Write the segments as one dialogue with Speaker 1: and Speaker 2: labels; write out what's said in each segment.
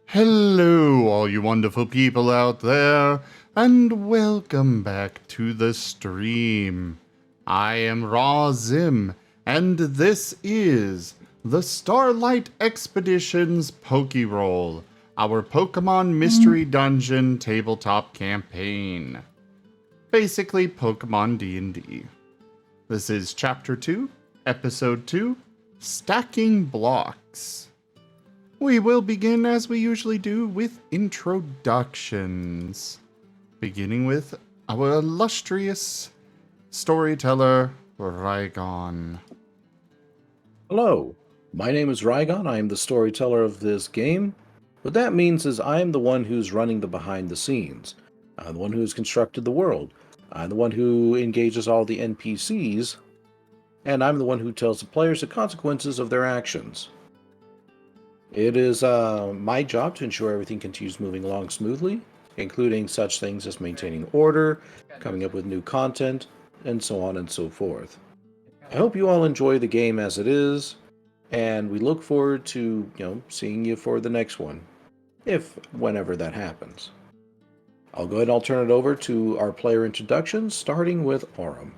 Speaker 1: Hello, all you wonderful people out there, and welcome back to the stream. I am Raw Zim, and this is the Starlight Expeditions Pokerole, our Pokemon Mystery Dungeon tabletop campaign. Basically, Pokemon D&D. This is Chapter 2, Episode 2, Stacking Blocks. We will begin as we usually do with introductions, beginning with our illustrious storyteller, Rygon.
Speaker 2: Hello, my name is Rygon. I am the storyteller of this game. What that means is I am the one who's running the behind the scenes. I'm the one who's constructed the world. I'm the one who engages all the NPCs. And I'm the one who tells the players the consequences of their actions. It is my job to ensure everything continues moving along smoothly, including such things as maintaining order, coming up with new content, and so on and so forth. I hope you all enjoy the game as it is, and we look forward to, seeing you for the next one, whenever that happens. I'll go ahead and I'll turn it over to our player introductions, starting with Oran.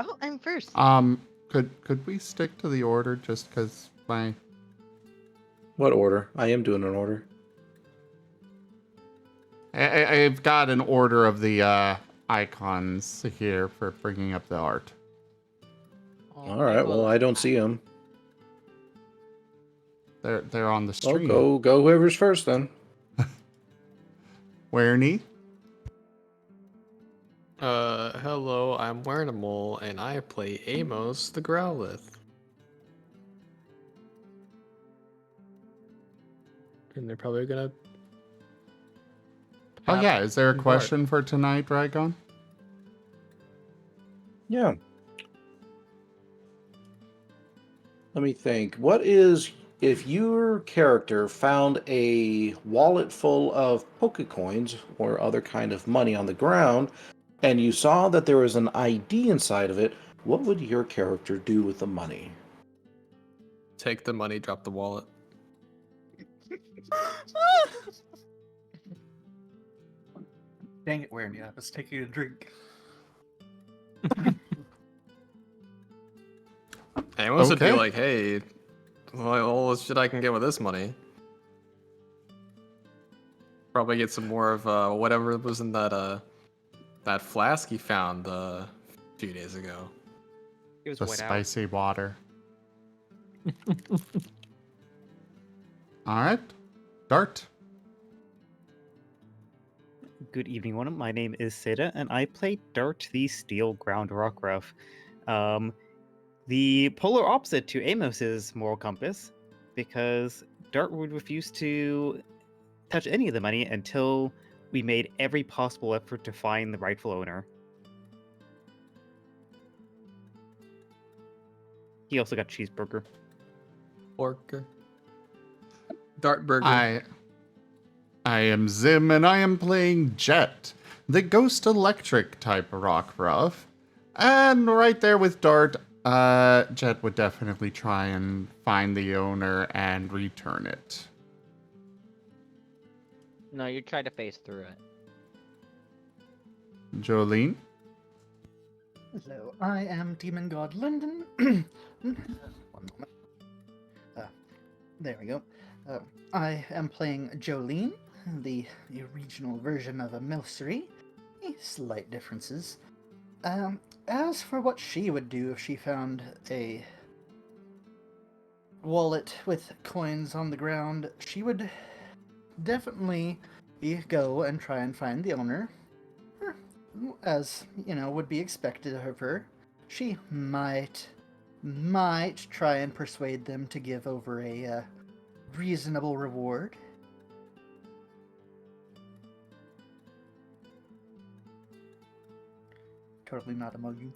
Speaker 3: Oh, I'm first.
Speaker 1: Could we stick to the order just because my...
Speaker 2: What order? I am doing an order.
Speaker 1: I've got an order of the icons here for bringing up the art.
Speaker 2: Alright, well, I don't see them.
Speaker 1: They're on the stream.
Speaker 2: Well, go whoever's first then.
Speaker 1: Werny?
Speaker 4: Hello, I'm Wernimal, and I play Amos the Growlithe. And they're probably gonna...
Speaker 1: Oh yeah, is there a question for tonight, Rygon?
Speaker 2: Yeah. Let me think. What is, if your character found a wallet full of Pokecoins or other kind of money on the ground, and you saw that there was an ID inside of it, what would your character do with the money?
Speaker 4: Take the money, drop the wallet.
Speaker 5: Dang it, Warren, yeah, let's take you a drink.
Speaker 4: Amos would be
Speaker 1: Okay.
Speaker 4: like, hey, what shit I can get with this money? Probably get some more of whatever was in that flask he found a few days ago.
Speaker 3: It was
Speaker 1: The
Speaker 3: wet
Speaker 1: spicy water. All right. Dart.
Speaker 6: Good evening, one. My name is Seda, and I play Dart the Steel Ground Rockruff. The polar opposite to Amos's moral compass, because Dart would refuse to touch any of the money until we made every possible effort to find the rightful owner. He also got cheeseburger.
Speaker 4: Porker. Dart burger.
Speaker 1: I am Zim, and I am playing Jet, the Ghost Electric type Rockruff. And right there with Dart, Jet would definitely try and find the owner and return it.
Speaker 3: No, you try to face through it.
Speaker 1: Jolene?
Speaker 5: Hello, I am Demon God London. One moment. There we go. I am playing Jolene, the regional version of a Milcery. Slight differences. As for what she would do if she found a wallet with coins on the ground, she would definitely go and try and find the owner. As, would be expected of her. She might try and persuade them to give over a reasonable reward. Totally not a muggy.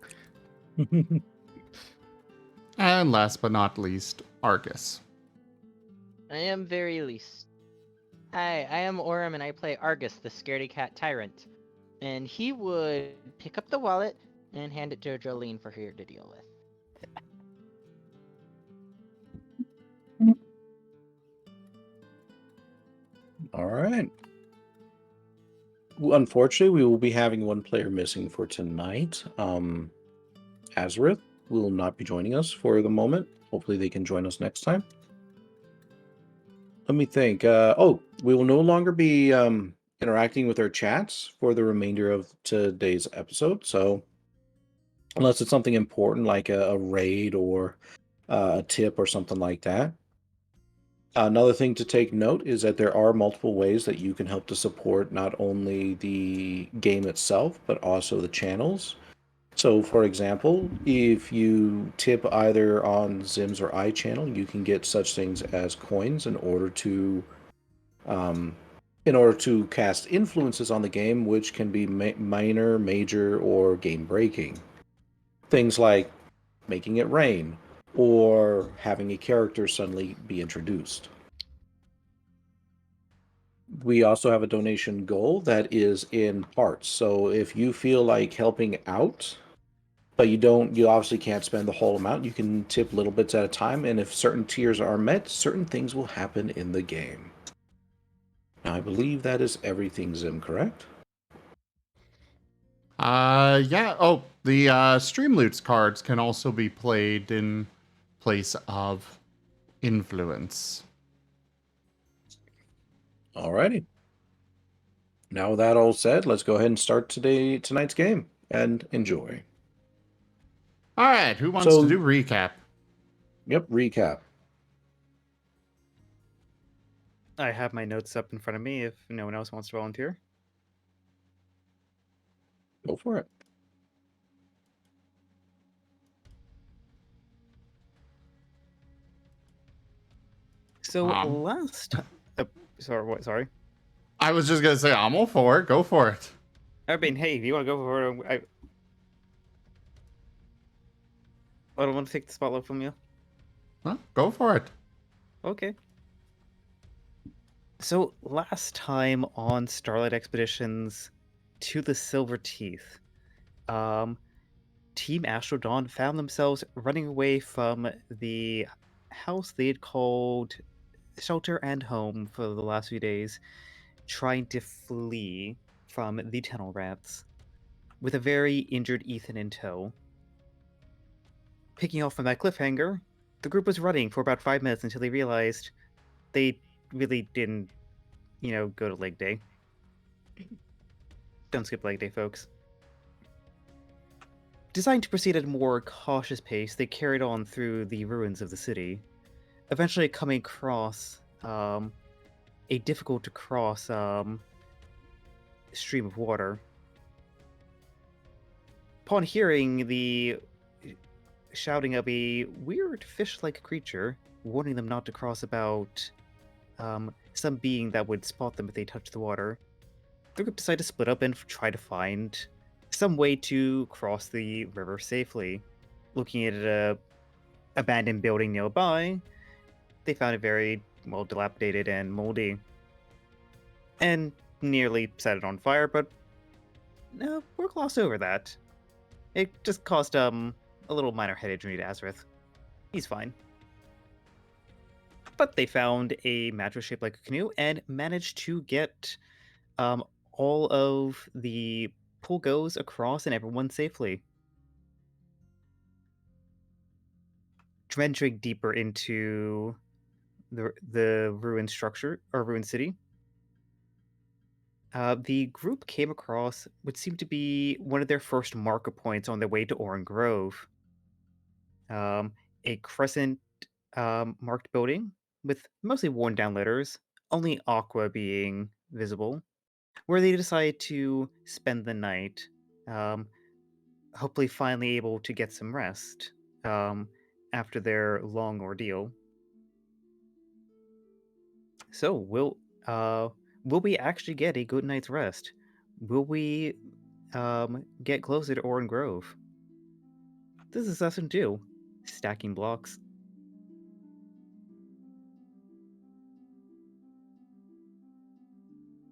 Speaker 1: And last but not least, Argus.
Speaker 3: I am very least. Hi, I am Oram, and I play Argus, the scaredy cat tyrant. And he would pick up the wallet and hand it to Jolene for her to deal with.
Speaker 2: right. Well, unfortunately, we will be having one player missing for tonight. Azareth will not be joining us for the moment. Hopefully, they can join us next time. Let me think. We will no longer be interacting with our chats for the remainder of today's episode. So, unless it's something important like a raid or a tip or something like that. Another thing to take note is that there are multiple ways that you can help to support not only the game itself, but also the channels. So, for example, if you tip either on Zim's or iChannel, you can get such things as coins um, in order to cast influences on the game, which can be minor, major, or game breaking. Things like making it rain or having a character suddenly be introduced. We also have a donation goal that is in parts. So if you feel like helping out, but you obviously can't spend the whole amount, you can tip little bits at a time. And if certain tiers are met, certain things will happen in the game. Now, I believe that is everything, Zim, correct?
Speaker 1: Yeah. Oh, the Streamloots cards can also be played in place of influence.
Speaker 2: Alrighty. Now with that all said, let's go ahead and start tonight's game and enjoy.
Speaker 1: All right, who wants to do recap?
Speaker 2: Yep, recap.
Speaker 6: I have my notes up in front of me if no one else wants to volunteer.
Speaker 2: Go for it.
Speaker 6: So last time, sorry.
Speaker 1: I was just gonna say I'm all for it. Go for it.
Speaker 6: I mean, hey, if you want to go for it, I don't want to take the spotlight from you.
Speaker 1: Huh? Go for it.
Speaker 6: Okay. So last time on Starlight Expeditions to the Silver Teeth, Team Astro Dawn found themselves running away from the house they had called shelter and home for the last few days, trying to flee from the tunnel rats, with a very injured Ethan in tow. Picking off from that cliffhanger, the group was running for about 5 minutes until they realized they really didn't, go to leg day. Don't skip leg day, folks. Designed to proceed at a more cautious pace, they carried on through the ruins of the city, eventually coming across a difficult to cross stream of water. Upon hearing the shouting of a weird fish-like creature, warning them not to cross about some being that would spot them if they touched the water, the group decided to split up and try to find some way to cross the river safely. Looking at a abandoned building nearby, they found it very well dilapidated and moldy, and nearly set it on fire. But no, we'll gloss over that. It just caused a little minor head injury to Azareth. He's fine. But they found a mattress shaped like a canoe and managed to get all of the pool goes across and everyone safely. Venturing deeper into the ruined structure or ruined city, the group came across what seemed to be one of their first marker points on their way to Oran Grove. A crescent marked building with mostly worn down letters, only Aqua being visible, where they decided to spend the night, hopefully finally able to get some rest after their long ordeal. So, will we actually get a good night's rest? Will we get closer to Oran Grove? This is Lesson 2, Stacking Blocks.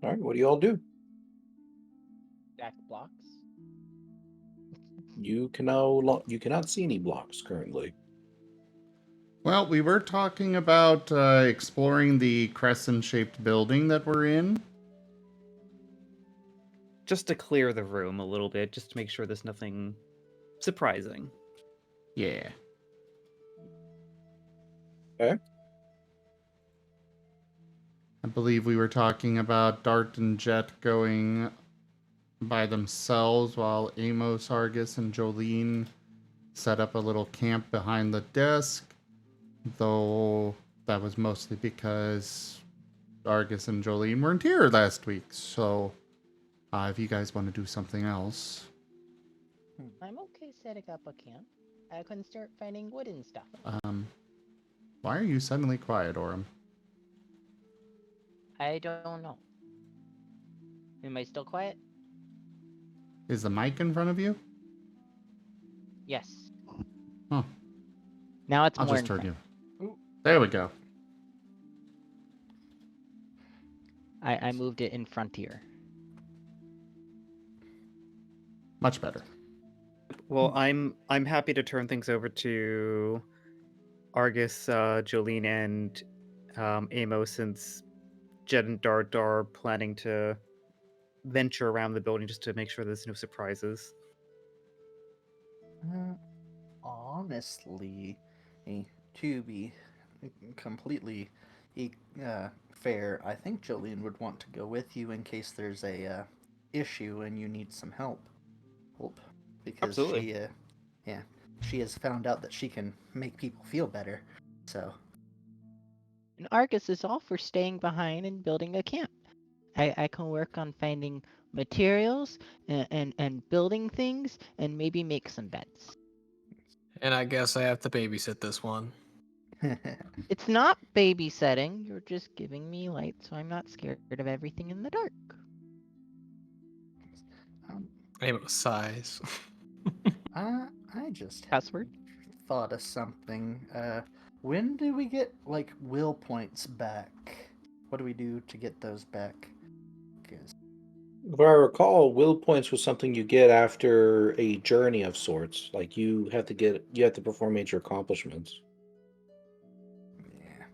Speaker 2: All right, what do you all do?
Speaker 3: Stack blocks.
Speaker 2: You cannot see any blocks currently.
Speaker 1: Well, we were talking about exploring the crescent-shaped building that we're in.
Speaker 6: Just to clear the room a little bit, just to make sure there's nothing surprising.
Speaker 1: Yeah.
Speaker 2: Okay.
Speaker 1: I believe we were talking about Dart and Jet going by themselves while Amos, Argus, and Jolene set up a little camp behind the desk, though that was mostly because Argus and Jolene weren't here last week. So, if you guys want to do something else,
Speaker 3: I'm okay setting up a camp. I can start finding wood and stuff.
Speaker 1: why are you suddenly quiet, Orem?
Speaker 3: I don't know. Am I still quiet?
Speaker 1: Is the mic in front of you?
Speaker 3: Yes.
Speaker 1: Huh.
Speaker 3: Now it's
Speaker 1: I'll
Speaker 3: more
Speaker 1: just
Speaker 3: in
Speaker 1: turn
Speaker 3: front.
Speaker 1: you. There we go.
Speaker 3: I moved it in frontier.
Speaker 1: Much better.
Speaker 6: Well, I'm happy to turn things over to Argus, Jolene, and Amos, since Jed and Dart are planning to venture around the building just to make sure there's no surprises.
Speaker 5: Honestly, to be completely fair, I think Jolene would want to go with you in case there's a issue and you need some help. Because
Speaker 6: Absolutely.
Speaker 5: she has found out that she can make people feel better. So
Speaker 3: And Argus is all for staying behind and building a camp. I can work on finding materials and building things and maybe make some beds.
Speaker 4: And I guess I have to babysit this one.
Speaker 3: It's not babysitting, you're just giving me light so I'm not scared of everything in the dark.
Speaker 4: Amos sighs.
Speaker 5: I just
Speaker 3: Password?
Speaker 5: thought of something. When do we get like will points back? What do we do to get those back? 'Cause
Speaker 2: If I recall, will points was something you get after a journey of sorts. Like you have to perform major accomplishments.
Speaker 5: yeah,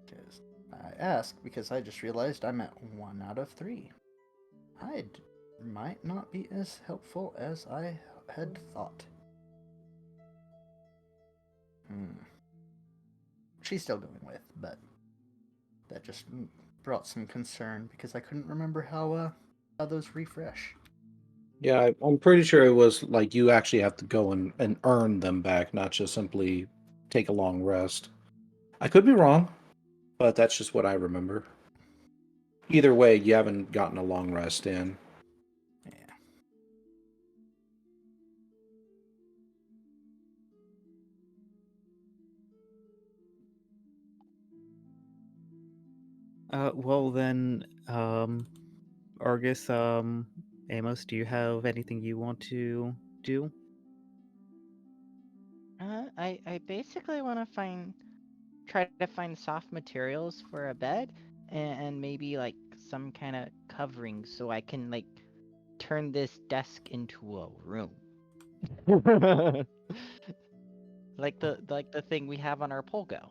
Speaker 5: 'cause I ask because I just realized I'm at 1 out of 3. I might not be as helpful as I had thought. She's still going with, but that just brought some concern because I couldn't remember how those refresh.
Speaker 2: Yeah, I'm pretty sure it was like you actually have to go and earn them back, not just simply take a long rest. I could be wrong, but that's just what I remember. Either way, you haven't gotten a long rest in.
Speaker 5: Yeah.
Speaker 6: Well then, Argus, Amos, do you have anything you want to do?
Speaker 3: I basically want to try to find soft materials for a bed and maybe like some kind of covering so I can like turn this desk into a room. like the thing we have on our polgo.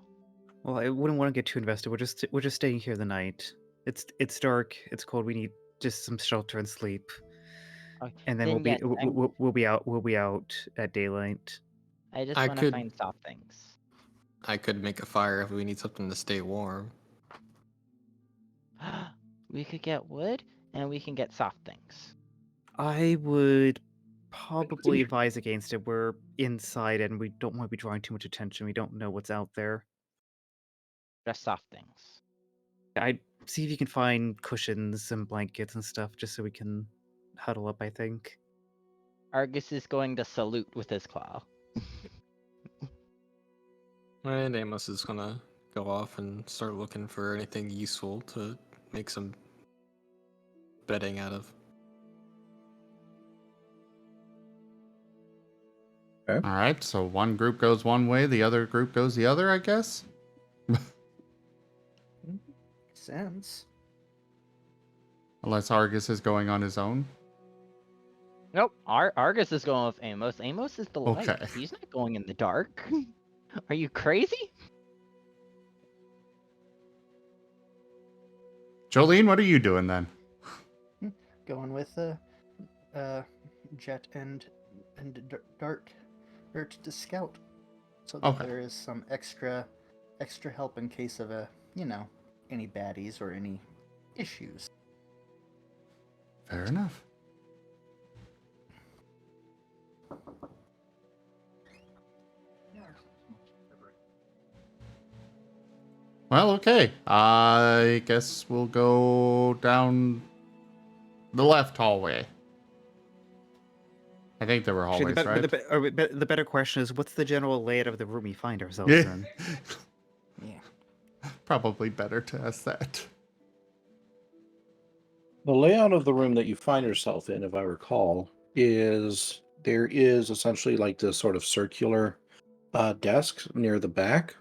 Speaker 6: Well, I wouldn't want to get too invested. We're just staying here the night. It's dark. It's cold. We need just some shelter and sleep.
Speaker 3: Okay,
Speaker 6: And then
Speaker 3: then yes,
Speaker 6: we'll be out at daylight.
Speaker 3: I just
Speaker 4: I
Speaker 3: want to
Speaker 4: could
Speaker 3: find soft things.
Speaker 4: I could make a fire if we need something to stay warm.
Speaker 3: We could get wood and we can get soft things.
Speaker 6: I would probably advise against it. We're inside and we don't want to be drawing too much attention. We don't know what's out there.
Speaker 3: Just soft things.
Speaker 6: I'd see if you can find cushions and blankets and stuff just so we can huddle up, I think.
Speaker 3: Argus is going to salute with his claw.
Speaker 4: And Amos is gonna go off and start looking for anything useful to make some bedding out of.
Speaker 1: All right, so one group goes one way, the other group goes the other, I guess?
Speaker 5: Sense.
Speaker 1: Unless Argus is going on his own.
Speaker 3: Nope, Argus is going with Amos. Amos is the light.
Speaker 1: Okay.
Speaker 3: He's not going in the dark. Are you crazy?
Speaker 1: Jolene, what are you doing then?
Speaker 5: Going with Jet and Dart to scout, so that
Speaker 1: Okay.
Speaker 5: there is some extra help in case of any baddies or any issues.
Speaker 1: Fair enough. Well, okay. I guess we'll go down the left hallway. I think there were
Speaker 6: Actually,
Speaker 1: hallways, right?
Speaker 6: the better question is, what's the general layout of the room we find ourselves
Speaker 1: Yeah.
Speaker 6: in?
Speaker 5: Yeah.
Speaker 1: Probably better to ask that.
Speaker 2: The layout of the room that you find yourself in, if I recall, is there is essentially like this sort of circular desk near the back.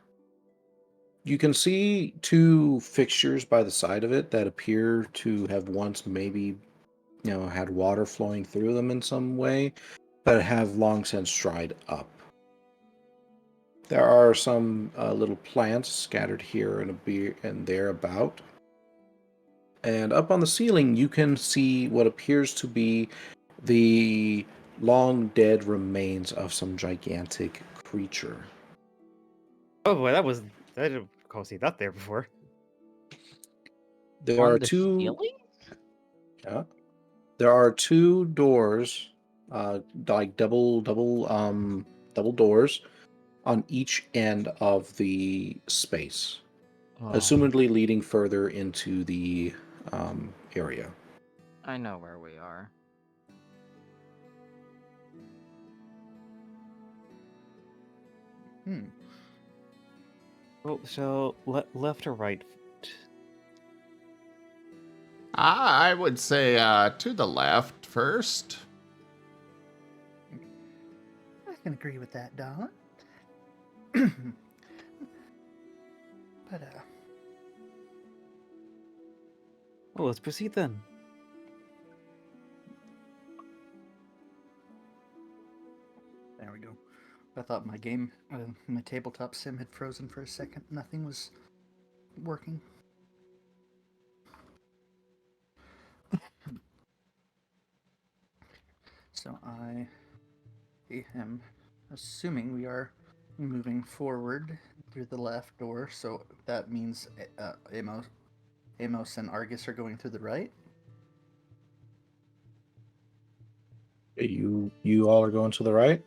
Speaker 2: You can see two fixtures by the side of it that appear to have once maybe, had water flowing through them in some way, but have long since dried up. There are some little plants scattered here and there about. And up on the ceiling, you can see what appears to be the long dead remains of some gigantic creature.
Speaker 6: Oh boy, I didn't recall seeing that there before.
Speaker 2: There
Speaker 3: On
Speaker 2: are
Speaker 3: the
Speaker 2: two.
Speaker 3: ceiling?
Speaker 2: Yeah, there are two doors, like double doors on each end of the space, assumedly leading further into the area.
Speaker 3: I know where we are.
Speaker 6: Well, so left or right?
Speaker 1: I would say to the left first.
Speaker 5: I can agree with that, Don. But
Speaker 6: Well, let's proceed then.
Speaker 5: there we go. I thought my tabletop sim had frozen for a second. Nothing was working. So I am assuming we are moving forward through the left door. So that means Amos and Argus are going through the right.
Speaker 2: You all are going to the right?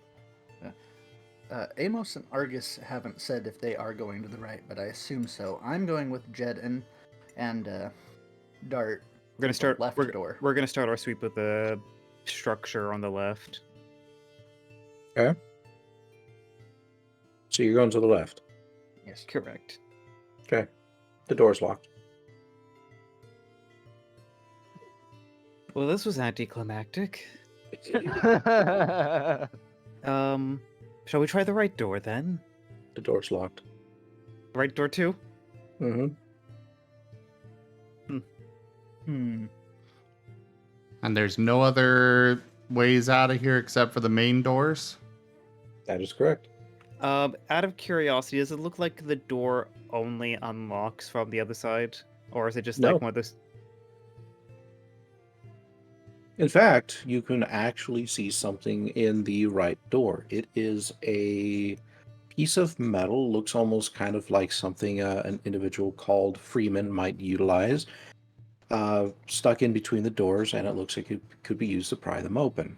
Speaker 5: Amos and Argus haven't said if they are going to the right, but I assume so. I'm going with Jed and Dart.
Speaker 6: We're gonna start
Speaker 5: left door.
Speaker 6: We're gonna start our sweep with the structure on the left.
Speaker 2: Okay. So you're going to the left.
Speaker 5: Yes.
Speaker 6: Correct.
Speaker 2: Okay. The door's locked.
Speaker 6: Well, this was anticlimactic. Shall we try the right door then?
Speaker 2: The door's locked.
Speaker 6: Right door too?
Speaker 2: Mm-hmm.
Speaker 1: And there's no other ways out of here except for the main doors.
Speaker 2: That is correct.
Speaker 6: Out of curiosity, does it look like the door only unlocks from the other side? Or is it just
Speaker 2: No.
Speaker 6: like one of those...
Speaker 2: In fact, you can actually see something in the right door. It is a piece of metal, looks almost kind of like something an individual called Freeman might utilize, stuck in between the doors, and it looks like it could be used to pry them open.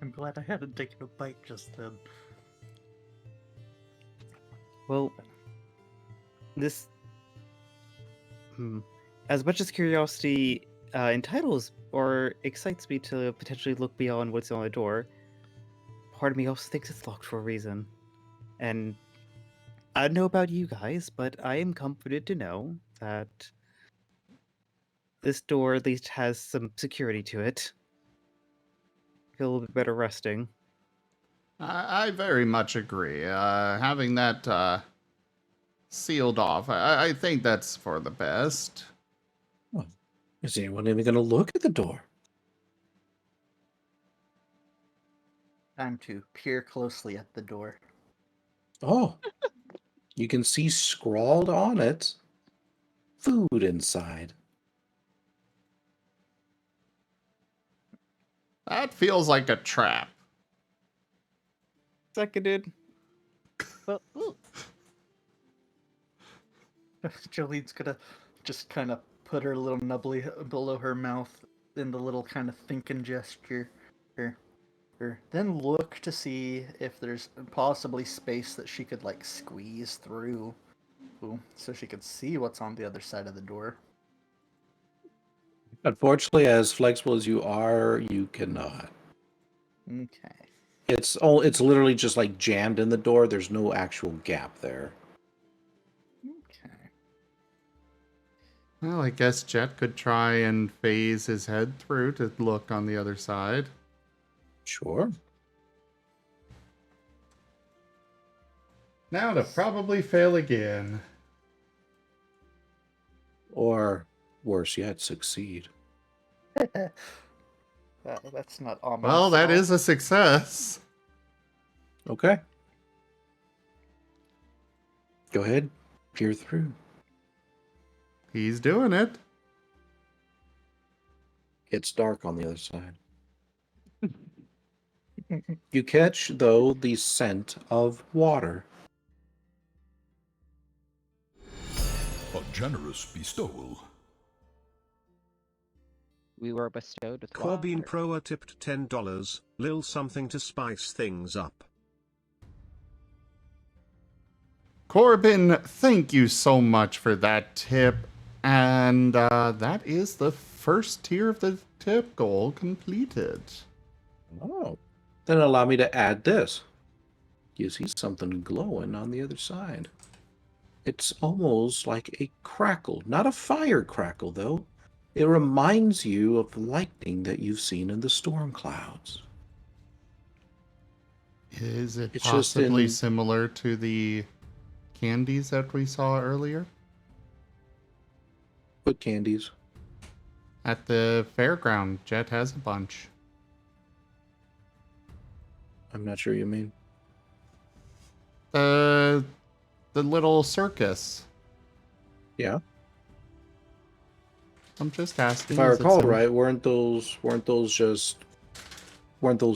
Speaker 5: I'm glad I hadn't taken a bite just then.
Speaker 6: Well, this... As much as curiosity entitles or excites me to potentially look beyond what's on the door, part of me also thinks it's locked for a reason. And I don't know about you guys, but I am comforted to know that this door at least has some security to it. Feel a little bit better resting.
Speaker 1: I very much agree. Having that sealed off, I think that's for the best.
Speaker 2: Is anyone even going to look at the door?
Speaker 5: Time to peer closely at the door.
Speaker 2: Oh, You can see scrawled on it, food inside.
Speaker 1: That feels like a trap.
Speaker 6: Seconded.
Speaker 3: Well, ooh,
Speaker 5: Jolene's gonna just kind of put her little nubbly below her mouth in the little kind of thinking gesture. Then look to see if there's possibly space that she could like squeeze through, so she could see what's on the other side of the door.
Speaker 2: Unfortunately, as flexible as you are, you cannot.
Speaker 5: Okay.
Speaker 2: It's literally just like jammed in the door. There's no actual gap there.
Speaker 5: Okay.
Speaker 1: Well, I guess Jet could try and phase his head through to look on the other side.
Speaker 2: Sure.
Speaker 1: Now to probably fail again.
Speaker 2: Or worse yet, succeed.
Speaker 5: That's not ominous.
Speaker 1: Well,
Speaker 5: at
Speaker 1: that
Speaker 5: all.
Speaker 1: is a success.
Speaker 2: Okay. Go ahead. Peer through.
Speaker 1: He's doing it.
Speaker 2: It's dark on the other side. You catch, though, the scent of water.
Speaker 7: A generous bestowal.
Speaker 3: we were bestowed with
Speaker 8: Corbin
Speaker 3: water.
Speaker 8: Proa tipped $10. Lil something to spice things up.
Speaker 1: Corbin, thank you so much for that tip. And that is the first tier of the tip goal completed.
Speaker 2: Oh. Then allow me to add this. You see something glowing on the other side. It's almost like a crackle. Not a fire crackle, though. It reminds you of lightning that you've seen in the storm clouds.
Speaker 1: Is it
Speaker 2: It's just
Speaker 1: possibly
Speaker 2: in-
Speaker 1: similar to the candies that we saw earlier?
Speaker 2: What candies?
Speaker 1: At the fairground, Jet has a bunch.
Speaker 2: I'm not sure you mean.
Speaker 1: The little circus.
Speaker 2: Yeah.
Speaker 1: I'm just asking.
Speaker 2: If I
Speaker 1: is it
Speaker 2: recall
Speaker 1: similar?
Speaker 2: right, weren't those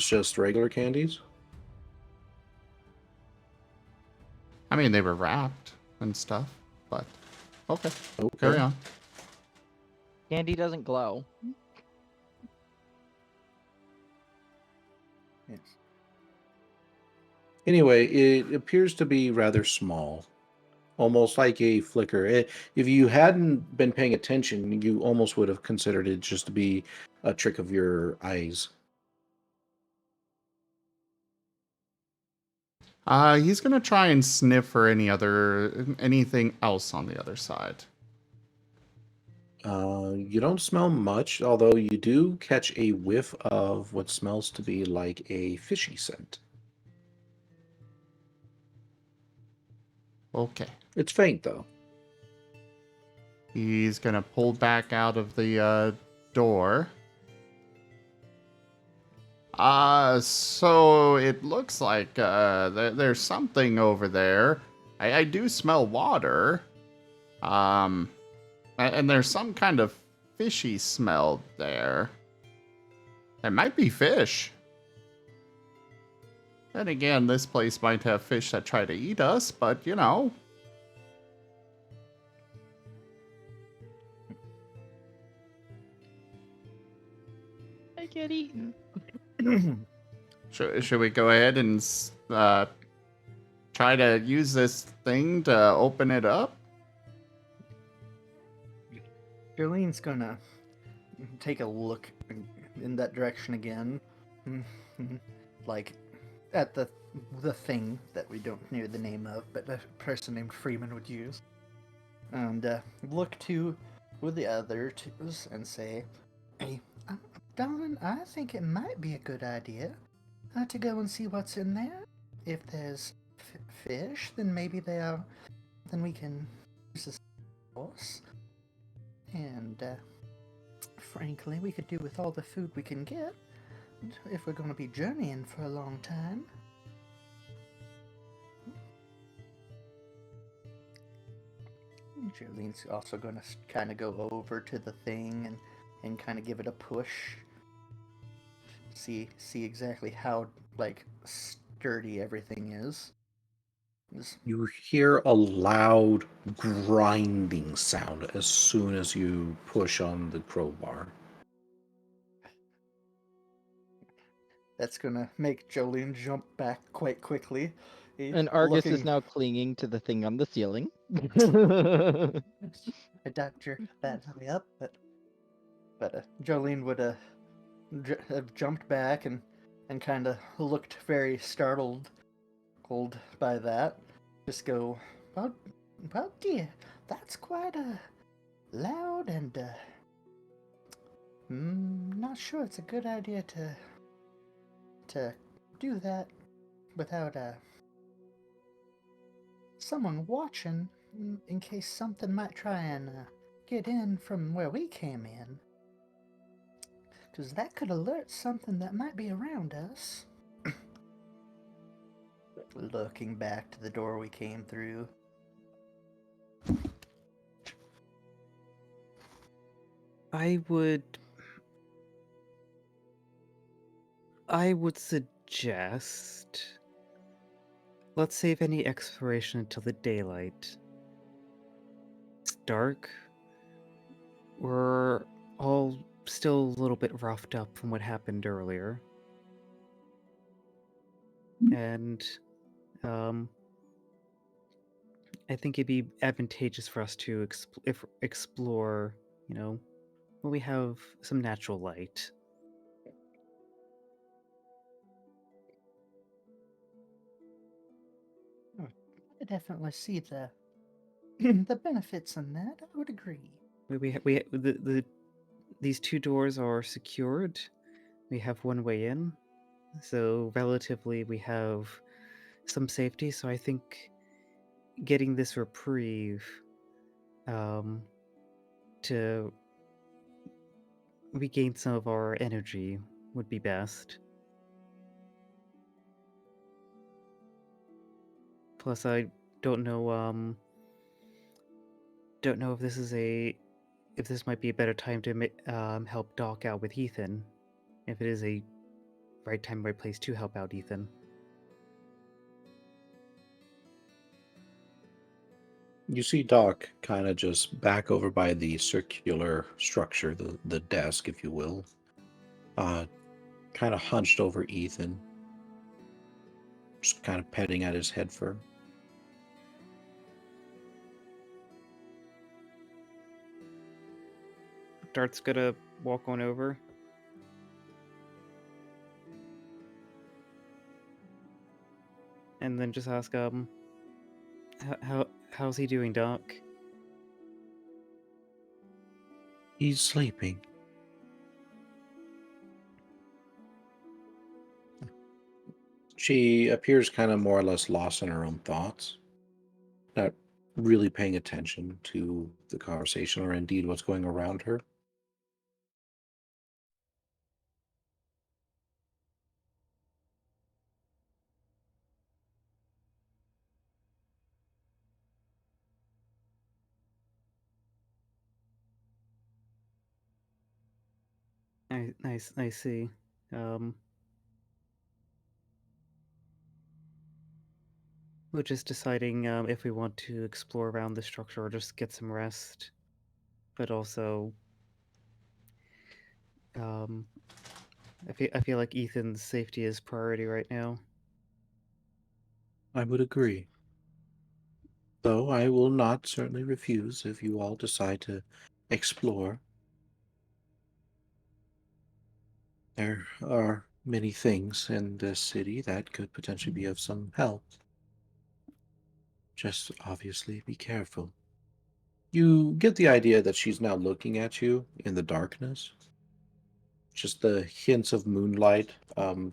Speaker 2: just regular candies?
Speaker 1: I mean, they were wrapped and stuff, but okay.
Speaker 2: Okay.
Speaker 1: Carry on.
Speaker 3: Candy doesn't glow.
Speaker 5: Yes.
Speaker 2: Anyway, it appears to be rather small, almost like a flicker. If you hadn't been paying attention, you almost would have considered it just to be a trick of your eyes.
Speaker 1: He's gonna try and sniff for anything else on the other side.
Speaker 2: You don't smell much, although you do catch a whiff of what smells to be like a fishy scent.
Speaker 1: Okay.
Speaker 2: It's faint, though.
Speaker 1: He's gonna pull back out of the door. So it looks like there's something over there. I do smell water. And there's some kind of fishy smell there. It might be fish. Then again, this place might have fish that try to eat us, but you know.
Speaker 3: I get eaten.
Speaker 1: Should we go ahead and try to use this thing to open it up?
Speaker 5: Jolene's gonna take a look in that direction again, like at the thing that we don't know the name of, but a person named Freeman would use, and look to with the other twos and say, "Hey, darling, I think it might be a good idea to go and see what's in there. If there's fish, then maybe then we can use this sauce. And, frankly, we could do with all the food we can get if we're going to be journeying for a long time." Jolene's also going to kind of go over to the thing and kind of give it a push. See exactly how like sturdy everything is.
Speaker 2: You hear a loud grinding sound as soon as you push on the crowbar.
Speaker 5: That's gonna make Jolene jump back quite quickly.
Speaker 3: And Argus is
Speaker 5: Looking,
Speaker 3: now clinging to the thing on the ceiling.
Speaker 5: I doubt you're that high up, but Jolene would have jumped back and kind of looked very startled by that. Just go, well, dear, that's quite loud and not sure it's a good idea to do that without someone watching in case something might try and get in from where we came in. Because that could alert something that might be around us. Looking back to the door we came through.
Speaker 6: I would suggest let's save any exploration until the daylight. It's dark. We're all still a little bit roughed up from what happened earlier. And I think it'd be advantageous for us to explore, when we have some natural light.
Speaker 5: I definitely see the benefits in that. I would agree.
Speaker 6: These two doors are secured. We have one way in, so relatively we have some safety. So I think getting this reprieve to regain some of our energy would be best. Plus, I don't know if this might be a better time to help Doc out with Ethan. If it is a right time, right place to help out Ethan.
Speaker 2: You see Doc kind of just back over by the circular structure, the desk, if you will. Kind of hunched over Ethan. Just kind of petting at his head fur.
Speaker 6: Dart's gonna walk on over. And then just ask, how's he doing, Doc?
Speaker 2: He's sleeping. She appears kind of more or less lost in her own thoughts, not really paying attention to the conversation or indeed what's going around her.
Speaker 6: I see. We're just deciding if we want to explore around the structure or just get some rest. But also, I feel like Ethan's safety is priority right now.
Speaker 2: I would agree. Though I will not certainly refuse if you all decide to explore. There are many things in this city that could potentially be of some help. Just obviously be careful. You get the idea that she's now looking at you in the darkness. Just the hints of moonlight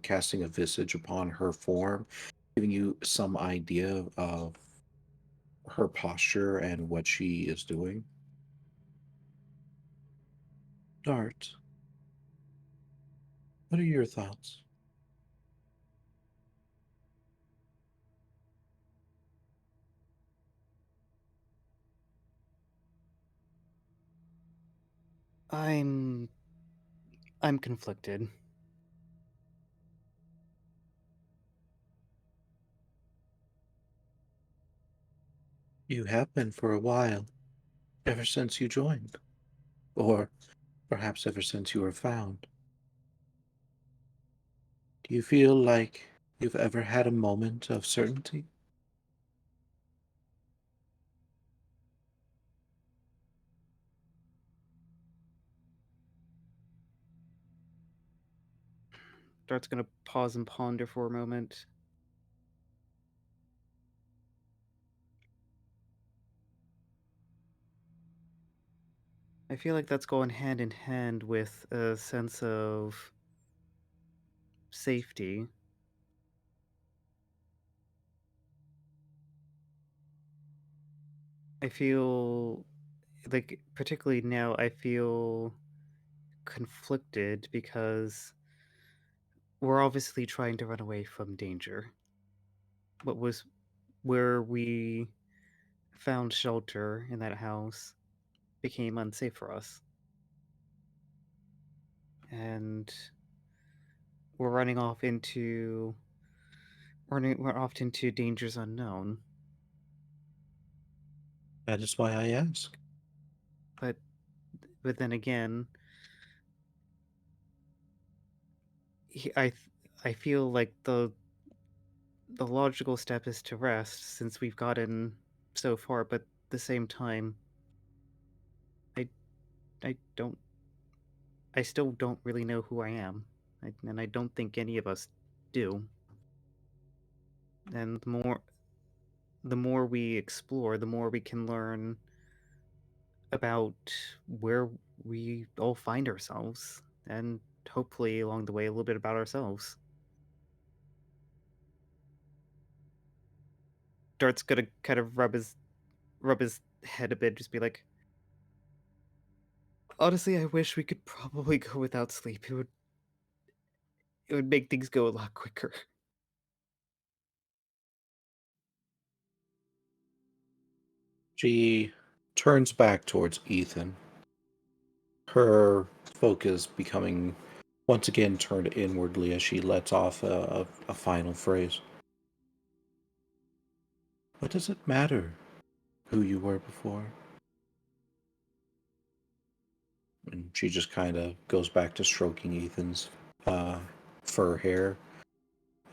Speaker 2: casting a visage upon her form, giving you some idea of her posture and what she is doing. Dart, what are your thoughts?
Speaker 6: I'm conflicted.
Speaker 2: You have been for a while, ever since you joined. Or perhaps ever since you were found. Do you feel like you've ever had a moment of certainty?
Speaker 6: Dart's gonna pause and ponder for a moment. I feel like that's going hand in hand with a sense of safety. I feel like, particularly now, I feel conflicted because we're obviously trying to run away from danger. What was where we found shelter in that house became unsafe for us. And we're we're off into dangers unknown.
Speaker 2: That is why I ask.
Speaker 6: But then again, I feel like the logical step is to rest since we've gotten so far, but at the same time, I I don't I still don't really know who I am, and I don't think any of us do. And the more we explore, the more we can learn about where we all find ourselves, and hopefully along the way a little bit about ourselves. Dart's gonna kind of rub his head a bit, just be like, honestly, I wish we could probably go without sleep. It would make things go a lot quicker.
Speaker 2: She turns back towards Ethan, her focus becoming once again turned inwardly as she lets off a final phrase. What does it matter who you were before? And she just kind of goes back to stroking Ethan's uh, fur hair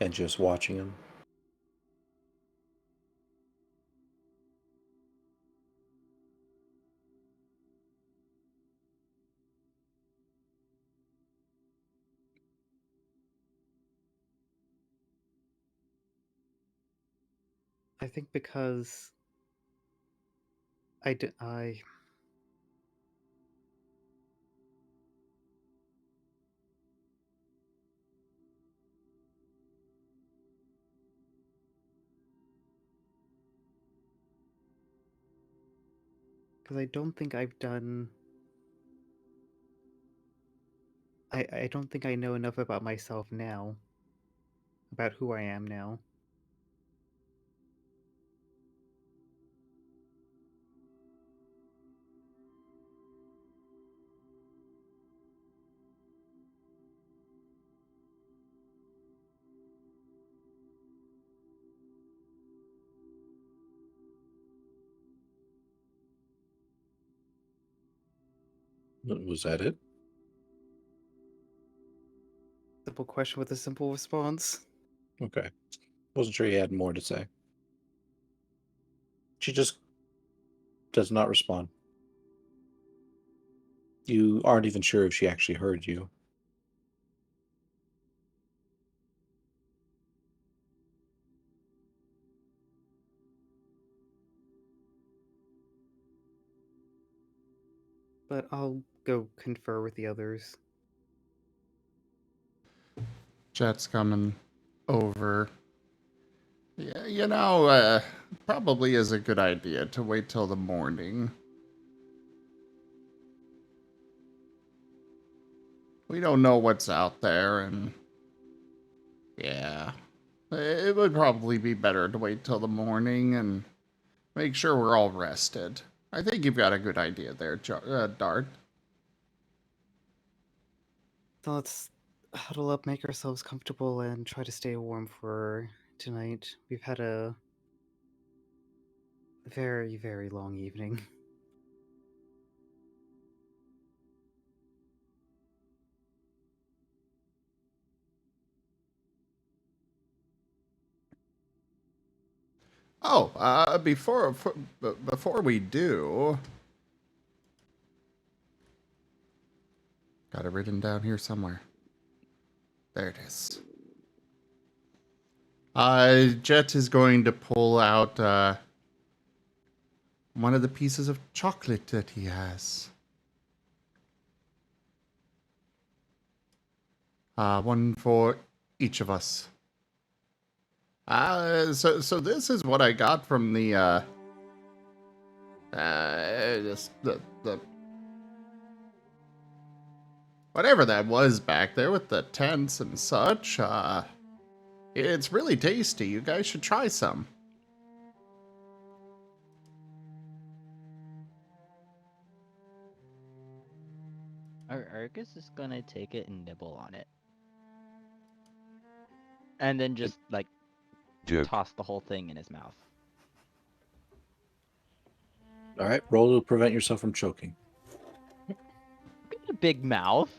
Speaker 2: and just watching him.
Speaker 6: I think because I because I don't think I've done. I don't think I know enough about myself now, about who I am now.
Speaker 2: Was that it?
Speaker 6: Simple question with a simple response.
Speaker 2: Okay. Wasn't sure you had more to say. She just does not respond. You aren't even sure if she actually heard you.
Speaker 6: But I'll go confer with the others.
Speaker 1: Jet's coming over. Yeah, probably is a good idea to wait till the morning. We don't know what's out there, and yeah, it would probably be better to wait till the morning and make sure we're all rested. I think you've got a good idea there, Dart.
Speaker 6: So let's huddle up, make ourselves comfortable, and try to stay warm for tonight. We've had a very, very long evening.
Speaker 1: Oh, before we do, got it written down here somewhere. There it is. Jet is going to pull out one of the pieces of chocolate that he has. One for each of us. So this is what I got from the whatever that was back there with the tents and such. It's really tasty. You guys should try some.
Speaker 3: Argus is gonna take it and nibble on it. And then just, like, toss the whole thing in his mouth.
Speaker 2: All right, roll to prevent yourself from choking.
Speaker 3: A big mouth.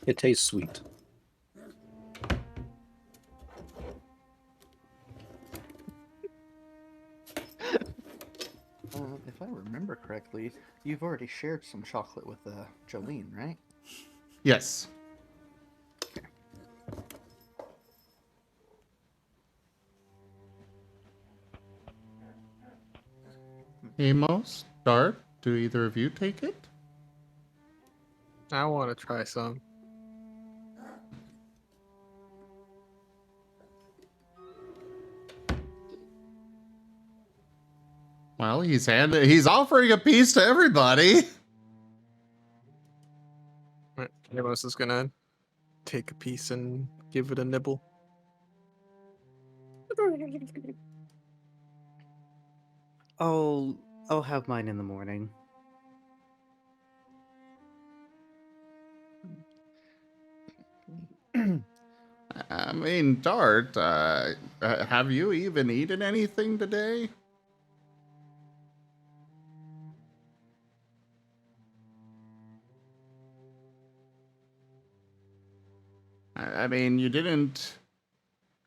Speaker 2: It tastes sweet.
Speaker 5: If I remember correctly, you've already shared some chocolate with Jolene, right?
Speaker 1: Yes. Amos, Dart, do either of you take it?
Speaker 4: I want to try some.
Speaker 1: Well, he's offering a piece to everybody.
Speaker 4: Amos is gonna take a piece and give it a nibble.
Speaker 6: I'll have mine in the morning.
Speaker 1: I mean, Dart, have you even eaten anything today? I mean, you didn't.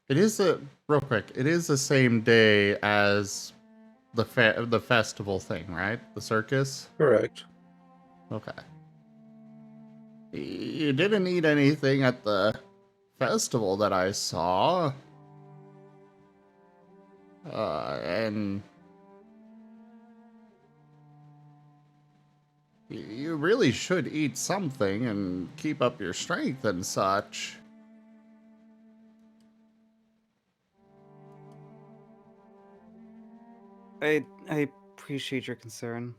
Speaker 1: It is real quick. It is the same day as the festival thing, right? The circus.
Speaker 2: Correct.
Speaker 1: Okay. You didn't eat anything at the festival that I saw. And you really should eat something and keep up your strength and such.
Speaker 6: I appreciate your concern.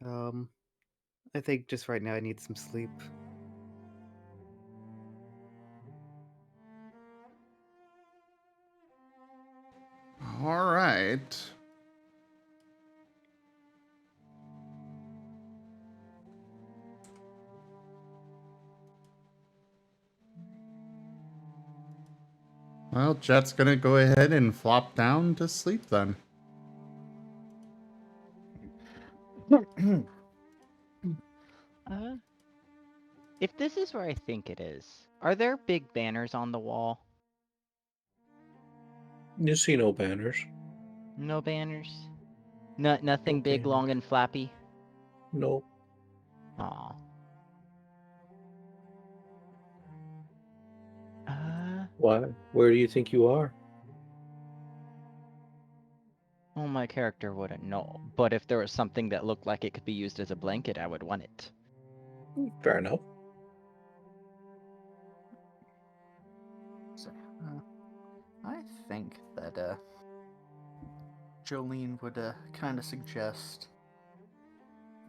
Speaker 6: I think just right now I need some sleep.
Speaker 1: All right. Well, Jet's gonna go ahead and flop down to sleep then.
Speaker 3: If this is where I think it is, are there big banners on the wall?
Speaker 2: You see no banners.
Speaker 3: No banners? Nothing
Speaker 2: No
Speaker 3: big,
Speaker 2: banners.
Speaker 3: long, and flappy?
Speaker 2: No.
Speaker 3: Aw.
Speaker 2: Why? Where do you think you are?
Speaker 3: Well, my character wouldn't know, but if there was something that looked like it could be used as a blanket, I would want it.
Speaker 2: Fair enough.
Speaker 5: So, I think that Jolene would kind of suggest.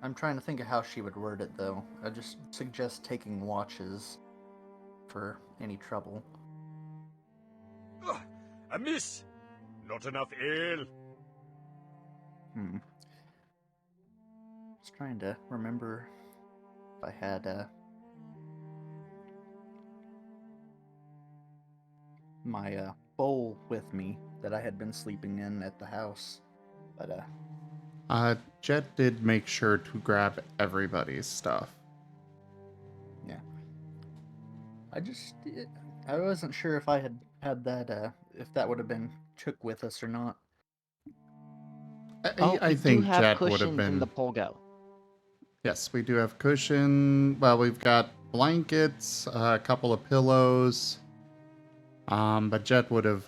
Speaker 5: I'm trying to think of how she would word it, though. I just suggest taking watches for any trouble.
Speaker 9: A miss! Not enough ale.
Speaker 5: Just trying to remember if I had my bowl with me that I had been sleeping in at the house. But
Speaker 1: Jet did make sure to grab everybody's stuff.
Speaker 5: yeah, I wasn't sure if I had that if that would have been took with us or not.
Speaker 3: Oh,
Speaker 1: I
Speaker 3: we do
Speaker 1: think
Speaker 3: have
Speaker 1: Jet would have
Speaker 3: cushions in
Speaker 1: been.
Speaker 3: the Polgo.
Speaker 1: Yes, we do have cushion. Well, we've got blankets, a couple of pillows. But Jet would have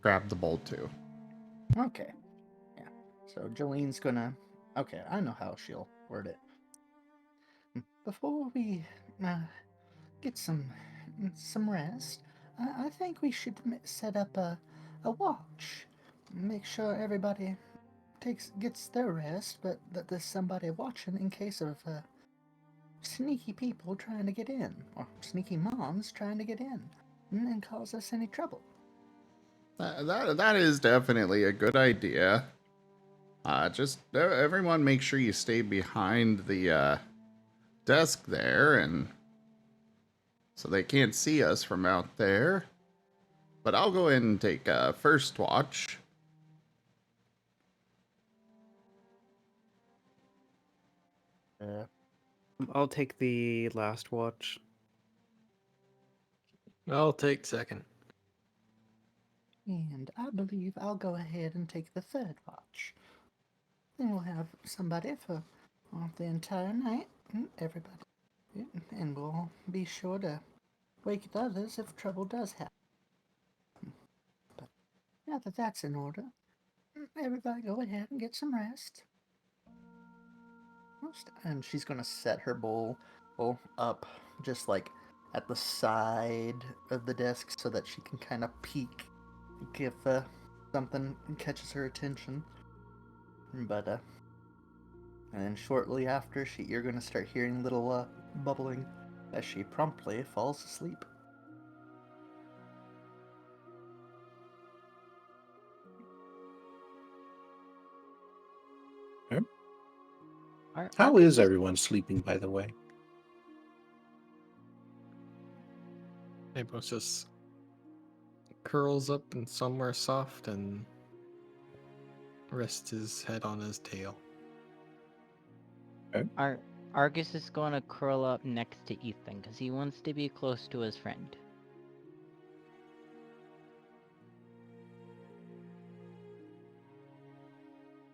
Speaker 1: grabbed the bowl too.
Speaker 5: Okay, yeah. So Jolene's gonna. Okay, I know how she'll word it. Before we get some rest, I think we should set up a watch. Make sure everybody gets their rest, but that there's somebody watching in case of sneaky people trying to get in, or sneaky moms trying to get in and cause us any trouble.
Speaker 1: That is definitely a good idea. Just everyone make sure you stay behind the desk there, and so they can't see us from out there. But I'll go ahead and take first watch.
Speaker 6: I'll take the last watch.
Speaker 4: I'll take second.
Speaker 5: And I believe I'll go ahead and take the third watch. Then we'll have somebody for the entire night, everybody. And we'll be sure to wake the others if trouble does happen. But now that that's in order, everybody go ahead and get some rest. And she's gonna set her bowl up just like at the side of the desk so that she can kind of peek if something catches her attention. But and then shortly after, you're gonna start hearing little bubbling as she promptly falls asleep.
Speaker 2: How is everyone sleeping, by the way?
Speaker 4: Amos just curls up in somewhere soft and rests his head on his tail.
Speaker 3: Argus is going to curl up next to Ethan because he wants to be close to his friend.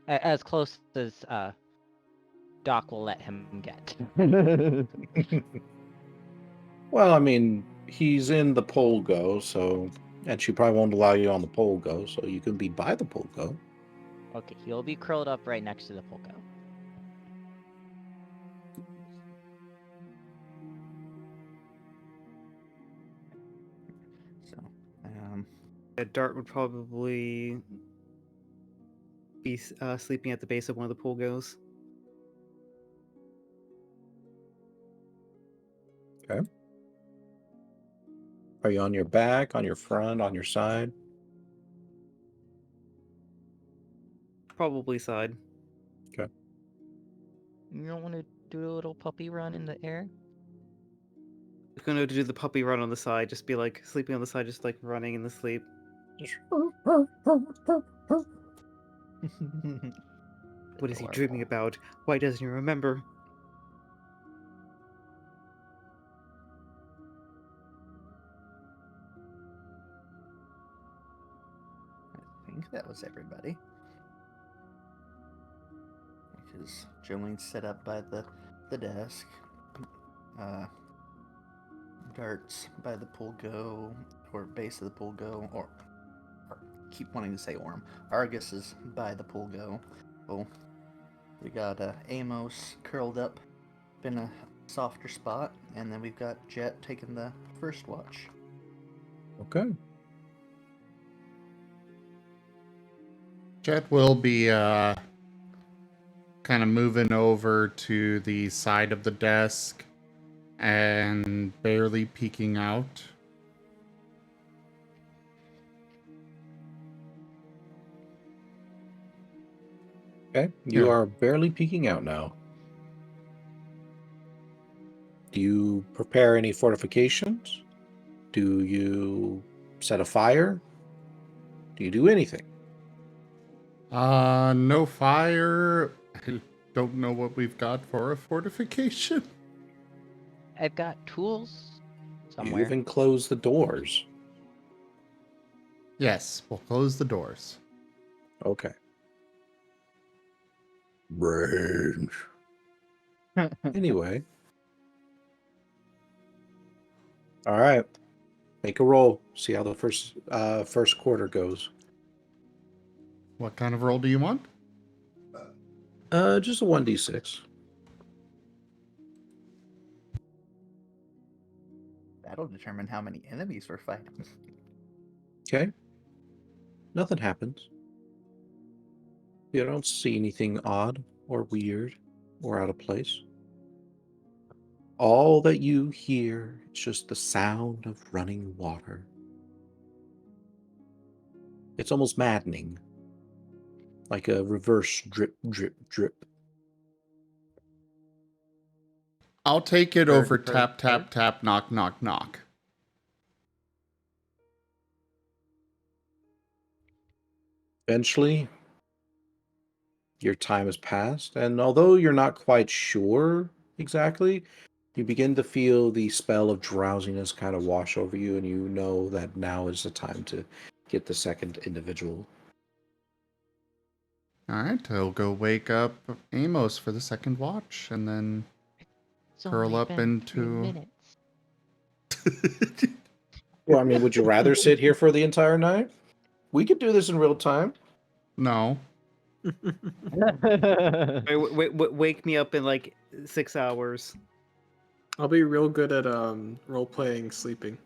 Speaker 3: As close as Doc will let him get.
Speaker 2: Well, I mean, he's in the Polgo, so... And she probably won't allow you on the Polgo, so you can be by the Polgo.
Speaker 3: Okay, he'll be curled up right next to the Polgo.
Speaker 5: So,
Speaker 6: Dart would probably be sleeping at the base of one of the Polgos.
Speaker 2: Okay. Are you on your back, on your front, on your side?
Speaker 6: Probably side.
Speaker 2: Okay.
Speaker 3: You don't want to do a little puppy run in the air?
Speaker 6: I'm gonna do the puppy run on the side, just be like sleeping on the side, just like running in the sleep. What is he dreaming about? Why doesn't he remember?
Speaker 5: I think that was everybody. Because Jolene's set up by the desk. Darts by the Polgo, or base of the Polgo, or keep wanting to say Orm. Argus is by the Polgo. Oh, we got Amos curled up in a softer spot, and then we've got Jet taking the first watch.
Speaker 2: Okay.
Speaker 1: Jet will be kind of moving over to the side of the desk and barely peeking out.
Speaker 2: Okay. You
Speaker 1: Yeah.
Speaker 2: are barely peeking out now. Do you prepare any fortifications? Do you set a fire? Do you do anything?
Speaker 1: No fire. I don't know what we've got for a fortification.
Speaker 3: I've got tools
Speaker 2: You
Speaker 3: somewhere.
Speaker 2: even close the doors.
Speaker 1: Yes, we'll close the doors.
Speaker 2: Okay. Brains. Anyway. All right. Make a roll. See how the first quarter goes.
Speaker 1: What kind of roll do you want?
Speaker 2: Just a 1d6.
Speaker 5: That'll determine how many enemies we're fighting.
Speaker 2: Okay. Nothing happens. You don't see anything odd or weird or out of place. All that you hear is just the sound of running water. It's almost maddening. Like a reverse drip, drip, drip.
Speaker 1: I'll take it
Speaker 4: Bird,
Speaker 1: over
Speaker 4: bird,
Speaker 1: tap, tap,
Speaker 4: bird.
Speaker 1: tap, knock, knock, knock.
Speaker 2: Eventually, your time has passed, and although you're not quite sure exactly, you begin to feel the spell of drowsiness kind of wash over you, and you know that now is the time to get the second individual.
Speaker 1: All right, I'll go wake up Amos for the second watch, and then
Speaker 3: It's
Speaker 1: curl
Speaker 3: only
Speaker 1: up
Speaker 3: been 3
Speaker 1: into.
Speaker 3: minutes.
Speaker 2: Well, I mean, would you rather sit here for the entire night? We could do this in real time.
Speaker 1: No.
Speaker 6: Wake me up in like 6 hours.
Speaker 4: I'll be real good at role playing sleeping.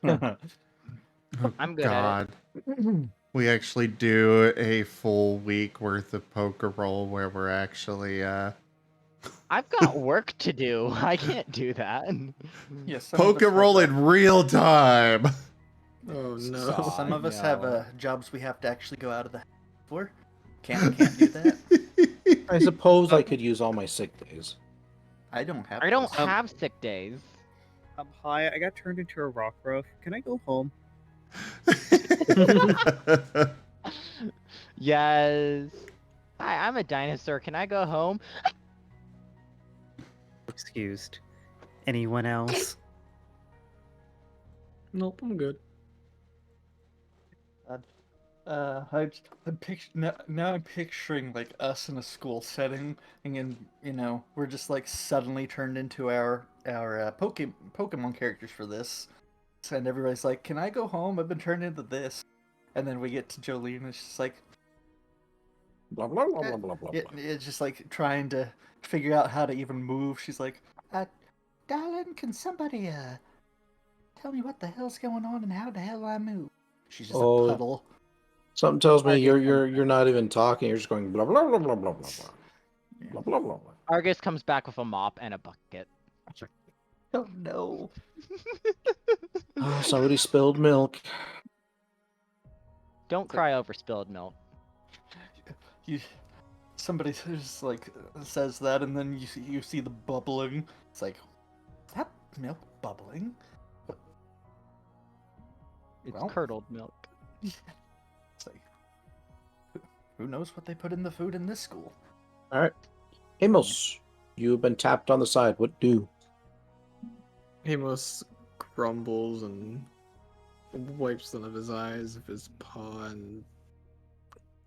Speaker 1: Oh,
Speaker 3: I'm good at
Speaker 1: God. We actually do a full week worth of Pokerole where we're actually
Speaker 3: I've got work to do. I can't do that.
Speaker 5: Yes, some of us have,
Speaker 1: Pokerole in real time.
Speaker 4: Oh
Speaker 5: s-
Speaker 4: no.
Speaker 5: s- some of us have
Speaker 3: no.
Speaker 5: jobs we have to actually go out of the house for. Can't do that.
Speaker 2: I suppose I could use all my sick days.
Speaker 5: I don't have.
Speaker 3: I don't
Speaker 5: those.
Speaker 3: have sick days.
Speaker 6: Hi, I got turned into a rock grove. Can I go home?
Speaker 3: Yes. Hi, I'm a dinosaur. Can I go home?
Speaker 6: Excused. Anyone else?
Speaker 4: Nope, I'm good.
Speaker 5: Now I'm picturing like us in a school setting, and we're just like suddenly turned into our Pokemon characters for this, and everybody's like, "Can I go home? I've been turned into this," and then we get to Jolene, and it's just like,
Speaker 2: Blah, blah, blah, blah, blah, blah, blah.
Speaker 5: it's just like trying to figure out how to even move. She's like, "Darling, can somebody tell me what the hell's going on and how the hell I move?" She's just
Speaker 2: Oh.
Speaker 5: a puddle.
Speaker 2: Something tells me
Speaker 5: I hate
Speaker 2: you're not even talking. You're just going blah blah blah blah blah blah blah blah blah blah blah.
Speaker 3: Argus comes back with a mop and a bucket.
Speaker 5: Oh no.
Speaker 2: Oh, somebody spilled milk.
Speaker 3: Don't cry over spilled milk.
Speaker 5: Somebody just like says that, and then you see the bubbling. It's like, is that milk bubbling?
Speaker 3: It's
Speaker 5: Well.
Speaker 3: curdled milk.
Speaker 5: It's like, who knows what they put in the food in this school?
Speaker 2: All right, Amos, you've been tapped on the side. What do?
Speaker 4: Amos grumbles and wipes one of his eyes with his paw and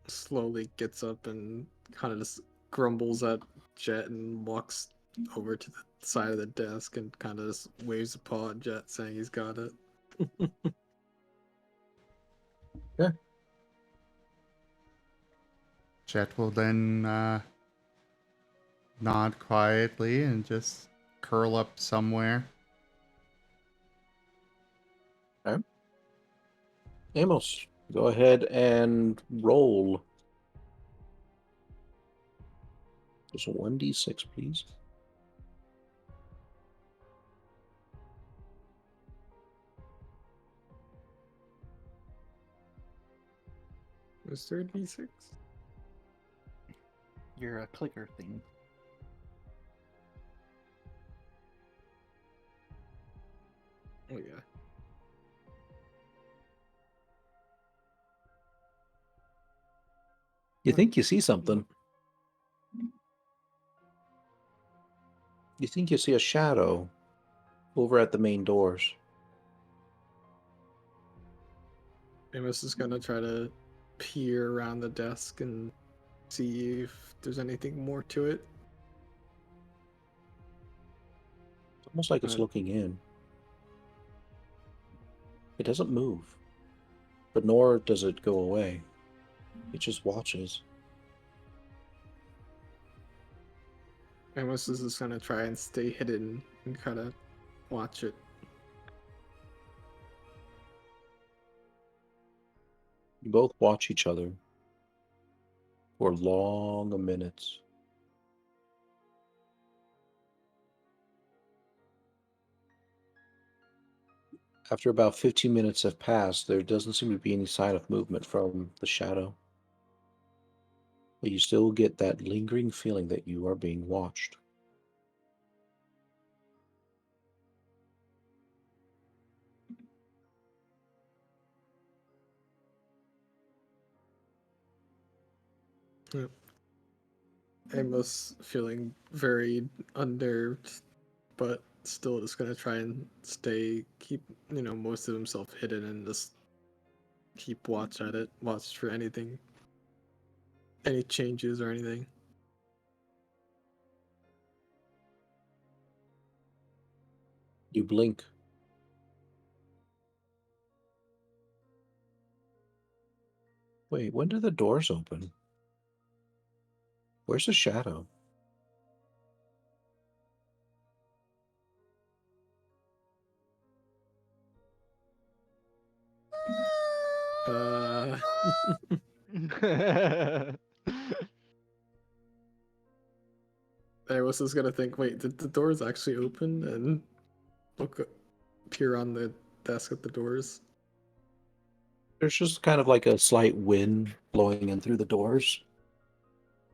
Speaker 4: slowly gets up and kind of just grumbles at Jet and walks over to the side of the desk and kind of just waves a paw at Jet saying he's got it.
Speaker 2: Yeah.
Speaker 1: Jet will then nod quietly and just curl up somewhere.
Speaker 2: Okay. Amos, go ahead and roll. Just a 1d6, please.
Speaker 4: Was there a D6?
Speaker 5: You're a clicker thing.
Speaker 4: Oh yeah.
Speaker 2: You think you see something. You think you see a shadow over at the main doors.
Speaker 4: Amos is gonna try to peer around the desk and see if there's anything more to it.
Speaker 2: It's almost like it's
Speaker 4: Right.
Speaker 2: looking in. It doesn't move, but nor does it go away. It just watches.
Speaker 4: Amos is just gonna try and stay hidden and kind of watch it.
Speaker 2: You both watch each other for long minutes. After about 15 minutes have passed, there doesn't seem to be any sign of movement from the shadow. But you still get that lingering feeling that you are being watched.
Speaker 4: Yep. Amos feeling very unnerved, but still just gonna try and keep, most of himself hidden and just keep watch at it, watch for anything, any changes or anything.
Speaker 2: You blink. Wait, when do the doors open? Where's the shadow?
Speaker 4: Uh, Amos is gonna think, wait, did the doors actually open? And peer on the desk at the doors.
Speaker 2: There's just kind of like a slight wind blowing in through the doors,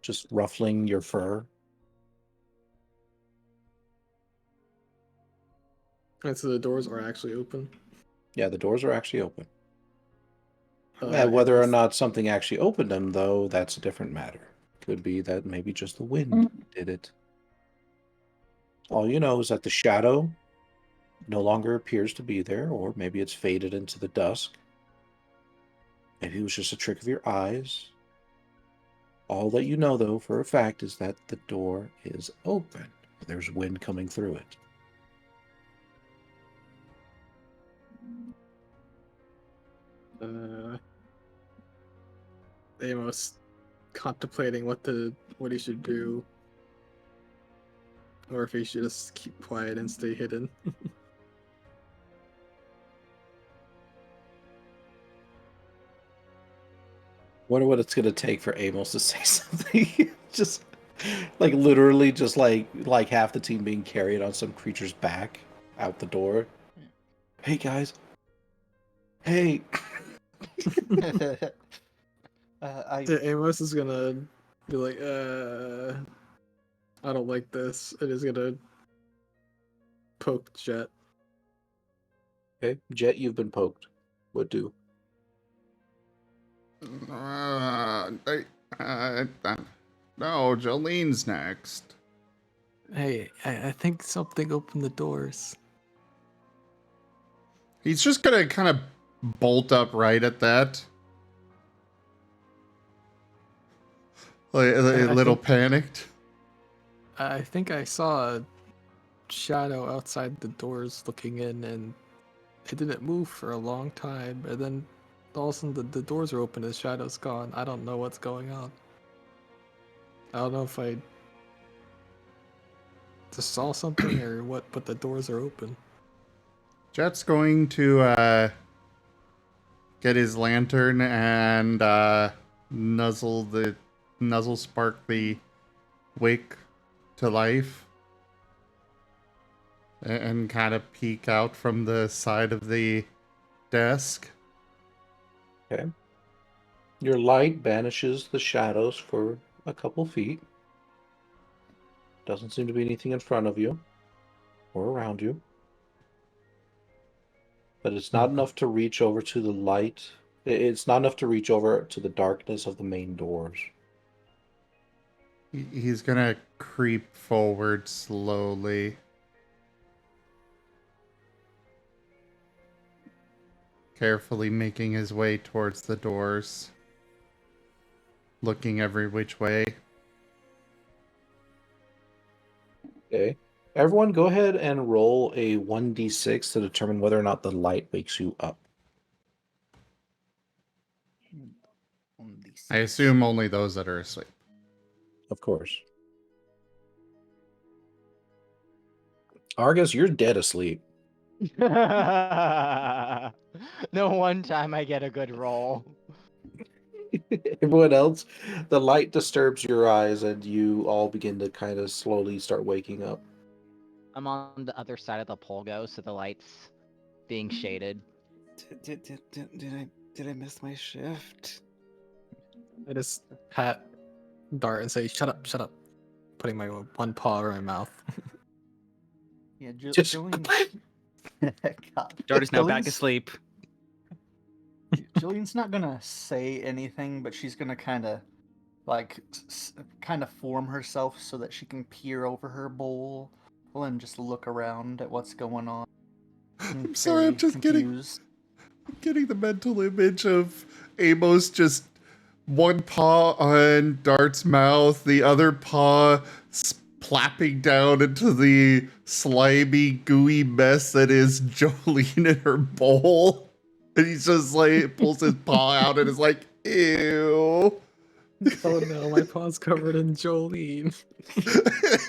Speaker 2: just ruffling your fur.
Speaker 4: And so the doors are actually open.
Speaker 2: Yeah, the doors are actually open.
Speaker 4: Uh,
Speaker 2: Whether or
Speaker 4: Amos-
Speaker 2: not something actually opened them, though, that's a different matter. Could be that maybe just the wind did it. All you know is that the shadow no longer appears to be there, or maybe it's faded into the dusk. Maybe it was just a trick of your eyes. All that you know, though, for a fact, is that the door is open. There's wind coming through it.
Speaker 4: Amos contemplating what he should do, or if he should just keep quiet and stay hidden.
Speaker 2: Wonder what it's gonna take for Amos to say something. Just like literally, just like half the team being carried on some creature's back out the door. Hey guys. Hey.
Speaker 4: Amos is gonna be like, I don't like this. It is gonna poke Jet.
Speaker 2: Okay, Jet, you've been poked. What do?
Speaker 1: No, Jolene's next.
Speaker 4: Hey, I think something opened the doors.
Speaker 1: He's just gonna kind of bolt up right at that. Like, a little panicked.
Speaker 4: I think I saw a shadow outside the doors looking in, and it didn't move for a long time. And then all of a sudden the doors are open, and the shadow's gone. I don't know what's going on. I don't know if I just saw something or what, but the doors are open.
Speaker 1: Jet's going to get his lantern and nuzzle spark the wick to life and kind of peek out from the side of the desk.
Speaker 2: Okay. Your light banishes the shadows for a couple feet. Doesn't seem to be anything in front of you or around you. But it's not enough to reach over to the light. It's not enough to reach over to the darkness of the main doors.
Speaker 1: He's gonna creep forward slowly. Carefully making his way towards the doors. Looking every which way.
Speaker 2: Okay. Everyone, go ahead and roll a 1d6 to determine whether or not the light wakes you up.
Speaker 1: I assume only those that are asleep.
Speaker 2: Of course. Argus, you're dead asleep.
Speaker 3: No one time I get a good roll.
Speaker 2: Everyone else, the light disturbs your eyes and you all begin to kind of slowly start waking up.
Speaker 3: I'm on the other side of the polgo, so the light's being shaded.
Speaker 6: Did I miss my shift?
Speaker 4: I just pat Dart and say, "Shut up, shut up," putting my one paw over my mouth.
Speaker 5: Yeah,
Speaker 2: Just-
Speaker 5: Jolene. God.
Speaker 6: Dart is now back
Speaker 5: Jolene's-
Speaker 6: asleep.
Speaker 5: Jolene's not gonna say anything, but she's gonna kind of like kind of form herself so that she can peer over her bowl and just look around at what's going on.
Speaker 1: I'm sorry, I'm
Speaker 5: Very
Speaker 1: just getting the mental image of Amos just one paw on Dart's mouth, the other paw plapping down into the slimy, gooey mess that is Jolene in her bowl. And he's just like, pulls his paw out and is like, ew.
Speaker 4: Oh no, my paw's covered in Jolene.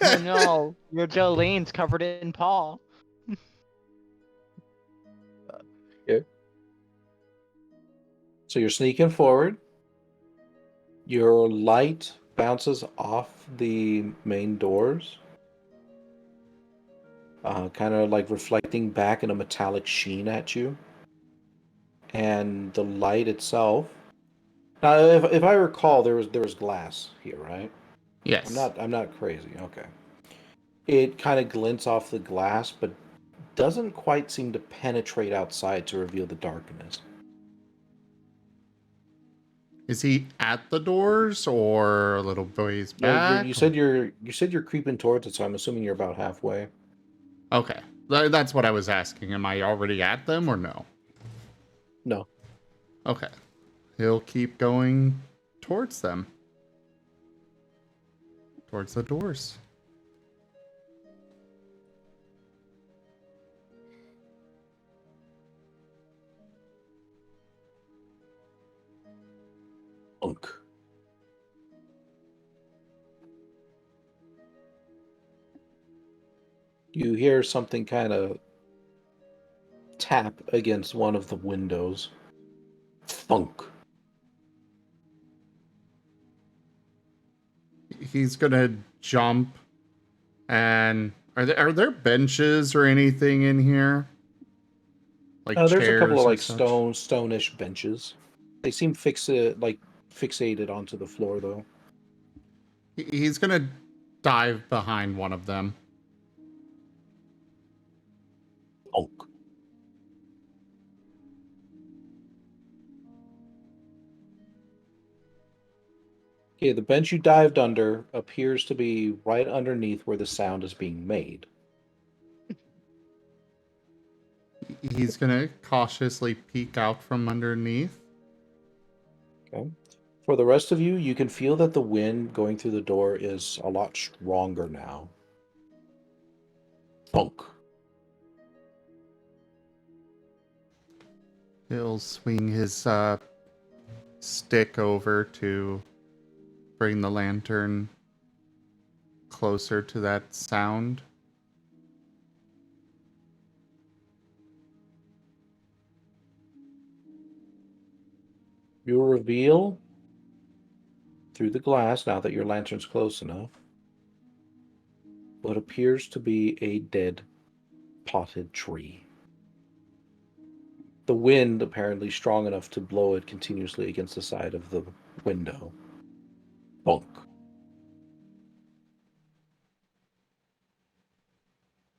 Speaker 3: Oh no, your Jolene's covered in paw.
Speaker 2: So you're sneaking forward. Your light bounces off the main doors, kind of like reflecting back in a metallic sheen at you. And the light itself. Now, if I recall, there was glass here, right?
Speaker 1: Yes.
Speaker 2: I'm not crazy. Okay. It kind of glints off the glass, but doesn't quite seem to penetrate outside to reveal the darkness.
Speaker 1: Is he at the doors or a little ways
Speaker 2: No,
Speaker 1: back?
Speaker 2: you said you're creeping towards it, so I'm assuming you're about halfway.
Speaker 1: Okay. That's what I was asking. Am I already at them or no?
Speaker 2: No.
Speaker 1: Okay. He'll keep going towards them. Towards the doors.
Speaker 2: Unk. You hear something kind of tap against one of the windows. Thunk.
Speaker 1: He's gonna jump and are there benches or anything in here? Like
Speaker 2: There's a
Speaker 1: chairs
Speaker 2: couple of
Speaker 1: and
Speaker 2: like
Speaker 1: such?
Speaker 2: stone-ish benches. They seem fixated onto the floor though.
Speaker 1: He's gonna dive behind one of them.
Speaker 2: Thunk. Okay, the bench you dived under appears to be right underneath where the sound is being made.
Speaker 1: He's gonna cautiously peek out from underneath.
Speaker 2: Okay. For the rest of you, you can feel that the wind going through the door is a lot stronger now. Thunk.
Speaker 1: He'll swing his stick over to bring the lantern closer to that sound.
Speaker 2: You'll reveal through the glass, now that your lantern's close enough, what appears to be a dead potted tree. The wind apparently strong enough to blow it continuously against the side of the window. Bonk.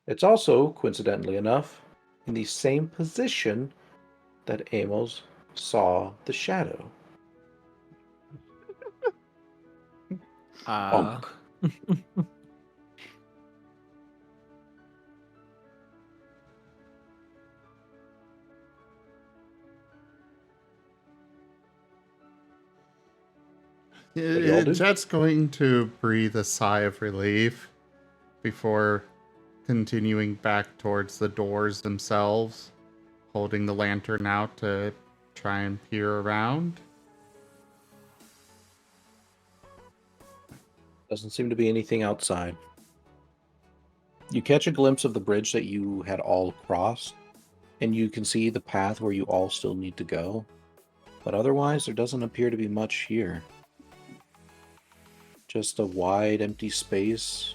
Speaker 2: It's also, coincidentally enough, in the same position that Amos saw the shadow. Bonk. y'all do?
Speaker 1: Jet's going to breathe a sigh of relief before continuing back towards the doors themselves, holding the lantern out to try and peer around.
Speaker 2: Doesn't seem to be anything outside. You catch a glimpse of the bridge that you had all crossed, and you can see the path where you all still need to go. But otherwise, there doesn't appear to be much here. Just a wide, empty space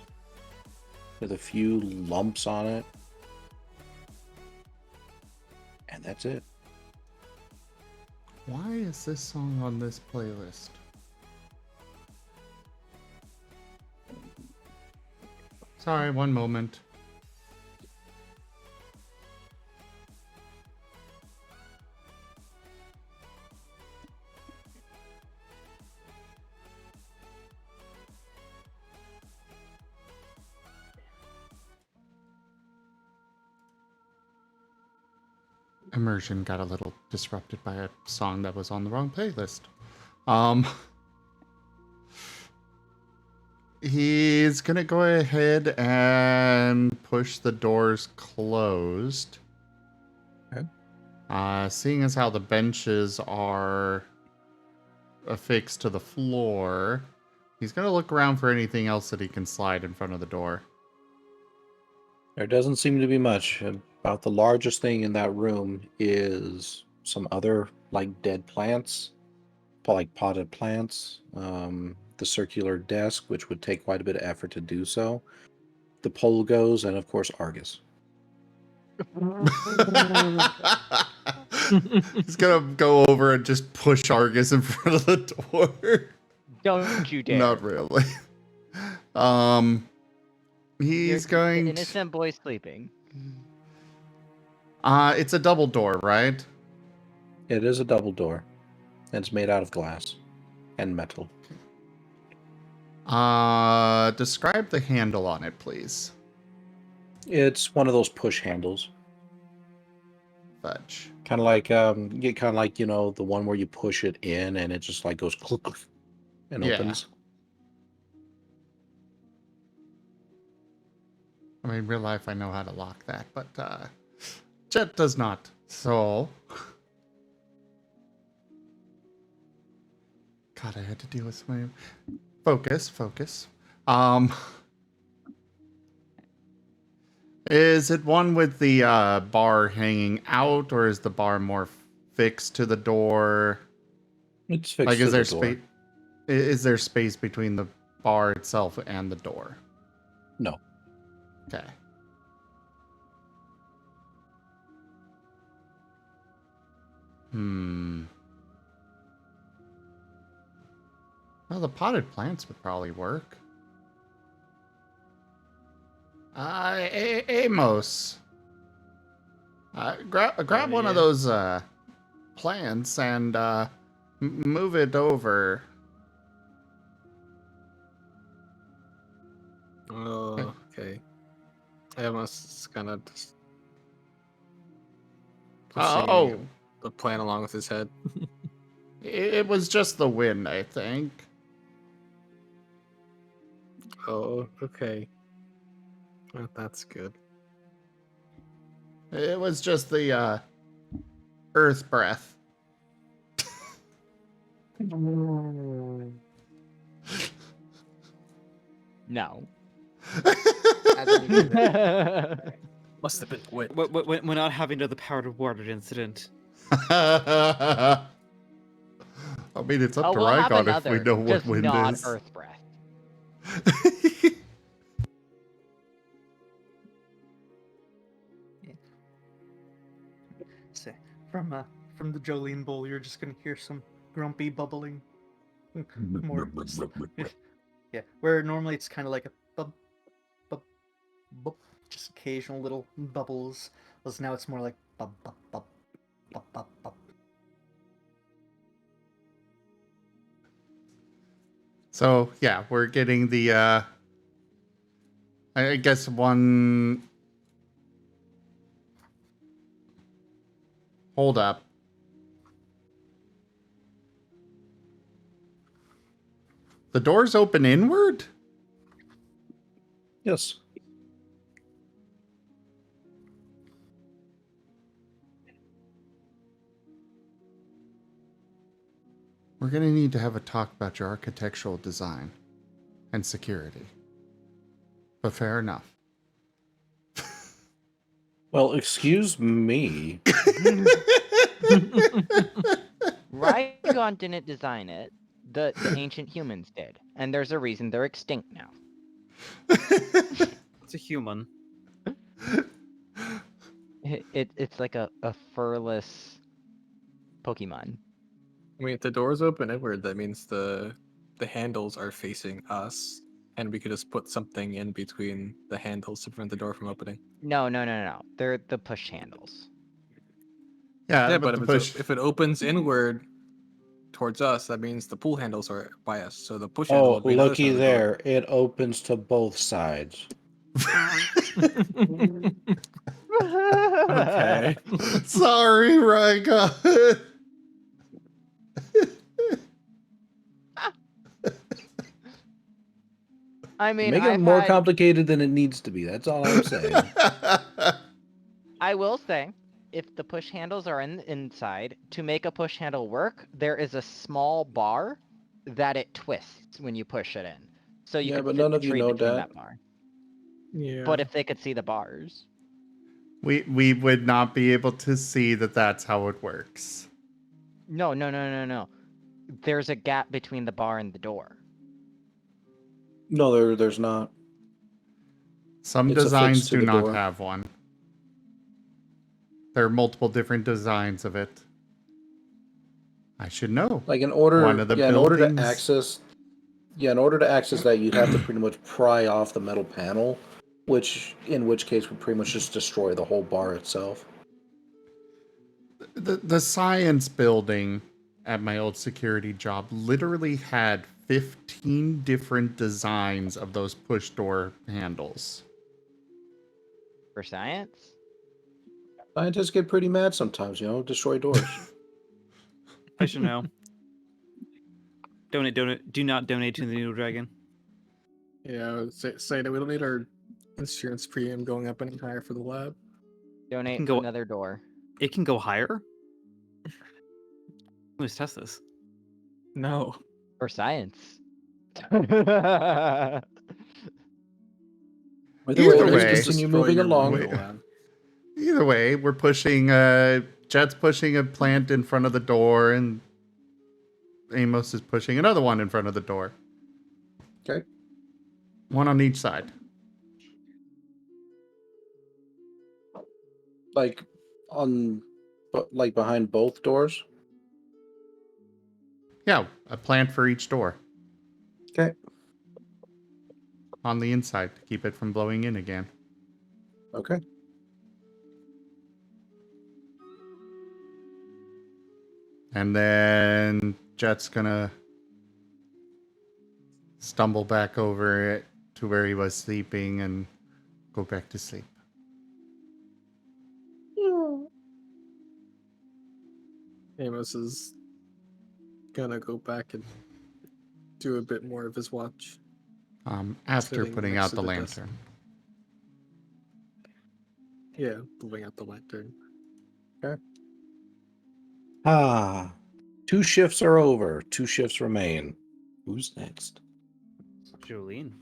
Speaker 2: with a few lumps on it. And that's it.
Speaker 1: Why is this song on this playlist? Sorry, one moment. Immersion got a little disrupted by a song that was on the wrong playlist. He's gonna go ahead and push the doors closed.
Speaker 2: Okay.
Speaker 1: Seeing as how the benches are affixed to the floor, he's gonna look around for anything else that he can slide in front of the door.
Speaker 2: There doesn't seem to be much. About the largest thing in that room is some other, like, dead plants, like potted plants. The circular desk, which would take quite a bit of effort to do so. The polgos, and of course Argus.
Speaker 1: He's gonna go over and just push Argus in front of the door.
Speaker 3: Don't you dare.
Speaker 1: Not really. He's
Speaker 3: You're
Speaker 1: going
Speaker 3: an innocent boy sleeping.
Speaker 1: It's a double door, right?
Speaker 2: It is a double door. And it's made out of glass and metal.
Speaker 1: Describe the handle on it, please.
Speaker 2: It's one of those push handles.
Speaker 1: Fudge.
Speaker 2: Kind of like, you know, the one where you push it in and it just like goes click and
Speaker 1: Yeah.
Speaker 2: opens.
Speaker 1: I mean, in real life, I know how to lock that, but Jet does not. So, God, I had to deal with my focus. Is it one with the bar hanging out, or is the bar more fixed to the door?
Speaker 2: It's fixed
Speaker 1: Like,
Speaker 2: to
Speaker 1: is there
Speaker 2: the door.
Speaker 1: space? Is there space between the bar itself and the door?
Speaker 2: No.
Speaker 1: Okay. Well, the potted plants would probably work. Amos. Grab one of
Speaker 4: yeah.
Speaker 1: those plants and move it over.
Speaker 4: Oh, okay. Amos is kind of just pushing
Speaker 1: Oh,
Speaker 4: the plant along with his head.
Speaker 1: it was just the wind, I think.
Speaker 4: Oh, okay. Well, that's good.
Speaker 1: It was just the earth breath.
Speaker 3: No.
Speaker 4: Must have been wet.
Speaker 6: We're not having another powdered water incident.
Speaker 1: I mean, it's up to
Speaker 3: we'll have
Speaker 1: Rykon if we
Speaker 3: another,
Speaker 1: know what
Speaker 3: just
Speaker 1: wind
Speaker 3: not
Speaker 1: is.
Speaker 3: earth breath.
Speaker 5: So, from the Jolene bowl, you're just gonna hear some grumpy bubbling. More. Yeah, where normally it's kind of like a bub, bub, bub, just occasional little bubbles. Whereas now it's more like bub, bub, bub, bub, bub, bub.
Speaker 1: So yeah, we're getting the I guess one. Hold up. The doors open inward?
Speaker 2: Yes.
Speaker 1: We're going to need to have a talk about your architectural design and security. But fair enough.
Speaker 2: Well, excuse me.
Speaker 3: Rygon didn't design it. The ancient humans did. And there's a reason they're extinct now.
Speaker 6: It's a human.
Speaker 3: It's like a furless Pokemon.
Speaker 4: I mean, if the doors open inward, that means the handles are facing us, and we could just put something in between the handles to prevent the door from opening.
Speaker 3: No. They're the push handles.
Speaker 1: Yeah,
Speaker 4: Yeah,
Speaker 1: but
Speaker 4: but
Speaker 1: the
Speaker 4: if it opens inward towards us, that means the pull handles are by us. So the push handle
Speaker 2: Oh,
Speaker 4: would be on the other side
Speaker 2: looky
Speaker 4: of the door.
Speaker 2: there. It opens to both sides.
Speaker 4: Okay.
Speaker 1: Sorry, Rygon.
Speaker 3: I mean,
Speaker 2: Make it
Speaker 3: I've
Speaker 2: more
Speaker 3: had...
Speaker 2: complicated than it needs to be. That's all I'm saying.
Speaker 3: I will say, if the push handles are inside, to make a push handle work, there is a small bar that it twists when you push it in. So you
Speaker 2: Yeah,
Speaker 3: can
Speaker 2: but
Speaker 3: fit
Speaker 2: none
Speaker 3: the
Speaker 2: of you
Speaker 3: tree
Speaker 2: know
Speaker 3: between
Speaker 2: that.
Speaker 3: that bar.
Speaker 4: Yeah.
Speaker 3: But if they could see the bars.
Speaker 1: we would not be able to see that that's how it works.
Speaker 3: No. There's a gap between the bar and the door.
Speaker 2: No, there's not.
Speaker 1: Some
Speaker 2: It's
Speaker 1: designs
Speaker 2: affixed to
Speaker 1: do
Speaker 2: the
Speaker 1: not
Speaker 2: door.
Speaker 1: have one. There are multiple different designs of it. I should know.
Speaker 2: Like in order,
Speaker 1: One of the
Speaker 2: in order to
Speaker 1: buildings-
Speaker 2: access, in order to access that, you'd have to pretty much pry off the metal panel, in which case would pretty much just destroy the whole bar itself.
Speaker 1: The science building at my old security job literally had 15 different designs of those push door handles.
Speaker 3: For science?
Speaker 2: Scientists get pretty mad sometimes, destroy doors.
Speaker 6: I should know. Donate. Do not donate to the Noodle Dragon.
Speaker 4: Yeah, I would say that we don't need our insurance premium going up any higher for the lab.
Speaker 3: Donate
Speaker 6: can go-
Speaker 3: another door.
Speaker 6: It can go higher? Let's test this.
Speaker 4: No.
Speaker 3: For science.
Speaker 2: Either
Speaker 1: Either
Speaker 2: let's
Speaker 1: way-
Speaker 2: continue moving along.
Speaker 1: Wait. Either way, we're pushing Jet's pushing a plant in front of the door, and Amos is pushing another one in front of the door.
Speaker 2: Okay.
Speaker 1: One on each side.
Speaker 2: Like behind both doors.
Speaker 1: Yeah, a plant for each door.
Speaker 2: Okay.
Speaker 1: On the inside to keep it from blowing in again.
Speaker 2: Okay.
Speaker 1: And then Jet's gonna stumble back over it to where he was sleeping and go back to sleep.
Speaker 4: Amos is gonna go back and do a bit more of his watch.
Speaker 1: After
Speaker 4: Sitting
Speaker 1: putting
Speaker 4: next
Speaker 1: out
Speaker 4: to
Speaker 1: the
Speaker 4: the desk.
Speaker 1: lantern.
Speaker 4: Yeah, blowing out the lantern.
Speaker 2: Ah. 2 shifts are over. 2 shifts remain. Who's next?
Speaker 6: Jolene.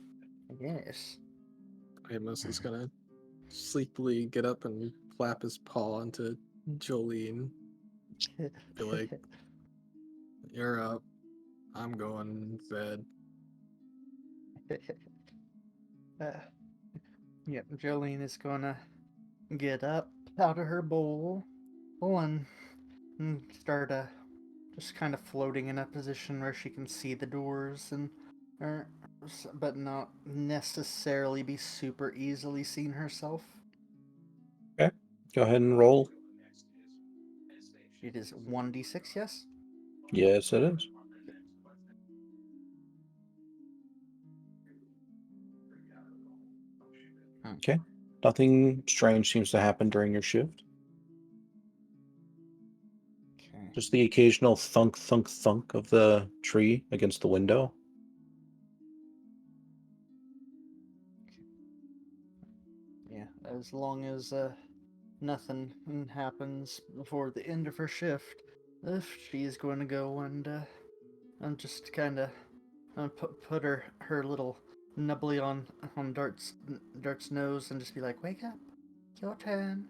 Speaker 5: Yes.
Speaker 4: Amos is gonna sleepily get up and flap his paw onto Jolene. Be like, "You're up. I'm going to bed."
Speaker 5: Yep, Jolene is gonna get up out of her bowl and start just kind of floating in a position where she can see the doors but not necessarily be super easily seen herself.
Speaker 2: Go ahead and roll.
Speaker 5: It is 1d6, yes?
Speaker 2: Yes, it is. Okay. Nothing strange seems to happen during your shift.
Speaker 5: Okay.
Speaker 2: Just the occasional thunk, thunk, thunk of the tree against the window.
Speaker 5: Yeah, as long as nothing happens before the end of her shift, if she's going to go and just kind of put her little nubbly on Dart's nose and just be like, "Wake up, your turn."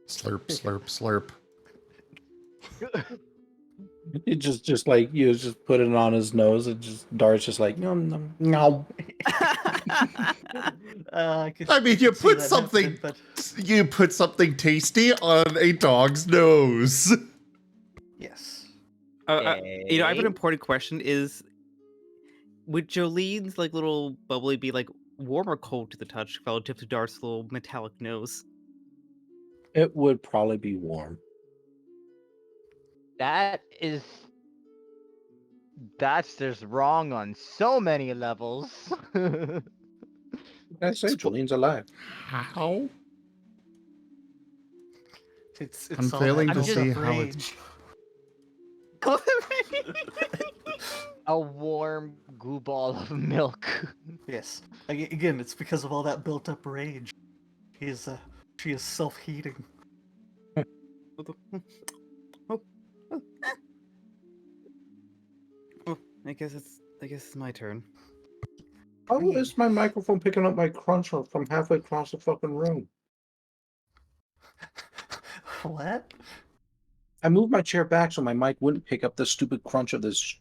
Speaker 1: Slurp, slurp, slurp.
Speaker 2: You just like you just put it on his nose and just Dart's just like nom nom nom.
Speaker 1: I mean, you
Speaker 5: could see
Speaker 1: put
Speaker 5: that
Speaker 1: something,
Speaker 5: happening, but
Speaker 1: you put something tasty on a dog's nose.
Speaker 5: yes.
Speaker 6: You know, I have an important question: would Jolene's like little bubbly be like warm or cold to the touch relative to Dart's little metallic nose?
Speaker 2: It would probably be warm.
Speaker 3: That's just wrong on so many levels.
Speaker 2: I say Jolene's alive.
Speaker 1: How?
Speaker 5: It's
Speaker 1: I'm
Speaker 5: all
Speaker 1: failing
Speaker 5: that
Speaker 1: to
Speaker 5: built
Speaker 1: see
Speaker 5: up
Speaker 1: how it's-
Speaker 5: rage.
Speaker 3: A warm goo ball of milk.
Speaker 5: Yes. Again, it's because of all that built up rage. She is self-heating.
Speaker 6: Oh, I guess it's my turn.
Speaker 2: How is my microphone picking up my crunch from halfway across the fucking room?
Speaker 5: What?
Speaker 2: I moved my chair back so my mic wouldn't pick up the stupid crunch of this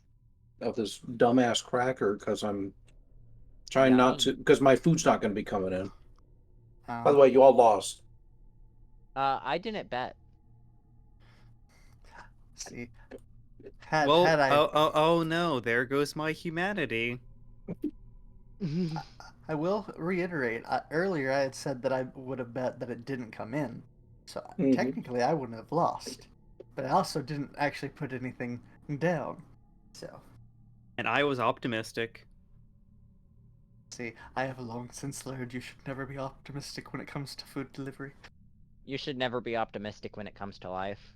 Speaker 2: dumbass cracker because I'm trying not to because my food's not going to be coming in. By the way, you all lost.
Speaker 3: I didn't bet.
Speaker 5: See,
Speaker 6: Well,
Speaker 5: had I,
Speaker 6: oh no, there goes my humanity.
Speaker 5: I will reiterate. Earlier, I had said that I would have bet that it didn't come in, so technically I wouldn't have lost. But I also didn't actually put anything down. So,
Speaker 6: And I was optimistic.
Speaker 5: see, I have long since learned you should never be optimistic when it comes to food delivery.
Speaker 3: You should never be optimistic when it comes to life.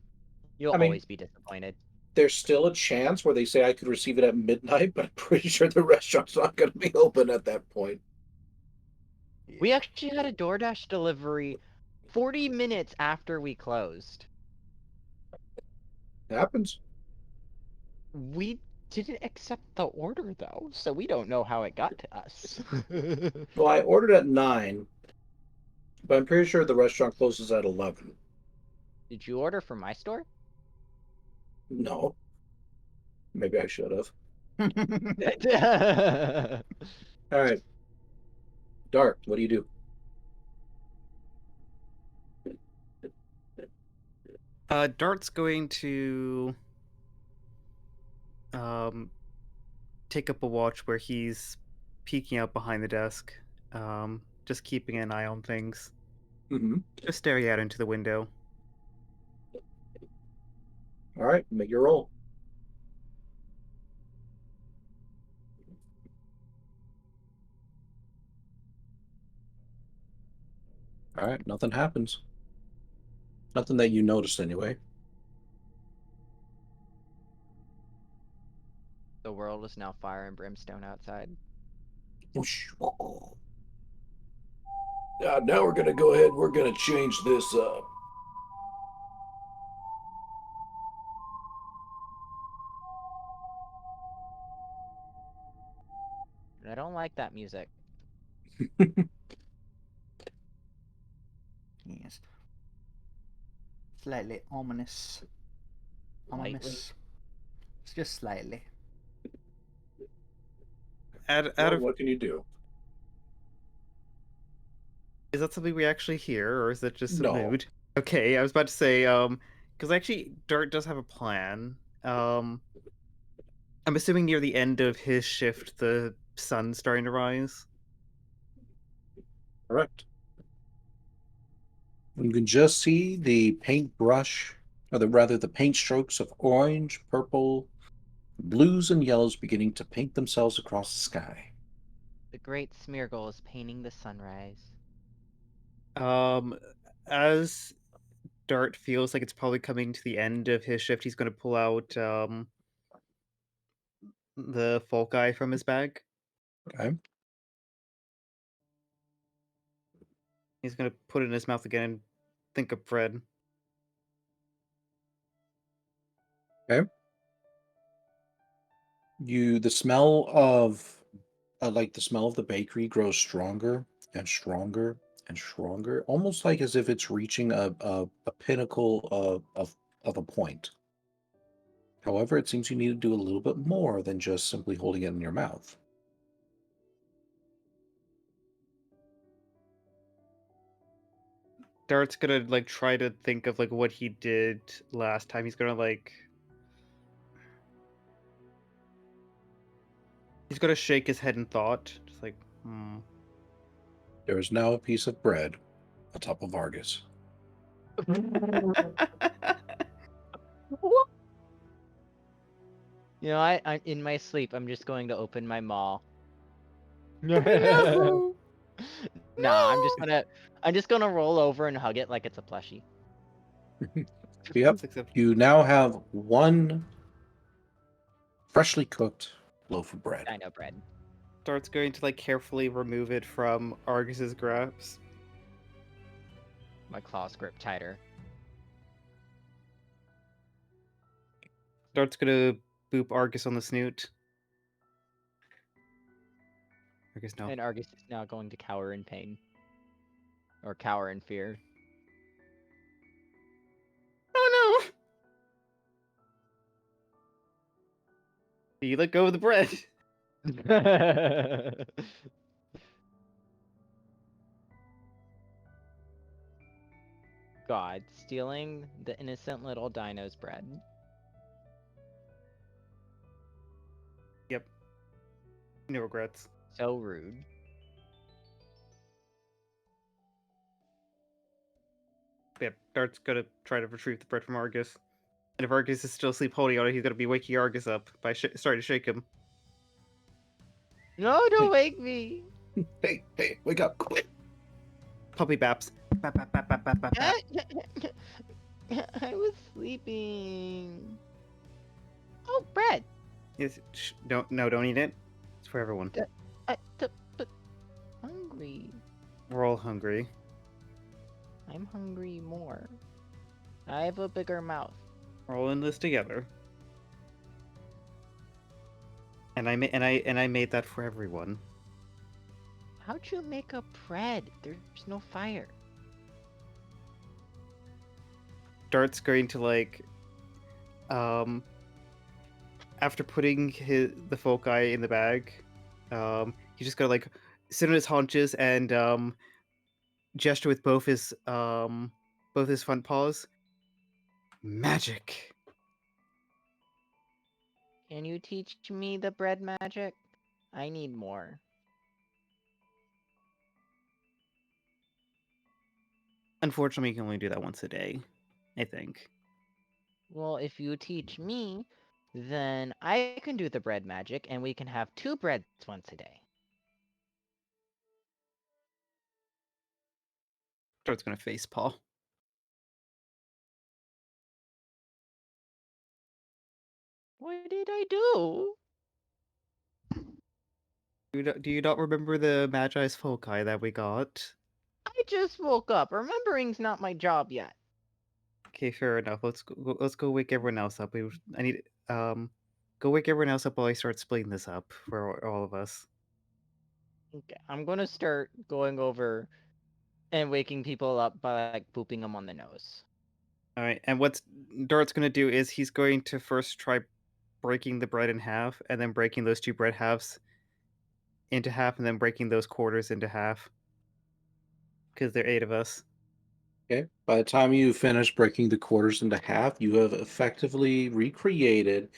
Speaker 3: You'll
Speaker 2: I mean,
Speaker 3: always be disappointed.
Speaker 2: There's still a chance where they say I could receive it at midnight, but I'm pretty sure the restaurant's not going to be open at that point.
Speaker 3: We actually had a DoorDash delivery 40 minutes after we closed.
Speaker 2: It happens.
Speaker 3: We didn't accept the order though, so we don't know how it got to us.
Speaker 2: Well, I ordered at 9, but I'm pretty sure the restaurant closes at 11.
Speaker 3: Did you order from my store?
Speaker 2: No. Maybe I should have. All right. Dart, what do you do?
Speaker 6: Dart's going to take up a watch where he's peeking out behind the desk, just keeping an eye on things, just staring out into the window.
Speaker 2: All right, make your roll. All right, nothing happens. Nothing that you noticed anyway.
Speaker 3: The world is now fire and brimstone outside.
Speaker 2: Now we're gonna go ahead. We're gonna change this up.
Speaker 3: I don't like that music.
Speaker 5: Yes. Slightly ominous. Ominous. It's just slightly.
Speaker 2: What can you do?
Speaker 6: Is that something we actually hear, or is it just a
Speaker 2: No.
Speaker 6: mood? Okay, I was about to say, because actually Dart does have a plan. I'm assuming near the end of his shift, the sun's starting to rise.
Speaker 2: Correct. You can just see the paintbrush, or the paint strokes of orange, purple, blues, and yellows beginning to paint themselves across the sky.
Speaker 3: The great Smeargle is painting the sunrise.
Speaker 6: As Dart feels like it's probably coming to the end of his shift, he's going to pull out the folk eye from his bag.
Speaker 2: Okay.
Speaker 6: He's going to put it in his mouth again and think of bread.
Speaker 2: Okay. The smell of like the smell of the bakery grows stronger and stronger and stronger, almost like as if it's reaching a pinnacle of a point. However, it seems you need to do a little bit more than just simply holding it in your mouth.
Speaker 6: Dart's gonna like try to think of like what he did last time. He's gonna shake his head in thought, just like,
Speaker 2: There is now a piece of bread atop of Argus.
Speaker 3: You know, I in my sleep, I'm just going to open my maw.
Speaker 6: No!
Speaker 3: Nah, I'm just gonna roll over and hug it like it's a plushie.
Speaker 2: Yep.
Speaker 6: It's acceptable.
Speaker 2: You now have one freshly cooked loaf of bread.
Speaker 3: Dino bread.
Speaker 6: Dart's going to like carefully remove it from Argus's grasp.
Speaker 3: My claws grip tighter.
Speaker 6: Dart's gonna boop Argus on the snoot. Argus, no.
Speaker 3: And Argus is now going to cower in pain. Or cower in fear.
Speaker 6: Oh no! You let go of the bread.
Speaker 3: God, stealing the innocent little dino's bread.
Speaker 6: Yep. No regrets.
Speaker 3: So rude.
Speaker 6: Yep. Dart's gonna try to retrieve the bread from Argus. And if Argus is still asleep holding on it, he's gonna be waking Argus up by starting to shake him.
Speaker 3: No, don't wake me!
Speaker 2: Hey, wake up, quick!
Speaker 6: Puppy baps. Bap, bap, bap, bap, bap, bap, bap.
Speaker 3: I was sleeping. Oh, bread!
Speaker 6: Yes, don't eat it. It's for everyone.
Speaker 3: But hungry.
Speaker 6: We're all hungry.
Speaker 3: I'm hungry more. I have a bigger mouth.
Speaker 6: We're all in this together. And I made that for everyone.
Speaker 3: How'd you make a bread? There's no fire.
Speaker 6: Dart's going to after putting the folk eye in the bag, he's just gonna sit on his haunches and gesture with both his front paws. Magic.
Speaker 3: Can you teach me the bread magic? I need more.
Speaker 6: Unfortunately, you can only do that once a day, I think.
Speaker 3: Well, if you teach me, then I can do the bread magic, and we can have 2 breads once a day.
Speaker 6: Dart's gonna face paw.
Speaker 3: What did I do?
Speaker 6: Do you not remember the Magi's folk eye that we got?
Speaker 3: I just woke up. Remembering's not my job yet.
Speaker 6: Okay, fair enough. Let's go wake everyone else up. I need go wake everyone else up while I start splitting this up for all of us.
Speaker 3: Okay, I'm gonna start going over and waking people up by booping them on the nose.
Speaker 6: All right, and what Dart's gonna do is he's going to first try breaking the bread in half, and then breaking those 2 bread halves into half, and then breaking those quarters into half. Because there are 8 of us.
Speaker 2: Okay. By the time you finish breaking the quarters into half, you have effectively recreated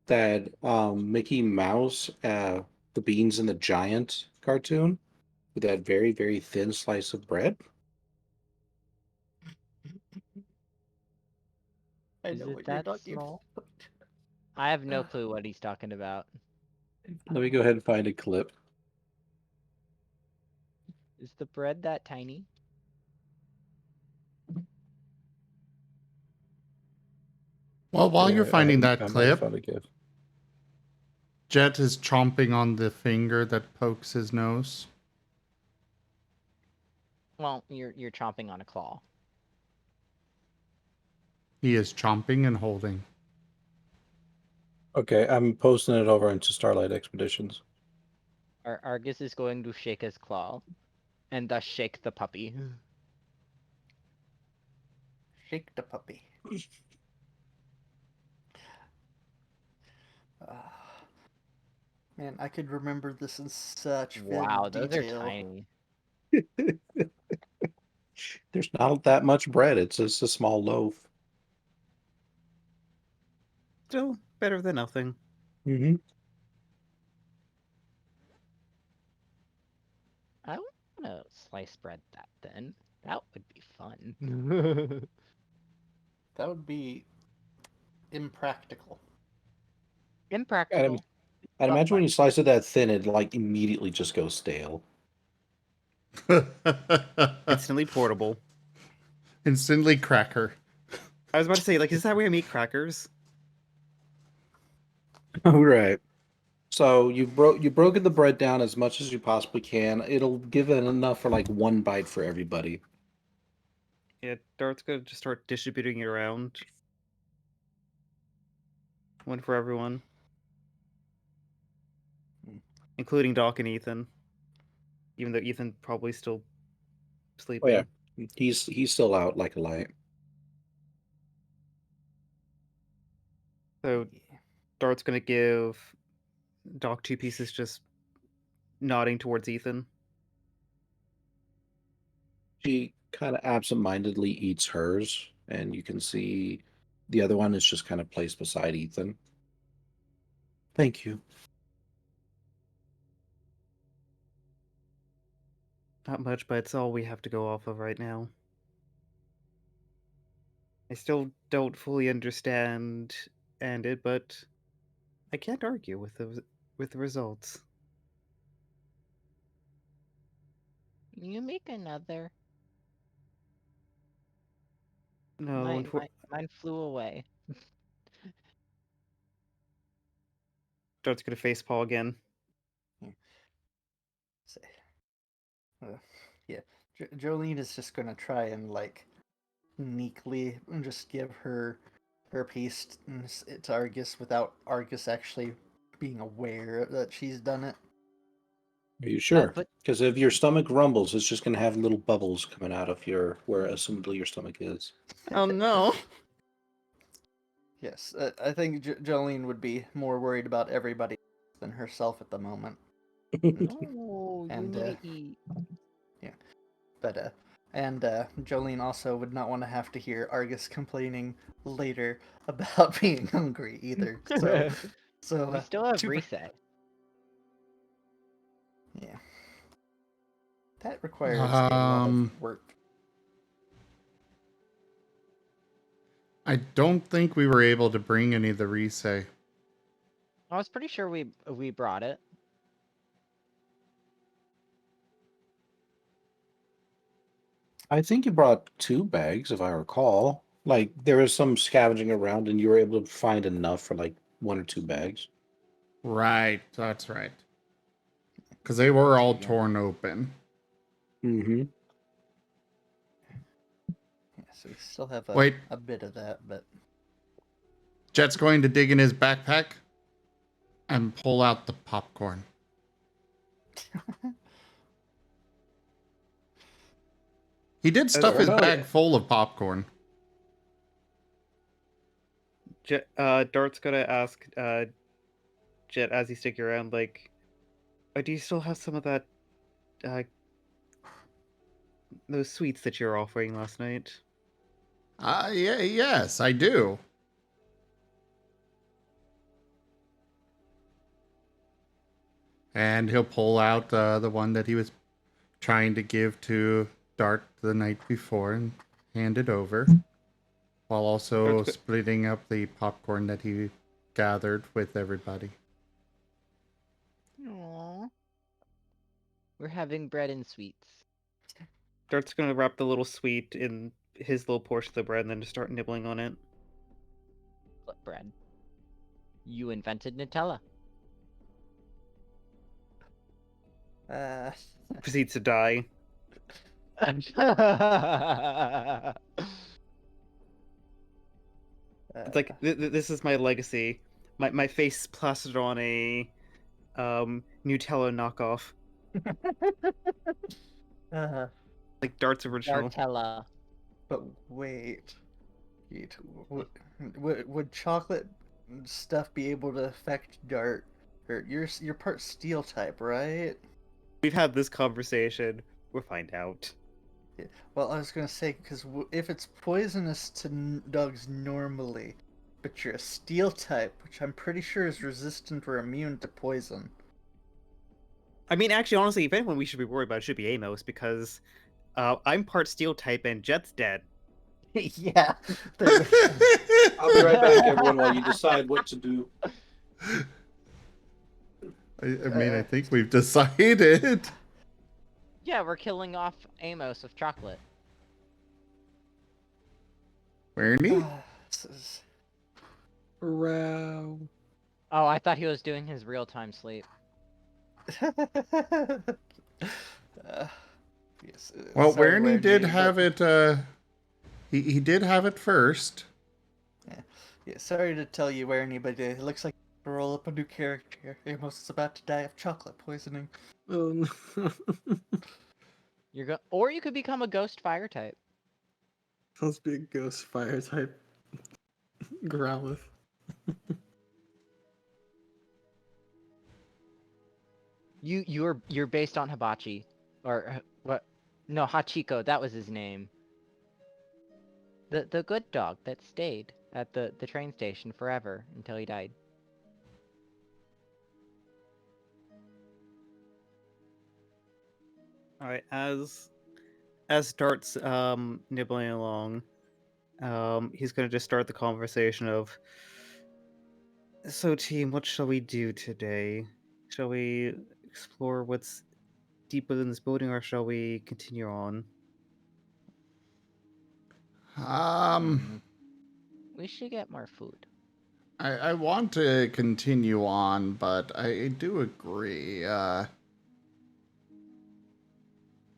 Speaker 2: that Mickey Mouse, the Beans and the Giant cartoon with that very, very thin slice of bread.
Speaker 3: Is it that small? I have no clue what he's talking about.
Speaker 2: Let me go ahead and find a clip.
Speaker 3: Is the bread that tiny?
Speaker 1: Well, while you're finding that
Speaker 2: I might have
Speaker 1: clip,
Speaker 2: found a gift.
Speaker 1: Jet is chomping on the finger that pokes his nose.
Speaker 3: Well, you're chomping on a claw.
Speaker 1: He is chomping and holding.
Speaker 2: Okay, I'm posting it over into Starlight Expeditions.
Speaker 3: Argus is going to shake his claw, and thus shake the puppy.
Speaker 5: Shake the puppy. Ah, man, I could remember this in such
Speaker 3: Wow,
Speaker 5: vivid
Speaker 3: those are
Speaker 5: detail.
Speaker 3: tiny.
Speaker 2: There's not that much bread. It's just a small loaf.
Speaker 6: Still better than nothing.
Speaker 2: Mm-hmm.
Speaker 3: I want to slice bread that thin. That would be fun.
Speaker 5: That would be impractical.
Speaker 3: Impractical.
Speaker 2: I'd
Speaker 3: but
Speaker 2: imagine when
Speaker 3: fun.
Speaker 2: you slice it that thin, it like immediately just goes stale.
Speaker 6: Instantly portable.
Speaker 1: Instantly cracker.
Speaker 6: I was about to say, like, is that where I make crackers?
Speaker 2: All right. So you've broken the bread down as much as you possibly can. It'll give it enough for like one bite for everybody.
Speaker 6: Yeah, Dart's gonna just start distributing it around. One for everyone. Including Doc and Ethan. Even though Ethan probably still
Speaker 2: Oh
Speaker 6: sleeping.
Speaker 2: yeah, he's still out like a light.
Speaker 6: So Dart's gonna give Doc 2 pieces, just nodding towards Ethan.
Speaker 2: She kind of absentmindedly eats hers, and you can see the other one is just kind of placed beside Ethan. Thank you.
Speaker 6: Not much, but it's all we have to go off of right now. I still don't fully understand it, but I can't argue with the results.
Speaker 3: Can you make another?
Speaker 6: No,
Speaker 3: Mine flew away.
Speaker 6: Dart's gonna facepalm again.
Speaker 5: Say, yeah, Jolene is just gonna try and like meekly just give her piece to Argus without Argus actually being aware that she's done it.
Speaker 2: Are you sure?
Speaker 3: But
Speaker 2: Because if your stomach rumbles, it's just going to have little bubbles coming out of where assumably your stomach is.
Speaker 6: Oh no!
Speaker 5: Yes, I think Jolene would be more worried about everybody than herself at the moment.
Speaker 3: no, you
Speaker 5: And,
Speaker 3: need to eat.
Speaker 5: Yeah, but Jolene also would not want to have to hear Argus complaining later about being hungry either. So
Speaker 3: We still have
Speaker 5: two-
Speaker 3: reset.
Speaker 5: Yeah, that requires a lot of work.
Speaker 1: I don't think we were able to bring any of the Risei.
Speaker 3: I was pretty sure we brought it.
Speaker 2: I think you brought 2 bags, if I recall. Like there was some scavenging around, and you were able to find enough for like 1 or 2 bags.
Speaker 1: Right, that's right. Because they were all
Speaker 5: Yeah.
Speaker 1: torn open.
Speaker 2: Mm-hmm.
Speaker 5: Yeah, so we still have
Speaker 1: Wait.
Speaker 5: a bit of that, but
Speaker 1: Jet's going to dig in his backpack and pull out the popcorn. He did stuff his bag full of popcorn.
Speaker 6: Dart's gonna ask Jet as he's sticking around, like, do you still have some of that, those sweets that you were offering last night?
Speaker 1: Yes, I do. And he'll pull out the one that he was trying to give to Dart the night before and hand it over, while also splitting up the popcorn that he gathered with everybody.
Speaker 3: Aww. We're having bread and sweets.
Speaker 6: Dart's gonna wrap the little sweet in his little portion of the bread and then just start nibbling on it.
Speaker 3: Flip bread. You invented Nutella.
Speaker 6: Proceeds to die. It's like this is my legacy. My face plastered on a Nutella knockoff, like Dart's original.
Speaker 3: Dartella.
Speaker 5: But wait, would chocolate stuff be able to affect Dart? Or you're part steel type, right?
Speaker 6: We've had this conversation. We'll find out.
Speaker 5: Well, I was gonna say, because if it's poisonous to dogs normally, but you're a steel type, which I'm pretty sure is resistant or immune to poison.
Speaker 6: I mean, actually, honestly, if anyone we should be worried about, it should be Amos, because I'm part steel type and Jet's dead.
Speaker 5: Yeah.
Speaker 2: I'll be right back, everyone, while you decide what to do.
Speaker 1: I mean, I think we've decided.
Speaker 3: Yeah, we're killing off Amos with chocolate.
Speaker 1: Ernie?
Speaker 4: Row.
Speaker 3: Oh, I thought he was doing his real-time sleep.
Speaker 5: Yes,
Speaker 1: Well,
Speaker 5: sorry,
Speaker 1: Wernie did
Speaker 5: Wernie,
Speaker 1: have
Speaker 5: but-
Speaker 1: it, he did have it first.
Speaker 5: Yeah, sorry to tell you, Wernie, but it looks like to roll up a new character. Amos is about to die of chocolate poisoning.
Speaker 4: Oh no.
Speaker 3: Or you could become a ghost fire type.
Speaker 4: Let's be a ghost fire type. Growlith.
Speaker 3: You're based on Hibachi, or what? No, Hachiko. That was his name. The good dog that stayed at the train station forever until he died.
Speaker 6: All right, as Dart's nibbling along, he's gonna just start the conversation of, so team, what shall we do today? Shall we explore what's deep within this building, or shall we continue on?
Speaker 3: We should get more food.
Speaker 1: I want to continue on, but I do agree.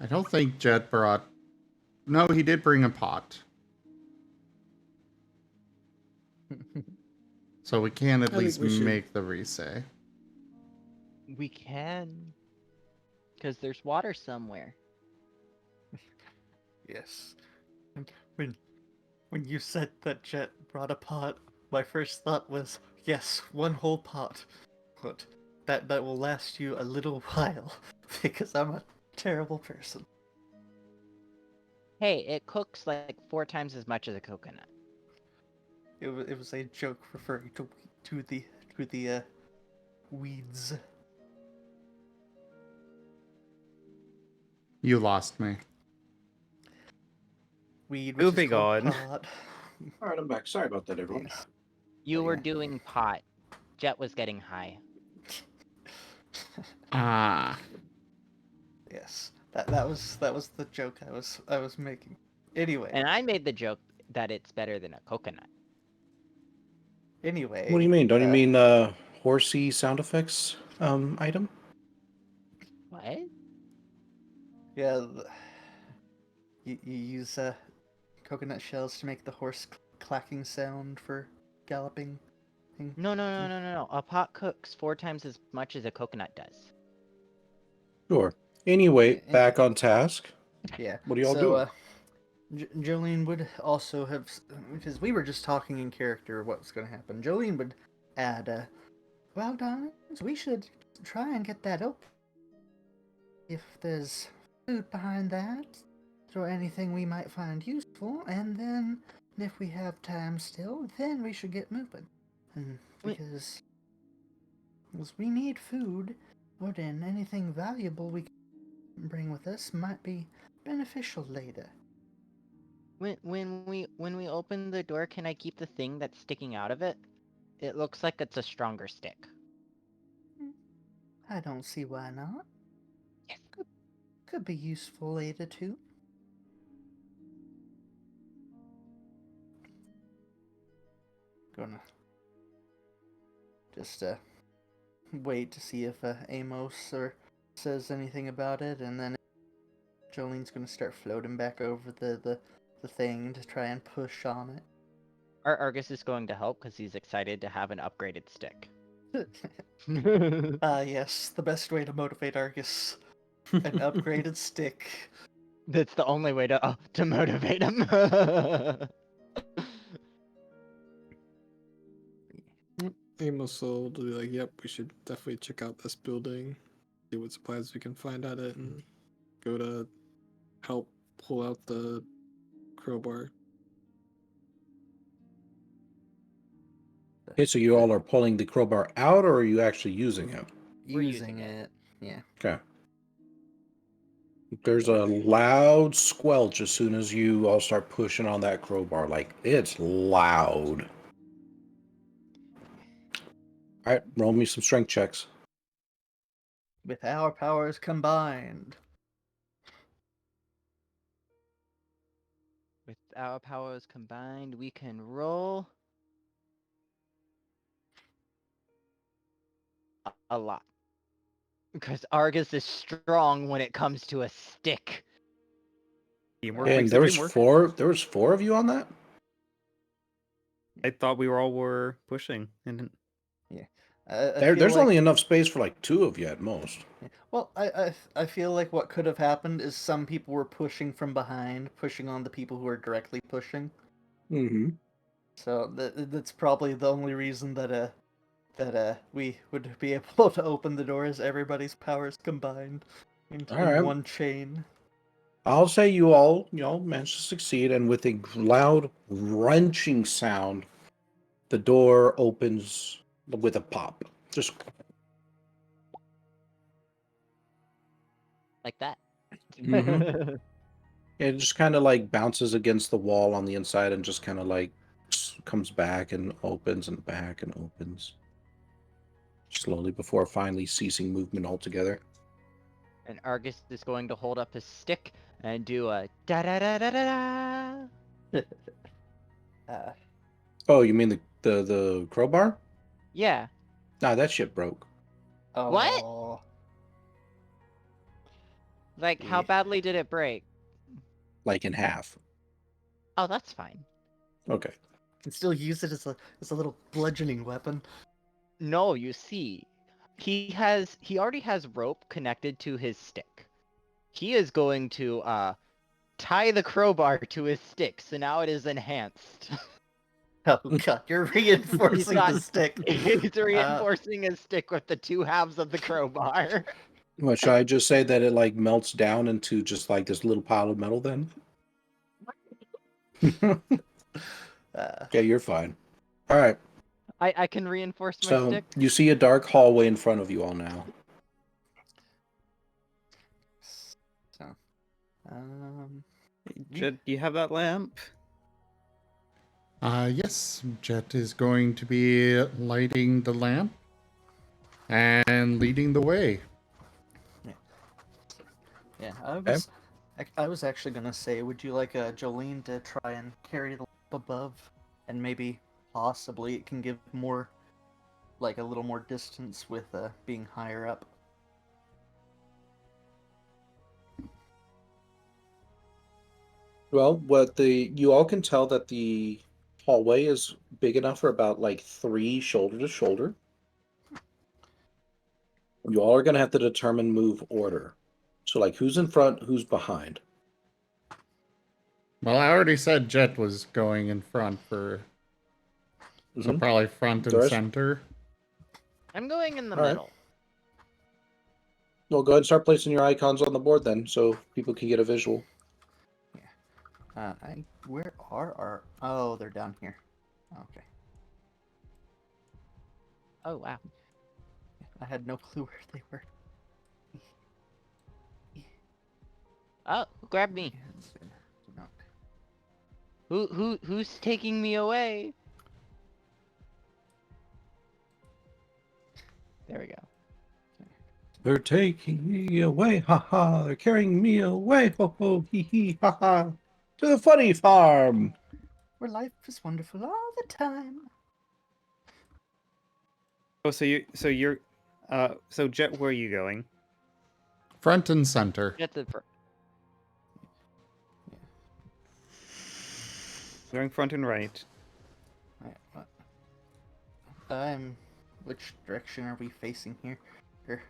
Speaker 1: I don't think Jet brought... No, he did bring a pot. So we can at
Speaker 4: I think
Speaker 1: least
Speaker 4: we should-
Speaker 1: make the resay.
Speaker 3: We can, because there's water somewhere.
Speaker 5: Yes. When you said that Jet brought a pot, my first thought was, yes, one whole pot. But that will last you a little while, because I'm a terrible person.
Speaker 3: Hey, it cooks like 4 times as much as a coconut.
Speaker 5: It was a joke referring to the weeds.
Speaker 1: You lost me.
Speaker 5: Weed, which
Speaker 6: Moving
Speaker 5: is called
Speaker 6: on.
Speaker 5: pot.
Speaker 2: All right, I'm back. Sorry about that, everyone.
Speaker 5: Yes.
Speaker 3: You
Speaker 5: Oh,
Speaker 3: were
Speaker 5: yeah.
Speaker 3: doing pot. Jet was getting high.
Speaker 1: Ah.
Speaker 5: Yes. That was the joke I was making. Anyway.
Speaker 3: And I made the joke that it's better than a coconut.
Speaker 5: Anyway.
Speaker 2: What do you mean? Don't you mean horsey sound effects item?
Speaker 3: What?
Speaker 5: Yeah. You use coconut shells to make the horse clacking sound for galloping.
Speaker 3: No. A pot cooks 4 times as much as a coconut does.
Speaker 2: Sure. Anyway,
Speaker 5: Yeah.
Speaker 2: back on task.
Speaker 5: Yeah.
Speaker 2: What are y'all doing?
Speaker 5: Jolene would also have, because we were just talking in character what was going to happen. Jolene would add, well, darlings, we should try and get that open. If there's food behind that, or anything we might find useful, and then if we have time still, then we should get moving. And because we need food, or then anything valuable we can bring with us might be beneficial later.
Speaker 3: When we open the door, can I keep the thing that's sticking out of it? It looks like it's a stronger stick.
Speaker 5: I don't see why not.
Speaker 3: Yes.
Speaker 5: Could be useful later too. gonna just wait to see if Amos or says anything about it, and then Jolene's gonna start floating back over the thing to try and push on it.
Speaker 3: Argus is going to help because he's excited to have an upgraded stick.
Speaker 5: Yes, the best way to motivate Argus. An upgraded stick.
Speaker 3: That's the only way to motivate him.
Speaker 4: Amos will be like, yep, we should definitely check out this building, see what supplies we can find at it, and go to help pull out the crowbar.
Speaker 2: Okay, so you all are pulling the crowbar out, or are you actually using it?
Speaker 3: We're
Speaker 5: Using
Speaker 3: using it.
Speaker 5: it. Yeah.
Speaker 2: Okay. There's a loud squelch as soon as you all start pushing on that crowbar. Like, it's loud. All right, roll me some strength checks.
Speaker 5: With our powers combined.
Speaker 3: With our powers combined, we can roll a lot. Because Argus is strong when it comes to a stick.
Speaker 6: Teamwork
Speaker 2: And
Speaker 6: makes the
Speaker 2: there was
Speaker 6: dream work.
Speaker 2: four of you on that?
Speaker 6: I thought we were all pushing, and
Speaker 2: There's only enough space for like 2 of you at most.
Speaker 5: Well, I feel like what could have happened is some people were pushing from behind, pushing on the people who are directly pushing.
Speaker 2: Mm-hmm.
Speaker 5: So that's probably the only reason that we would be able to open the door is everybody's powers combined into
Speaker 2: Alright.
Speaker 5: one chain.
Speaker 2: I'll say you all managed to succeed, and with a loud wrenching sound, the door opens with a pop. Just
Speaker 3: Like that.
Speaker 2: Mhm. It just kind of like bounces against the wall on the inside and just kind of like comes back and opens and back and opens slowly before finally ceasing movement altogether.
Speaker 3: And Argus is going to hold up his stick and do a da da da da da da.
Speaker 2: Oh, you mean the crowbar?
Speaker 3: Yeah.
Speaker 2: Nah, that shit broke.
Speaker 5: Oh.
Speaker 3: What? Like, how
Speaker 5: Yeah.
Speaker 3: badly did it break?
Speaker 2: Like in half.
Speaker 3: Oh, that's fine.
Speaker 2: Okay.
Speaker 5: Can still use it as a little bludgeoning weapon.
Speaker 3: No, you see, he already has rope connected to his stick. He is going to tie the crowbar to his stick, so now it is enhanced.
Speaker 5: Oh god, you're reinforcing
Speaker 3: not-
Speaker 5: the stick.
Speaker 3: He's reinforcing his stick with the 2 halves of the crowbar.
Speaker 2: What, should I just say that it like melts down into just like this little pile of metal then? Okay, you're fine. All right.
Speaker 3: I can reinforce my
Speaker 2: So
Speaker 3: stick.
Speaker 2: you see a dark hallway in front of you all now.
Speaker 5: So,
Speaker 6: Jed, do you have that lamp?
Speaker 1: Yes, Jet is going to be lighting the lamp and leading the way.
Speaker 5: yeah, I was actually gonna say, would you like Jolene to try and carry the lamp above, and maybe possibly it can give more, like a little more distance with being higher up.
Speaker 2: Well, you all can tell that the hallway is big enough for about like 3 shoulder to shoulder. You all are going to have to determine move order. So like who's in front, who's behind.
Speaker 1: Well, I already said Jet was going in front for... So
Speaker 2: Mhm.
Speaker 1: probably front and
Speaker 2: Doris?
Speaker 1: center.
Speaker 3: I'm going in the
Speaker 2: All right.
Speaker 3: middle.
Speaker 2: Well, go ahead and start placing your icons on the board then, so people can get a visual.
Speaker 5: Where are our... Oh, they're down here. Okay.
Speaker 3: Oh, wow.
Speaker 5: I had no clue where they were.
Speaker 3: Oh, grab me. Who's taking me away? There we go.
Speaker 2: They're taking me away, ha ha. They're carrying me away, ho ho, hee hee, ha ha. To the funny farm.
Speaker 5: Where life is wonderful all the time.
Speaker 6: Oh, so Jet, where are you going?
Speaker 1: Front and center.
Speaker 3: Get the fr-
Speaker 6: Going front and right.
Speaker 5: Alright, what? Which direction are we facing here? Or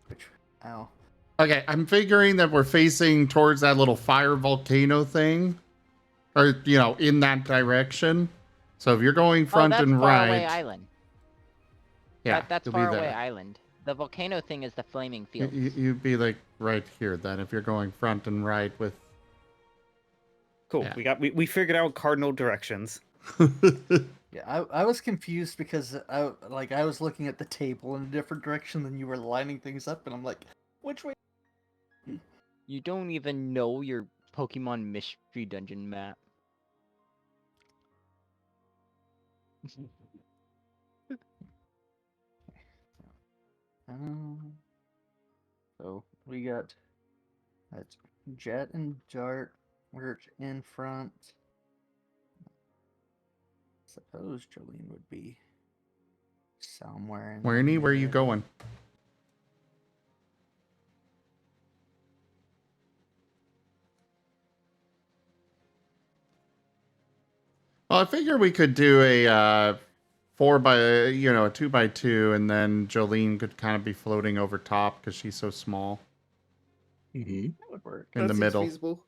Speaker 5: which? Ow.
Speaker 1: Okay, I'm figuring that we're facing towards that little fire volcano thing. Or, in that direction. So if you're going
Speaker 3: Oh,
Speaker 1: front
Speaker 3: that's
Speaker 1: and
Speaker 3: Faraway
Speaker 1: right.
Speaker 3: Island.
Speaker 1: Yeah,
Speaker 3: That's
Speaker 1: you'll be
Speaker 3: Faraway
Speaker 1: there.
Speaker 3: Island. The volcano thing is the flaming
Speaker 1: You-
Speaker 3: fields.
Speaker 1: you- You'd be like right here then if you're going front and right with.
Speaker 6: Cool.
Speaker 1: Yeah.
Speaker 6: We figured out cardinal directions.
Speaker 5: Yeah, I was confused because I was looking at the table in a different direction than you were lining things up, and I'm like, which way?
Speaker 3: You don't even know your Pokemon Mystery Dungeon map.
Speaker 5: So we got Jet and Dart. We're in front. Suppose Jolene would be somewhere in.
Speaker 1: Where are you going? Well, I figure we could do a a 2x2, and then Jolene could kind of be floating over top because she's so small
Speaker 2: Mm-hmm.
Speaker 5: That would work.
Speaker 1: in the middle.
Speaker 4: Feasible.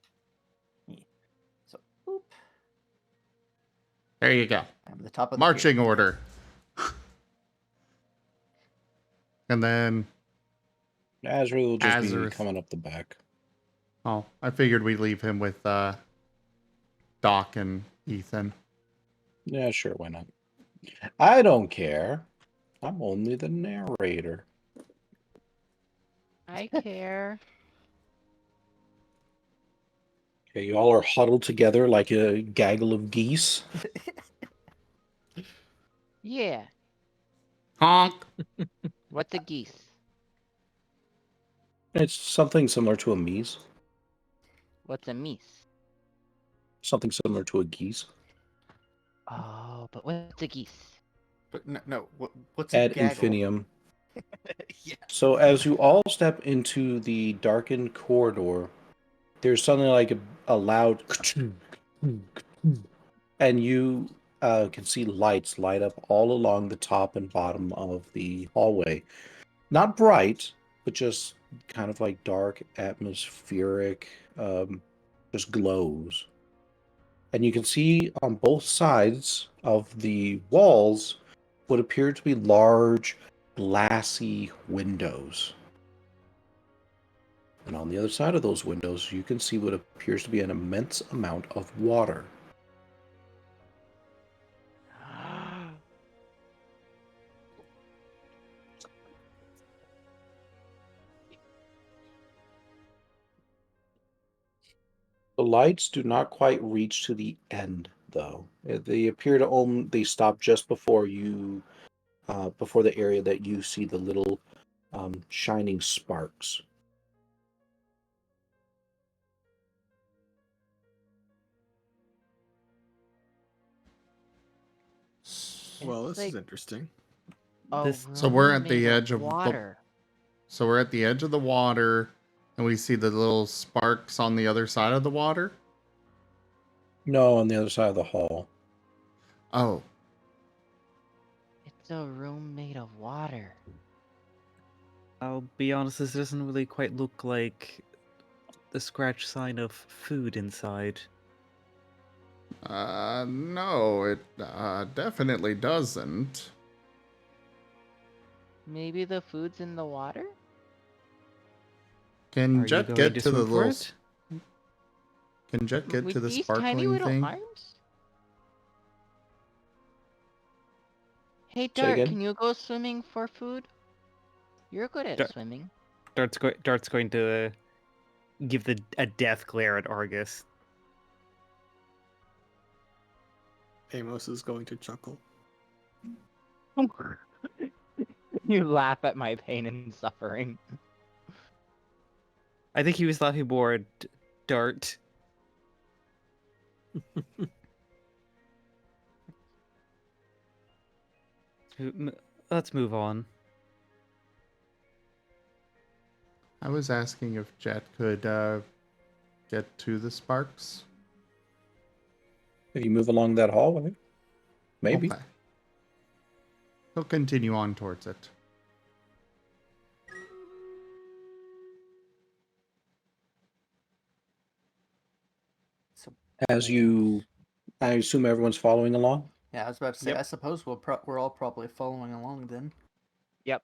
Speaker 5: So, boop.
Speaker 1: There you go.
Speaker 5: I'm at the top of the
Speaker 1: Marching
Speaker 5: pyramid.
Speaker 1: order. And then,
Speaker 2: Azrael will just be
Speaker 1: Azareth.
Speaker 2: coming up the back.
Speaker 1: I figured we'd leave him with Doc and Ethan.
Speaker 2: Yeah, sure, why not? I don't care. I'm only the narrator.
Speaker 3: I care.
Speaker 2: Okay, you all are huddled together like a gaggle of geese.
Speaker 3: Yeah.
Speaker 1: Honk.
Speaker 3: What's a geese?
Speaker 2: It's something similar to a meese.
Speaker 3: What's a meese?
Speaker 2: Something similar to a geese.
Speaker 3: Oh, but what's a geese?
Speaker 5: But no, what's a
Speaker 2: Ad
Speaker 5: gaggle?
Speaker 2: infinitum.
Speaker 5: Yeah.
Speaker 2: So as you all step into the darkened corridor, there's something like a loud and you can see lights light up all along the top and bottom of the hallway. Not bright, but just kind of like dark, atmospheric, just glows. And you can see on both sides of the walls what appear to be large, glassy windows. And on the other side of those windows, you can see what appears to be an immense amount of water. The lights do not quite reach to the end, though. They appear to they stop just before you, before the area that you see the little shining sparks.
Speaker 4: Well,
Speaker 3: It's
Speaker 4: this is
Speaker 3: like
Speaker 4: interesting.
Speaker 3: a
Speaker 1: So we're
Speaker 3: room
Speaker 1: at the
Speaker 3: made
Speaker 1: edge of the-
Speaker 3: water.
Speaker 1: So we're at the edge of the water, and we see the little sparks on the other side of the water.
Speaker 2: No, on the other side of the hall.
Speaker 1: Oh,
Speaker 3: It's a room made of water.
Speaker 6: I'll be honest, this doesn't really quite look like the scratch sign of food inside.
Speaker 1: no, it definitely doesn't.
Speaker 3: Maybe the food's in the water?
Speaker 1: Can
Speaker 6: Are you
Speaker 1: Jet
Speaker 6: going
Speaker 1: get
Speaker 6: to
Speaker 1: to the
Speaker 6: swim for
Speaker 1: little?
Speaker 6: it?
Speaker 1: Can Jet get
Speaker 3: With
Speaker 1: to the
Speaker 3: these tiny
Speaker 1: sparkling
Speaker 3: little
Speaker 1: thing?
Speaker 3: arms? Hey
Speaker 2: Say
Speaker 3: Dart,
Speaker 2: again?
Speaker 3: can you go swimming for food? You're good at
Speaker 6: Dart-
Speaker 3: swimming.
Speaker 6: Dart's going to give a death glare at Argus.
Speaker 4: Amos is going to chuckle.
Speaker 3: You laugh at my pain and suffering.
Speaker 6: I think he was laughing more at Dart. Let's move on.
Speaker 1: I was asking if Jet could get to the sparks.
Speaker 2: If you move along that hallway, maybe.
Speaker 1: Okay. He'll continue on towards it.
Speaker 5: So
Speaker 2: As you, I assume everyone's following along.
Speaker 5: yeah, I was about to say.
Speaker 6: Yep.
Speaker 5: I suppose we're all probably following along then.
Speaker 3: Yep.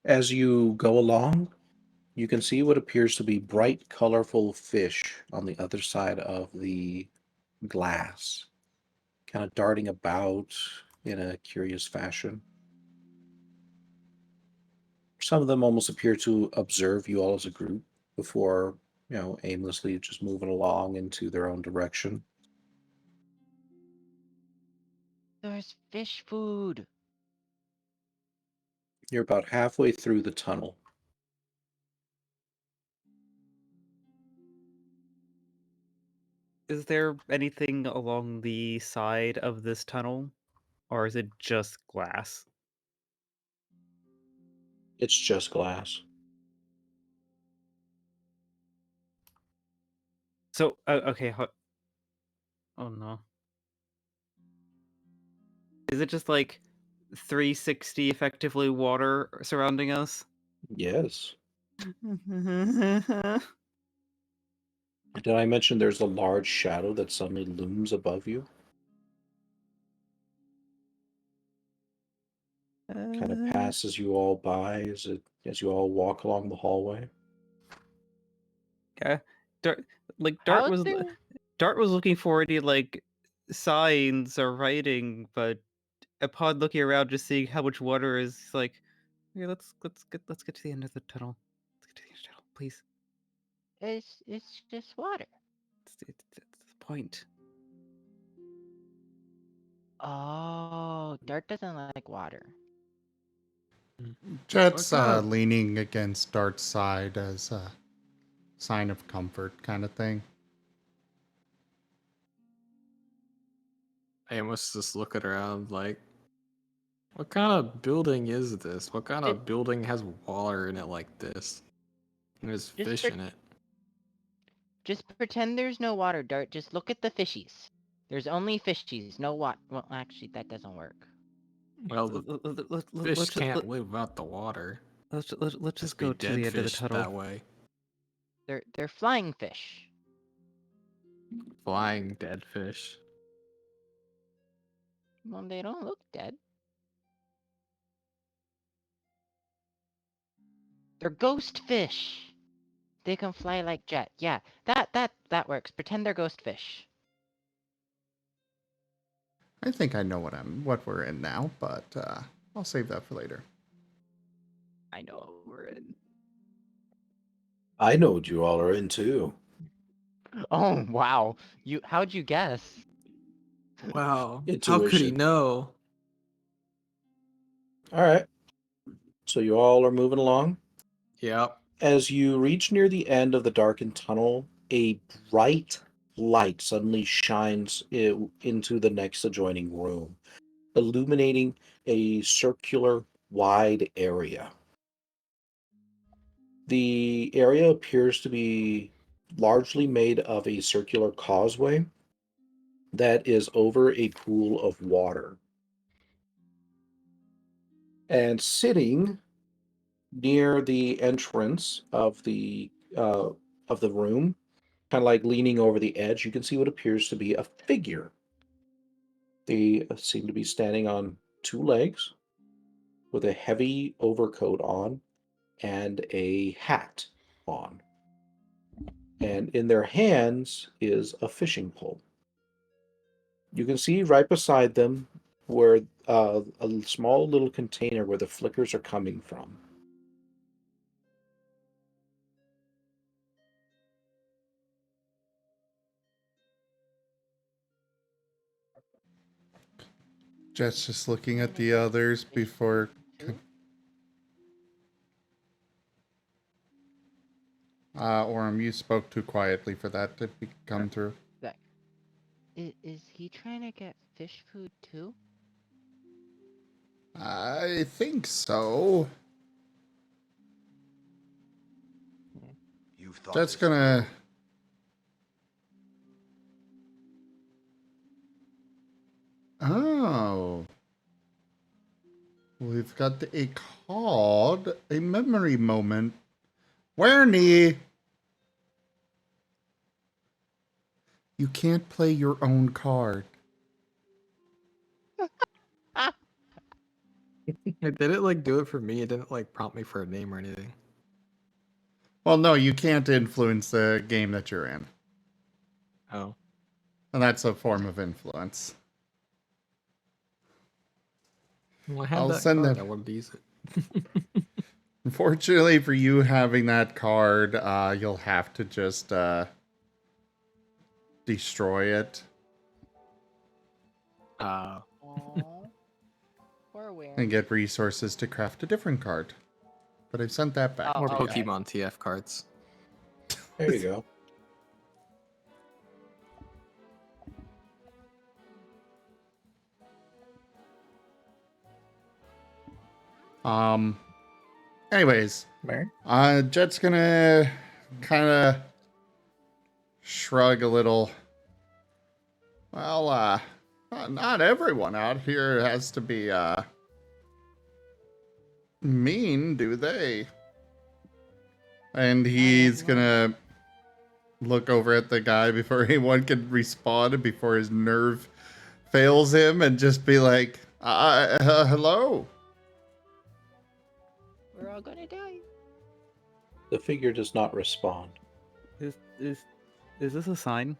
Speaker 2: As you go along, you can see what appears to be bright, colorful fish on the other side of the glass, kind of darting about in a curious fashion. Some of them almost appear to observe you all as a group before, aimlessly just moving along into their own direction.
Speaker 3: There's fish food.
Speaker 2: You're about halfway through the tunnel.
Speaker 6: Is there anything along the side of this tunnel? Or is it just glass?
Speaker 2: It's just glass.
Speaker 6: So, okay. Oh no. Is it just like 360 effectively water surrounding us?
Speaker 2: Yes. Did I mention there's a large shadow that suddenly looms above you? Kind of passes you all by as you all walk along the hallway.
Speaker 6: Yeah. Dart,
Speaker 3: How there?
Speaker 6: Dart was looking for any like signs or writing, but upon looking around, just seeing how much water is, he's like, "Okay, let's get to the end of the tunnel. Let's get to the end of the tunnel, please.
Speaker 3: It's just water.
Speaker 6: It's the point."
Speaker 3: Oh, Dart doesn't like water.
Speaker 1: Jet's
Speaker 4: What kind of-
Speaker 1: leaning against Dart's side as a sign of comfort, kind of thing.
Speaker 4: Amos just looking around like, what kind of building is this? What kind of building has water in it like this? And there's
Speaker 3: Just
Speaker 4: fish
Speaker 3: for-
Speaker 4: in it.
Speaker 3: Just pretend there's no water, Dart. Just look at the fishies. There's only fishies, no water. Well, actually, that doesn't work.
Speaker 4: Well, the fish can't live without the water.
Speaker 6: Let's
Speaker 4: Just
Speaker 6: just
Speaker 4: be
Speaker 6: go to
Speaker 4: dead
Speaker 6: the end of the
Speaker 4: fish
Speaker 6: tunnel.
Speaker 4: that way.
Speaker 3: They're flying fish.
Speaker 4: Flying dead fish.
Speaker 3: Well, they don't look dead. They're ghost fish. They can fly like Jet. Yeah, that works. Pretend they're ghost fish.
Speaker 1: I think I know what we're in now, but I'll save that for later.
Speaker 6: I know what we're in.
Speaker 2: I know what you all are in too.
Speaker 3: Oh wow! How'd you guess?
Speaker 4: Wow. How could he
Speaker 2: Intuition.
Speaker 4: know?
Speaker 2: All right. So you all are moving along.
Speaker 4: Yep.
Speaker 2: As you reach near the end of the darkened tunnel, a bright light suddenly shines into the next adjoining room, illuminating a circular, wide area. The area appears to be largely made of a circular causeway that is over a pool of water. And sitting near the entrance of the room, kind of like leaning over the edge, you can see what appears to be a figure. They seem to be standing on two legs with a heavy overcoat on and a hat on. And in their hands is a fishing pole. You can see right beside them where a small little container where the flickers are coming from.
Speaker 1: Jet's just looking at the others before. Orem, you spoke too quietly for that to come through.
Speaker 3: Like, is he trying to get fish food too?
Speaker 1: I think so.
Speaker 9: You've thought
Speaker 1: That's
Speaker 9: this
Speaker 1: gonna... Oh. We've got a card, a memory moment. Wernie! You can't play your own card.
Speaker 4: It didn't like do it for me. It didn't like prompt me for a name or anything.
Speaker 1: Well, no, you can't influence the game that you're in.
Speaker 4: Oh.
Speaker 1: And that's a form of influence.
Speaker 4: Well, I had
Speaker 1: I'll
Speaker 4: that
Speaker 1: send
Speaker 4: card.
Speaker 1: that.
Speaker 4: I wanted to use it.
Speaker 1: Unfortunately for you having that card, you'll have to just destroy it
Speaker 3: Aw. Poor Ware.
Speaker 1: and get resources to craft a different card. But I've sent that back.
Speaker 4: More
Speaker 3: Oh,
Speaker 1: to you.
Speaker 3: okay.
Speaker 4: Pokemon TF cards.
Speaker 2: There you go.
Speaker 1: Anyways,
Speaker 2: Mary?
Speaker 1: Jet's gonna kind of shrug a little. Well, not everyone out here has to be mean, do they? And he's gonna look over at the guy before anyone can respond and before his nerve fails him and just be like, hello?
Speaker 3: We're all gonna die.
Speaker 2: The figure does not respond.
Speaker 6: Is this a sign?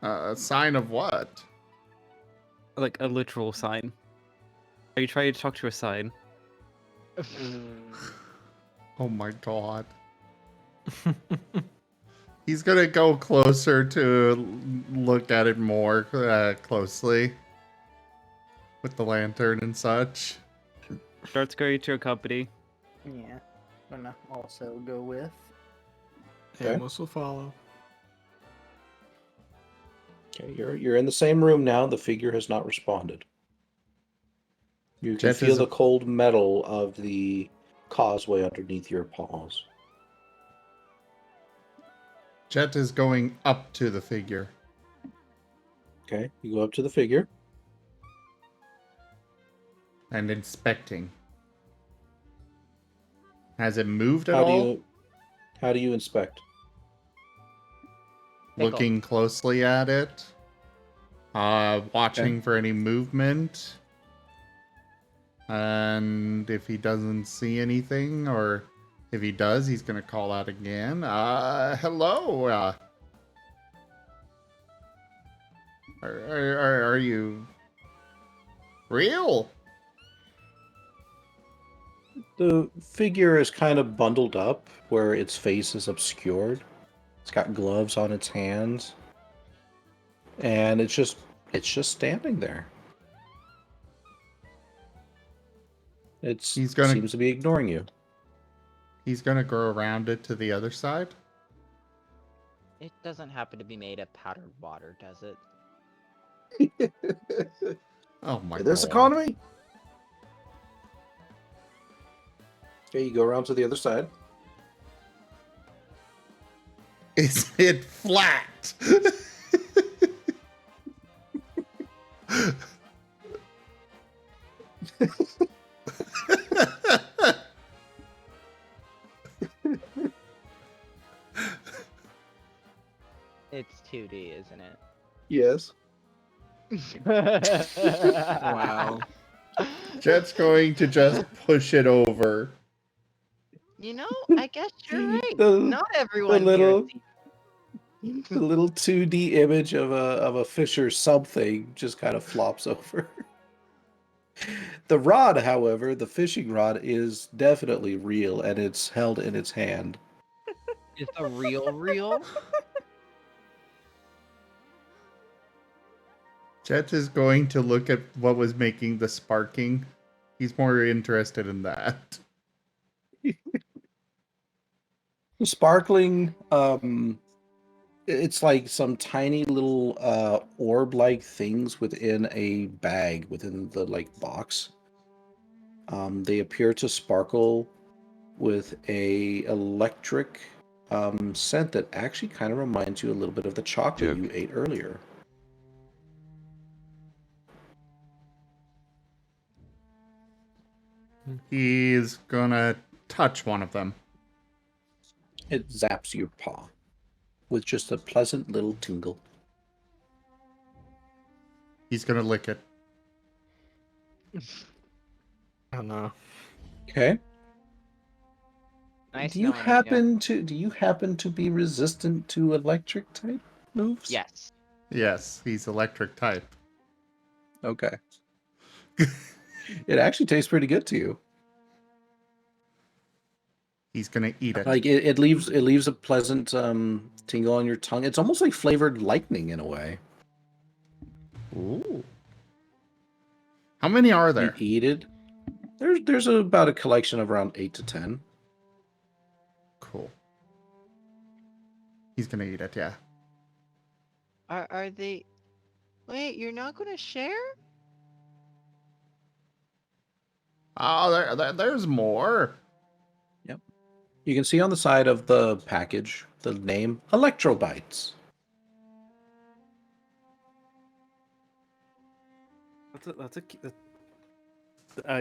Speaker 1: A sign of what?
Speaker 6: Like a literal sign? Are you trying to talk to a sign?
Speaker 1: Oh my god. He's gonna go closer to look at it more closely with the lantern and such.
Speaker 6: Starts going to accompany.
Speaker 5: Yeah. Gonna also go with.
Speaker 2: Okay.
Speaker 4: Amos will follow.
Speaker 2: Okay, you're in the same room now. The figure has not responded. You can
Speaker 1: Jet
Speaker 2: feel
Speaker 1: is
Speaker 2: the cold metal of the causeway underneath your paws.
Speaker 1: Jet is going up to the figure.
Speaker 2: Okay, you go up to the figure.
Speaker 1: And inspecting. Has it moved at
Speaker 2: How
Speaker 1: all?
Speaker 2: do you inspect?
Speaker 1: Looking closely at it. Watching for any movement. And if he doesn't see anything, or if he does, he's gonna call out again. Hello. Are you real?
Speaker 2: The figure is kind of bundled up where its face is obscured. It's got gloves on its hands. And it's just standing there. Seems to be ignoring you.
Speaker 1: He's gonna go around it to the other side.
Speaker 3: It doesn't happen to be made of powdered water, does it?
Speaker 1: Oh my god.
Speaker 2: This economy? Okay, you go around to the other side.
Speaker 1: Is it flat?
Speaker 3: It's 2D, isn't it?
Speaker 2: Yes.
Speaker 4: Wow.
Speaker 1: Jet's going to just push it over.
Speaker 3: You know, I guess you're right.
Speaker 2: The-
Speaker 3: Not everyone
Speaker 2: little-
Speaker 3: here.
Speaker 2: The little 2D image of a fish or something just kind of flops over. The rod, however, the fishing rod, is definitely real, and it's held in its hand.
Speaker 3: Is the real?
Speaker 1: Jet is going to look at what was making the sparking. He's more interested in that.
Speaker 2: Sparkling It's like some tiny little orb-like things within a bag within the like box. They appear to sparkle with a electric scent that actually kind of reminds you a little bit of the chocolate you ate earlier.
Speaker 1: He's gonna touch one of them.
Speaker 2: It zaps your paw with just a pleasant little tingle.
Speaker 1: He's gonna lick it.
Speaker 4: Oh no.
Speaker 2: Okay.
Speaker 3: Nice
Speaker 2: Do you
Speaker 3: knowing it,
Speaker 2: happen to be resistant to electric type moves?
Speaker 3: Yes.
Speaker 1: Yes, he's electric type.
Speaker 2: Okay. It actually tastes pretty good to you.
Speaker 1: He's gonna eat it.
Speaker 2: Like it leaves a pleasant tingle on your tongue. It's almost like flavored lightning in a way.
Speaker 1: Ooh. How many are
Speaker 2: You
Speaker 1: there?
Speaker 2: eat it. There's about a collection of around 8 to 10.
Speaker 1: Cool. He's gonna eat it, yeah.
Speaker 3: Are they? Wait, you're not gonna share?
Speaker 1: Oh, there's more.
Speaker 2: Yep. You can see on the side of the package the name Electrobites.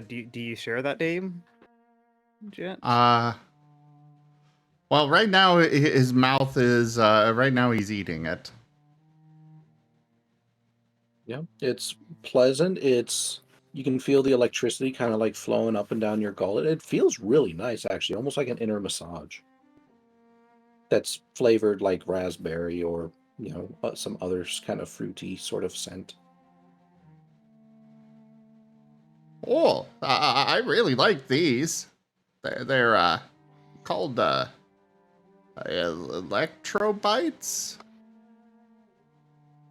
Speaker 6: Do you share that name, Jet?
Speaker 1: Well, right now his mouth is right now he's eating it.
Speaker 2: Yeah, it's pleasant. You can feel the electricity kind of like flowing up and down your gullet. It feels really nice, actually, almost like an inner massage. That's flavored like raspberry or some other kind of fruity sort of scent.
Speaker 1: Oh, I really like these. They're called electrobites.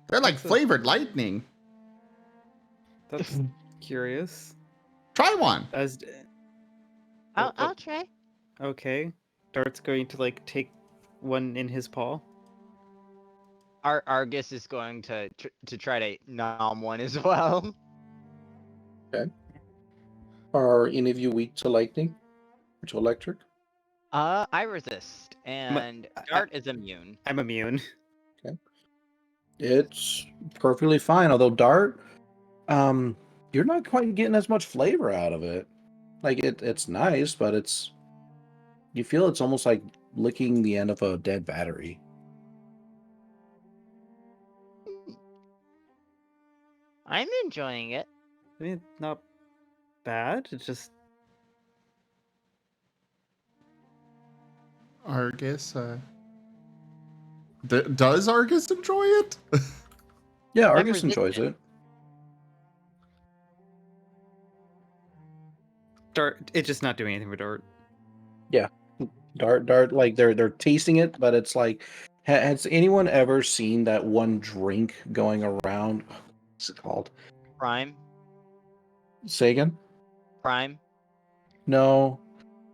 Speaker 1: They're like flavored lightning.
Speaker 6: That's curious.
Speaker 1: Try one.
Speaker 3: I'll try.
Speaker 6: Okay. Dart's going to like take one in his paw.
Speaker 3: Argus is going to try to nom one as well.
Speaker 2: Okay. Are any of you weak to lightning or to electric?
Speaker 3: I resist, and Dart is immune.
Speaker 6: I'm immune.
Speaker 2: Okay. It's perfectly fine. Although Dart, you're not quite getting as much flavor out of it. Like it's nice, but you feel it's almost like licking the end of a dead battery.
Speaker 3: I'm enjoying it.
Speaker 6: I mean, not bad. It's just
Speaker 1: Argus, does Argus enjoy it?
Speaker 2: Yeah,
Speaker 3: I'm
Speaker 2: Argus enjoys
Speaker 3: resistant.
Speaker 2: it.
Speaker 6: Dart. It's just not doing anything for Dart.
Speaker 2: Yeah, Dart, like they're tasting it, but it's like, has anyone ever seen that one drink going around? What's it called?
Speaker 3: Prime.
Speaker 2: Say again?
Speaker 3: Prime.
Speaker 2: No,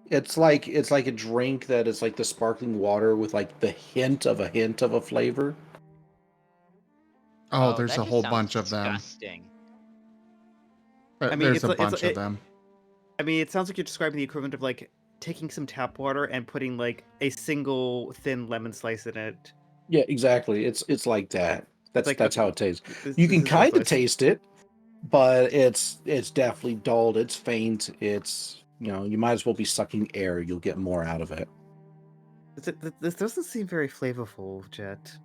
Speaker 2: it's like a drink that is like the sparkling water with like the hint of a flavor.
Speaker 1: Oh, there's
Speaker 3: that
Speaker 1: a
Speaker 3: just
Speaker 1: whole
Speaker 3: sounds
Speaker 1: bunch of them.
Speaker 3: disgusting.
Speaker 6: I mean,
Speaker 1: There's
Speaker 6: it's
Speaker 1: a
Speaker 6: like- it's
Speaker 1: bunch
Speaker 6: like-
Speaker 1: of them.
Speaker 6: I mean, it sounds like you're describing the equivalent of like taking some tap water and putting like a single thin lemon slice in it.
Speaker 2: Yeah, exactly. It's like that. That's
Speaker 6: like,
Speaker 2: that's
Speaker 6: okay,
Speaker 2: how it tastes.
Speaker 6: This-
Speaker 2: You
Speaker 6: this
Speaker 2: can
Speaker 6: is
Speaker 2: kind of
Speaker 6: delicious.
Speaker 2: taste it, but it's definitely dulled. It's faint. It's you might as well be sucking air. You'll get more out of it.
Speaker 6: This doesn't seem very flavorful, Jet.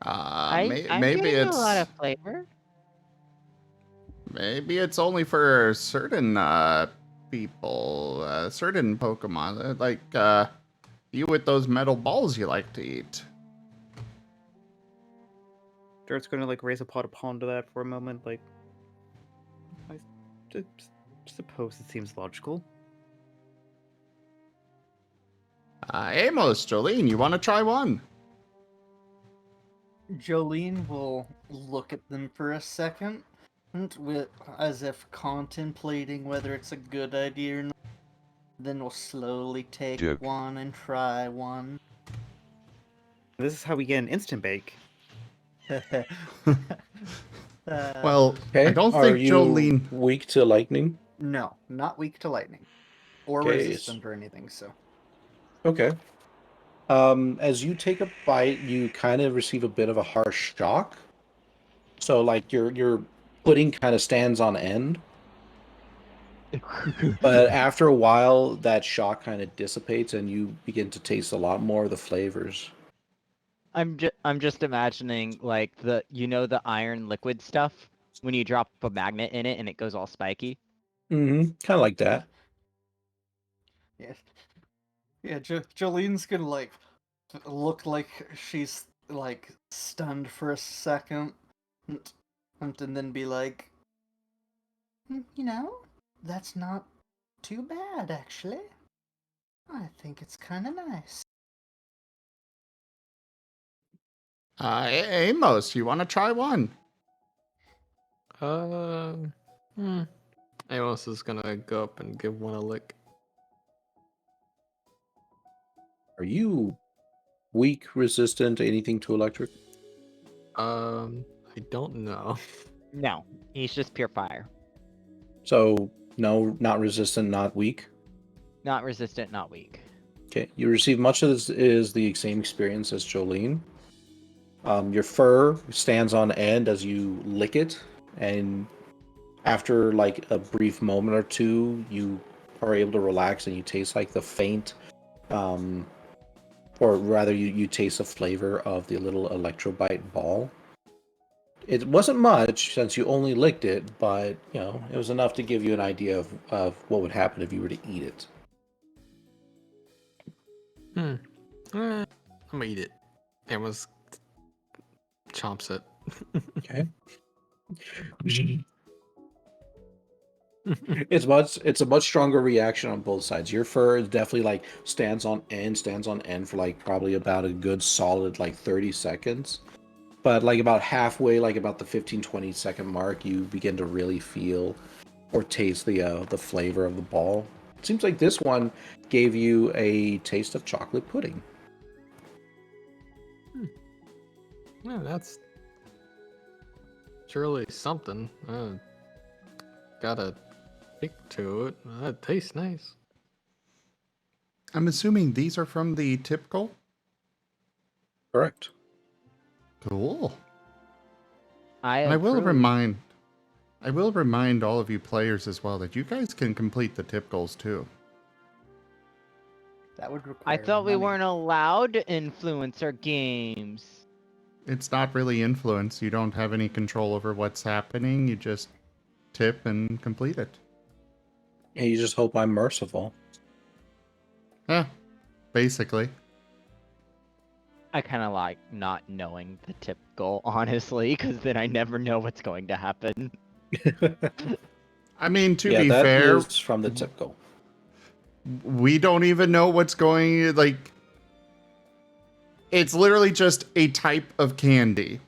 Speaker 3: I'm
Speaker 1: Maybe
Speaker 3: getting
Speaker 1: it's
Speaker 3: a lot of flavor.
Speaker 1: maybe it's only for certain people, certain Pokemon, like you with those metal balls you like to eat.
Speaker 6: Dart's going to like raise a pot of pond to that for a moment. Like, I suppose it seems logical.
Speaker 1: Amos, Jolene, you want to try one?
Speaker 5: Jolene will look at them for a second, as if contemplating whether it's a good idea or not. Then we'll slowly take one and try one.
Speaker 6: This is how we get an instant bake.
Speaker 1: Well, I
Speaker 2: Okay.
Speaker 1: don't
Speaker 2: Are
Speaker 1: think
Speaker 2: you
Speaker 1: Jolene.
Speaker 2: weak to lightning?
Speaker 5: No, not weak to lightning. Or
Speaker 2: Okay,
Speaker 5: resistant or anything, so.
Speaker 2: Okay. As you take a bite, you kind of receive a bit of a harsh shock. So, like, your pudding kind of stands on end. But after a while, that shock kind of dissipates, and you begin to taste a lot more of the flavors.
Speaker 3: I'm just imagining like the the iron liquid stuff when you drop a magnet in it and it goes all spiky.
Speaker 2: Mm-hmm. Kind of like that.
Speaker 5: Yeah. Yeah, Jolene's gonna, like, look like she's, like, stunned for a second. And then be like, You know, that's not too bad, actually. I think it's kind of nice.
Speaker 1: Amos, you want to try one?
Speaker 4: Amos is gonna go up and give one a lick.
Speaker 2: Are you weak, resistant, anything to electric?
Speaker 4: I don't know.
Speaker 3: No, he's just pure fire.
Speaker 2: So, no, not resistant, not weak.
Speaker 3: Not resistant, not weak.
Speaker 2: Okay, you receive much of this is the same experience as Jolene. Your fur stands on end as you lick it, and after like a brief moment or two, you are able to relax and you taste like the faint, or rather, you taste the flavor of the little electrobite ball. It wasn't much since you only licked it, but you know it was enough to give you an idea of what would happen if you were to eat it.
Speaker 4: I'm gonna eat it. Amos chomps it.
Speaker 2: Okay. It's a much stronger reaction on both sides. Your fur is definitely like stands on end for like probably about a good solid like 30 seconds. But like about halfway, like about the 15-20 second mark, you begin to really feel or taste the flavor of the ball. It seems like this one gave you a taste of chocolate pudding.
Speaker 4: Yeah, that's surely something. Got a kick to it. It tastes nice.
Speaker 1: I'm assuming these are from the typical.
Speaker 2: Correct.
Speaker 1: Cool.
Speaker 3: I
Speaker 1: And I will
Speaker 3: approve.
Speaker 1: remind all of you players as well that you guys can complete the tip goals too.
Speaker 5: That would
Speaker 3: I
Speaker 5: require
Speaker 3: thought we
Speaker 5: money.
Speaker 3: weren't allowed to influence our games.
Speaker 1: It's not really influence. You don't have any control over what's happening. You just tip and complete it.
Speaker 2: And you just hope I'm merciful.
Speaker 1: Yeah, basically.
Speaker 3: I kind of like not knowing the tip goal, honestly, because then I never know what's going to happen.
Speaker 1: I mean, to
Speaker 2: Yeah,
Speaker 1: be
Speaker 2: that
Speaker 1: fair,
Speaker 2: is from the typical.
Speaker 1: we don't even know what's going, like, it's literally just a type of candy.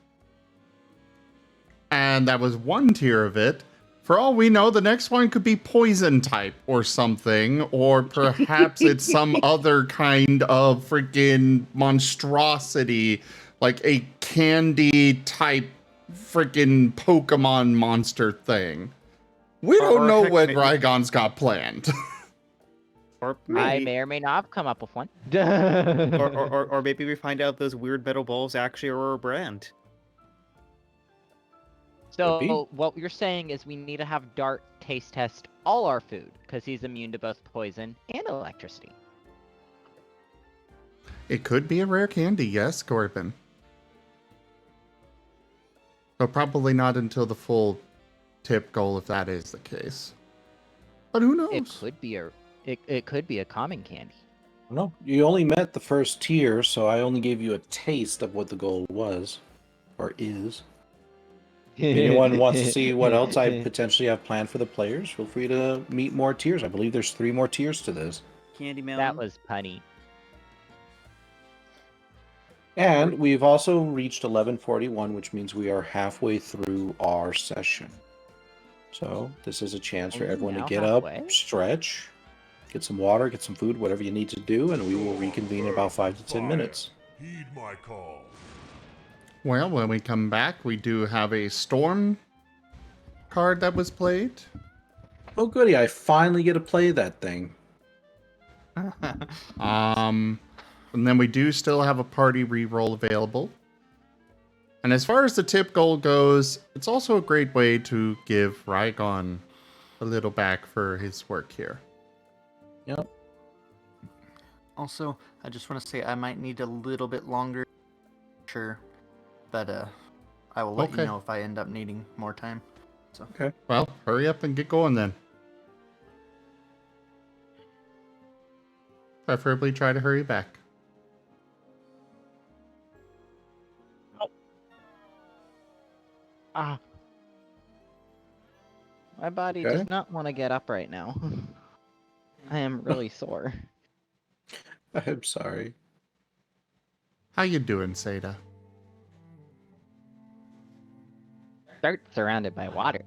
Speaker 1: And that was one tier of it. For all we know, the next one could be poison type or something, or perhaps it's some other kind of freaking monstrosity, like a candy type freaking Pokemon monster thing. We don't know
Speaker 6: heck,
Speaker 1: what
Speaker 6: maybe-
Speaker 1: Rygon's got planned.
Speaker 6: Or
Speaker 3: I
Speaker 6: maybe,
Speaker 3: may or may not have come up with one.
Speaker 6: or maybe we find out those weird metal balls actually are a brand.
Speaker 2: Could be.
Speaker 3: So what you're saying is we need to have Dart taste test all our food because he's immune to both poison and electricity.
Speaker 1: It could be a rare candy, yes, Corbin. But probably not until the full tip goal if that is the case. But who knows?
Speaker 3: It could be a common candy.
Speaker 2: No, you only met the first tier, so I only gave you a taste of what the goal was, or is. If anyone wants to see what else I potentially have planned for the players, feel free to meet more tiers. I believe there's 3 more tiers to this.
Speaker 6: Candy Mountain.
Speaker 3: That was punny.
Speaker 2: And we've also reached 11:41, which means we are halfway through our session. So this is a chance for
Speaker 3: Only
Speaker 2: everyone to
Speaker 3: now
Speaker 2: get
Speaker 3: halfway?
Speaker 2: up, stretch, get some water, get some food, whatever you need to do, and we will reconvene in about 5 to 10 minutes.
Speaker 7: Heed my call.
Speaker 1: Well, when we come back, we do have a storm card that was played.
Speaker 2: Oh, goody! I finally get to play that thing.
Speaker 1: And then we do still have a party reroll available. And as far as the tip goal goes, it's also a great way to give Rygon a little back for his work here.
Speaker 2: Yep.
Speaker 5: Also, I just want to say I might need a little bit longer. Sure. But I will let
Speaker 1: Okay.
Speaker 5: you know if I end up needing more time. So.
Speaker 2: Okay.
Speaker 1: Well, hurry up and get going then. Preferably try to hurry back.
Speaker 3: Ah. My body
Speaker 2: Okay.
Speaker 3: does not want to get up right now. I am really sore.
Speaker 2: I'm sorry.
Speaker 1: How you doing, Seda?
Speaker 3: Start surrounded by water.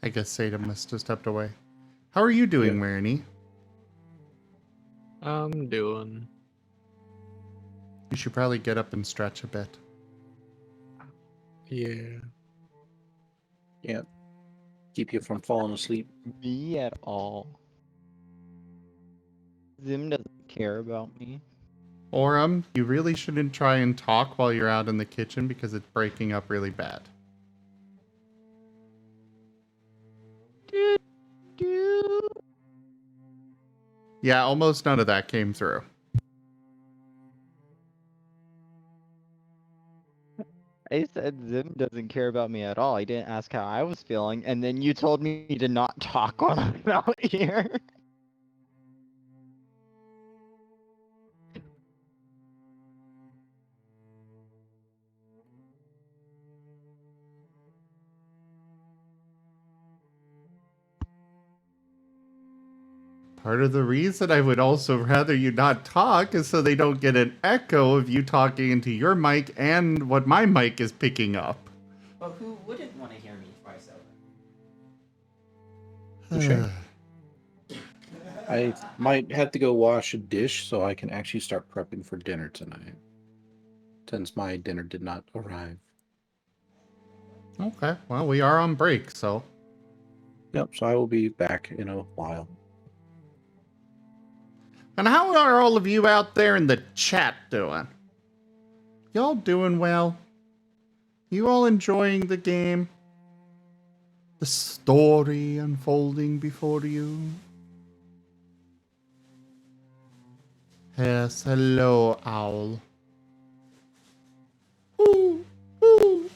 Speaker 1: I guess Seda must have stepped away. How are you doing,
Speaker 2: Yeah.
Speaker 1: Marini?
Speaker 4: I'm doing.
Speaker 1: You should probably get up and stretch a bit.
Speaker 4: Yeah.
Speaker 2: Can't keep you from falling asleep.
Speaker 3: Me at all. Zim doesn't care about me.
Speaker 1: Oram, you really shouldn't try and talk while you're out in the kitchen because it's breaking up really bad. Yeah, almost none of that came through.
Speaker 3: I said Zim doesn't care about me at all. I didn't ask how I was feeling, and then you told me to not talk when I'm out here.
Speaker 1: Part of the reason I would also rather you not talk is so they don't get an echo of you talking into your mic and what my mic is picking up.
Speaker 5: Well, who wouldn't want to hear me twice over?
Speaker 2: Touche. I might have to go wash a dish so I can actually start prepping for dinner tonight. Since my dinner did not arrive.
Speaker 1: Okay, well, we are on break, so.
Speaker 2: Yep, so I will be back in a while.
Speaker 1: And how are all of you out there in the chat doing? Y'all doing well? You all enjoying the game? The story unfolding before you? Yes, hello, owl. Ooh, ooh.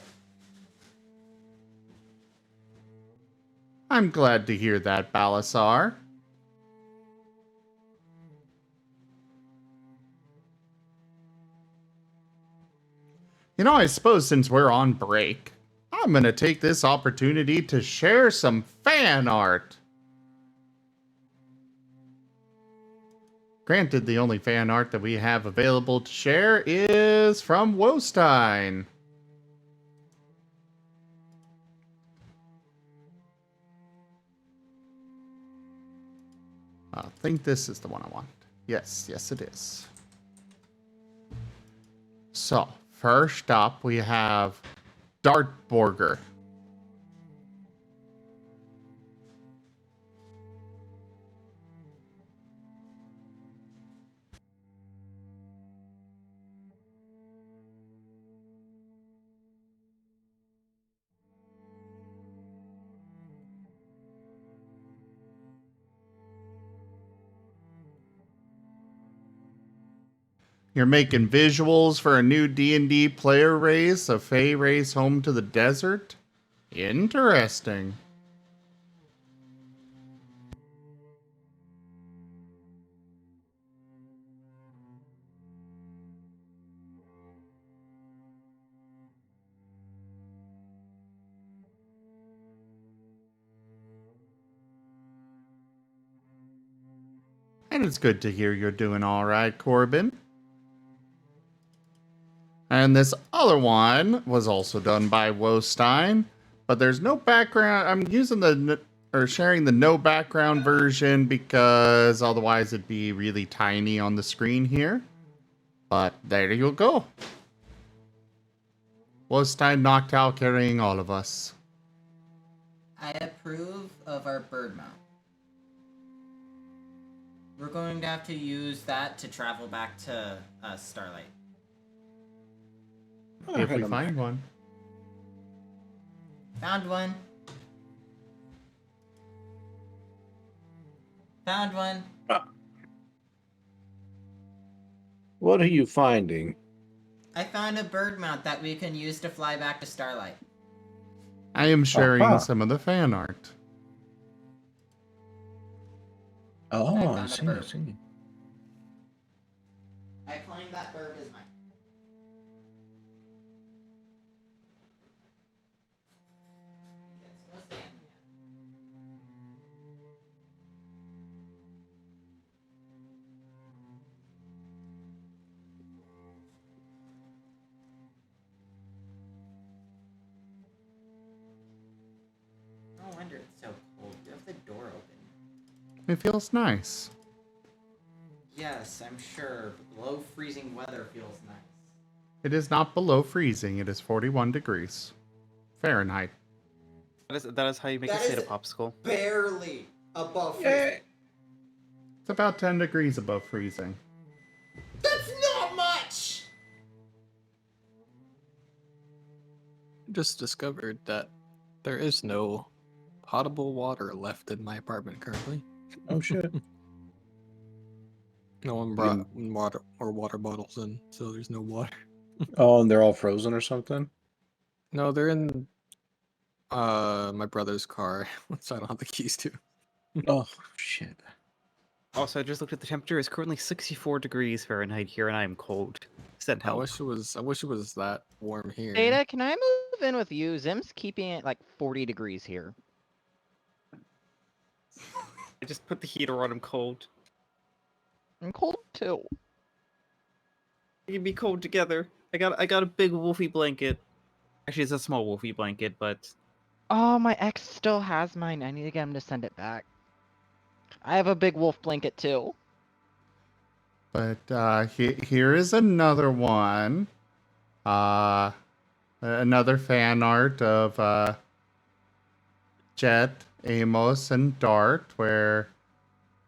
Speaker 1: I'm glad to hear that, Balasar. You know, I suppose since we're on break, I'm going to take this opportunity to share some fan art. Granted, the only fan art that we have available to share is from Wostein. I think this is the one I want. Yes, yes it is. So, first up, we have Dartborger. You're making visuals for a new D&D player race, a Fae race home to the desert? Interesting. And it's good to hear you're doing all right, Corbin. And this other one was also done by Wostein, but there's no background. I'm using the or sharing the no background version because otherwise it'd be really tiny on the screen here. But there you go. Wolfstein knocked out carrying all of us.
Speaker 10: I approve of our bird mount. We're going to have to use that to travel back to Starlight.
Speaker 1: If we find one.
Speaker 10: Found one. Found one.
Speaker 2: What are you finding?
Speaker 10: I found a bird mount that we can use to fly back to Starlight.
Speaker 1: I am sharing some of the fan art.
Speaker 2: Oh, I
Speaker 10: found a
Speaker 2: see, I
Speaker 10: bird.
Speaker 2: see.
Speaker 10: I claim that bird as mine. No wonder it's so cold. You have the door open.
Speaker 1: It feels nice.
Speaker 10: Yes, I'm sure. Below freezing weather feels nice.
Speaker 1: It is not below freezing. It is 41 degrees Fahrenheit.
Speaker 6: That is how you make a
Speaker 10: That
Speaker 6: state
Speaker 10: is
Speaker 6: of popsicle.
Speaker 10: Barely above freezing.
Speaker 1: It's about 10 degrees above freezing.
Speaker 10: That's not much!
Speaker 4: Just discovered that there is no potable water left in my apartment currently.
Speaker 2: Oh shit.
Speaker 4: No one brought water or water bottles in, so there's no water.
Speaker 2: Oh, and they're all frozen or something?
Speaker 4: No, they're in my brother's car, which I don't have the keys to.
Speaker 2: Oh shit.
Speaker 6: Also, I just looked at the temperature. It's currently 64 degrees Fahrenheit here, and I am cold. Send
Speaker 4: I
Speaker 6: help.
Speaker 4: wish it was that warm here.
Speaker 3: Data, can I move in with you? Zim's keeping it like 40 degrees here.
Speaker 6: I just put the heater on. I'm cold.
Speaker 3: I'm cold too.
Speaker 6: We can be cold together. I got a big wolfy blanket. Actually, it's a small wolfy blanket, but
Speaker 3: Oh, my ex still has mine. I need to get him to send it back. I have a big wolf blanket too.
Speaker 1: But here is another one. Another fan art of Jet, Amos, and Dart, where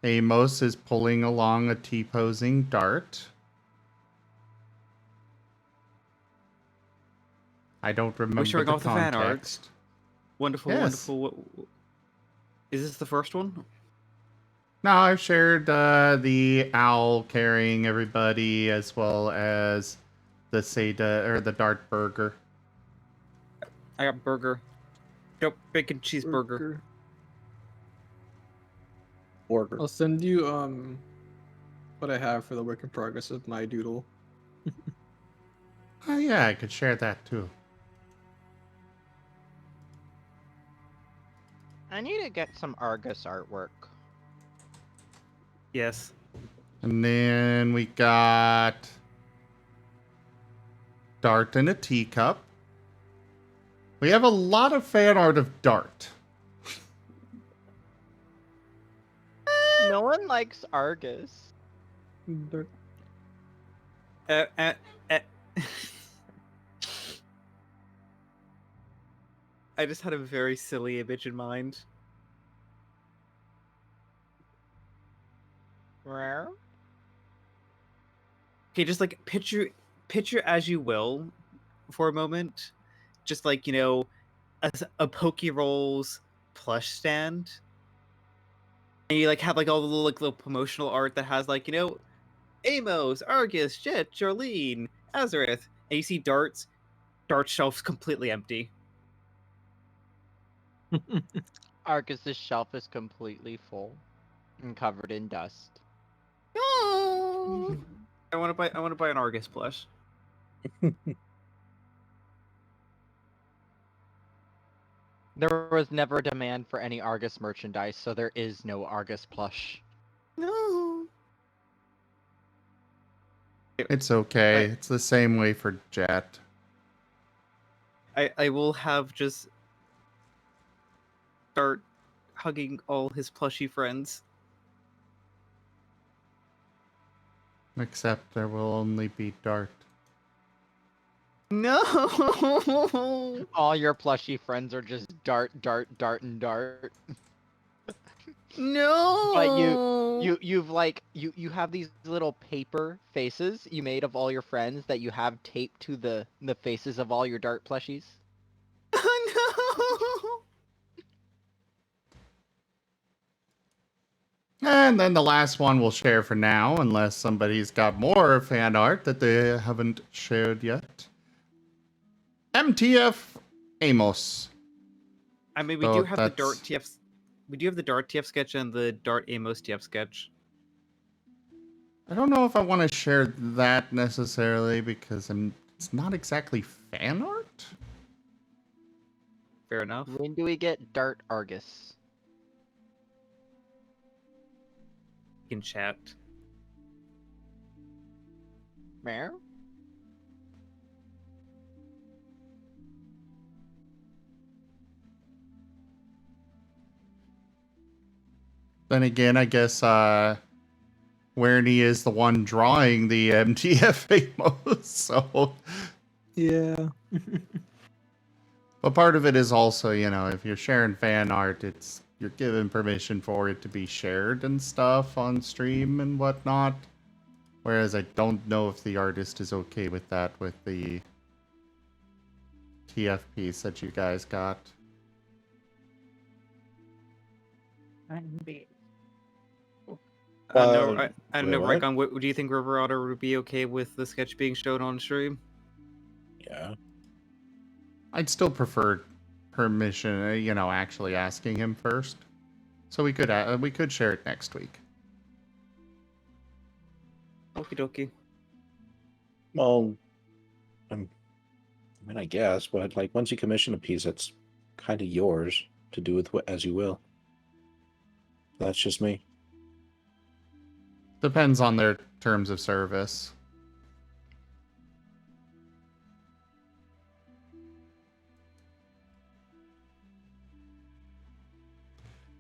Speaker 1: Amos is pulling along a T-posing Dart. I don't remember
Speaker 6: showing
Speaker 1: the
Speaker 6: off the fan art?
Speaker 1: context.
Speaker 6: wonderful,
Speaker 1: Yes.
Speaker 6: wonderful. Is this the first one?
Speaker 1: No, I've shared the owl carrying everybody as well as the Seda or the Dart burger.
Speaker 6: I got burger. Nope, bacon cheeseburger.
Speaker 2: Order.
Speaker 4: I'll send you what I have for the work in progress of my doodle.
Speaker 1: Oh yeah, I could share that too.
Speaker 3: I need to get some Argus artwork.
Speaker 6: Yes.
Speaker 1: And then we got Dart in a teacup. We have a lot of fan art of Dart.
Speaker 3: No one likes Argus.
Speaker 6: I just had a very silly image in mind.
Speaker 3: Rare?
Speaker 6: Okay, just like picture as you will for a moment. Just like, you know, a Pokerolle's plush stand. And you like have like all the little promotional art that has like, you know, Amos, Argus, Jet, Jolene, Azareth, and you see Dart's shelf's completely empty.
Speaker 3: Argus's shelf is completely full and covered in dust.
Speaker 6: I want to buy an Argus plush.
Speaker 3: There was never a demand for any Argus merchandise, so there is no Argus plush.
Speaker 6: No.
Speaker 1: It's okay. It's the same way for Jet.
Speaker 6: I will have just Dart hugging all his plushy friends.
Speaker 1: Except there will only be Dart.
Speaker 6: No!
Speaker 3: All your plushy friends are just dart, dart, dart, and dart.
Speaker 6: No!
Speaker 3: But you have these little paper faces you made of all your friends that you have taped to the faces of all your dart plushies.
Speaker 6: Oh,
Speaker 1: And then the last one we'll share for now, unless somebody's got more fan art that they haven't shared yet. MTF Amos.
Speaker 6: I mean, we
Speaker 1: So
Speaker 6: do have the
Speaker 1: that's-
Speaker 6: Dart TF. We do have the Dart TF sketch and the Dart Amos TF sketch.
Speaker 1: I don't know if I want to share that necessarily because it's not exactly fan art.
Speaker 6: Fair enough.
Speaker 3: When do we get Dart Argus?
Speaker 6: In chat.
Speaker 3: Where?
Speaker 1: Then again, I guess Wernie is the one drawing the MTF Amos, so.
Speaker 4: Yeah.
Speaker 1: But part of it is also, if you're sharing fan art, you're given permission for it to be shared and stuff on stream and whatnot. Whereas I don't know if the artist is okay with that with the TF piece that you guys got.
Speaker 6: I don't know,
Speaker 2: what?
Speaker 6: Rykon, do you think River Otter would be okay with the sketch being shown on stream?
Speaker 2: Yeah.
Speaker 1: I'd still prefer permission, actually asking him first. So we could share it next week.
Speaker 6: Okie dokie.
Speaker 2: Well, I mean, I guess, but like once you commission a piece, it's kind of yours to do with as you will. That's just me.
Speaker 1: Depends on their terms of service.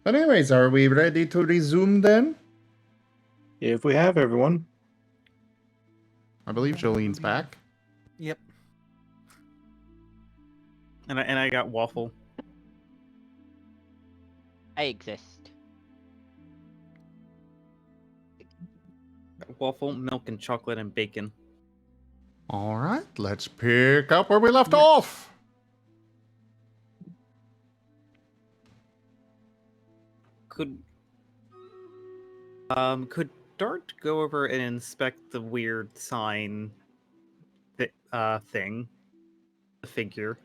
Speaker 1: But anyways, are we ready to resume then?
Speaker 2: If we have everyone.
Speaker 1: I believe Jolene's back.
Speaker 5: Yep.
Speaker 6: And I got waffle.
Speaker 3: I exist.
Speaker 6: Waffle, milk, and chocolate, and bacon.
Speaker 1: All right, let's pick up where we left off.
Speaker 6: Could Dart go over and inspect the weird sign thing? The figure.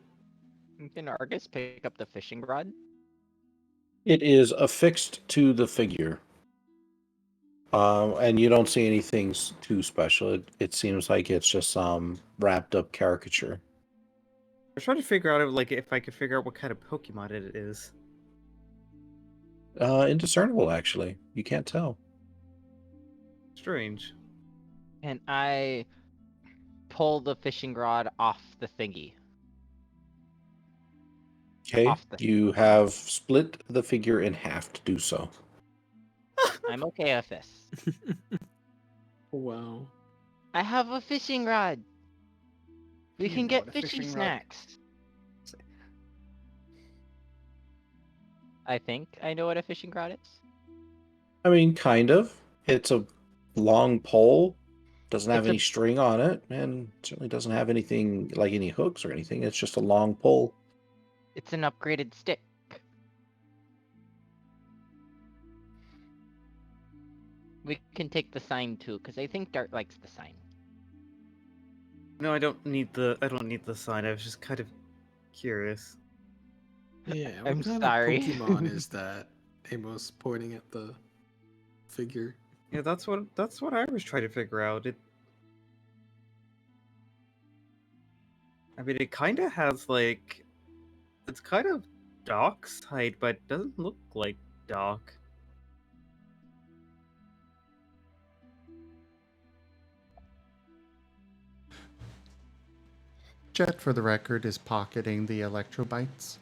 Speaker 3: Can Argus pick up the fishing rod?
Speaker 2: It is affixed to the figure. And you don't see anything too special. It seems like it's just some wrapped up caricature.
Speaker 6: I was trying to figure out if I could figure out what kind of Pokemon it is.
Speaker 2: Indiscernible, actually. You can't tell.
Speaker 6: Strange.
Speaker 3: And I pull the fishing rod off the thingy.
Speaker 2: Okay,
Speaker 3: Off the-
Speaker 2: you have split the figure in half to do so.
Speaker 3: I'm okay with this.
Speaker 4: Wow.
Speaker 3: I have a fishing rod. We
Speaker 5: You
Speaker 3: can
Speaker 5: know
Speaker 3: get
Speaker 5: what a
Speaker 3: fishy
Speaker 5: fishing rod
Speaker 3: snacks. I think I know what a fishing rod is.
Speaker 2: I mean, kind of. It's a long pole, doesn't have
Speaker 3: It's
Speaker 2: any
Speaker 3: a-
Speaker 2: string on it, and certainly doesn't have anything like any hooks or anything. It's just a long pole.
Speaker 3: It's an upgraded stick. We can take the sign too, because I think Dart likes the sign.
Speaker 6: No, I don't need the sign. I was just kind of curious.
Speaker 4: Yeah, what
Speaker 3: I'm
Speaker 4: kind
Speaker 3: sorry.
Speaker 4: of Pokemon is that? Amos pointing at the figure.
Speaker 6: Yeah, that's what I was trying to figure out. I mean, it kind of has it's kind of Doc's height, but it doesn't look like Doc.
Speaker 1: Jet, for the record, is pocketing the Electrobytes.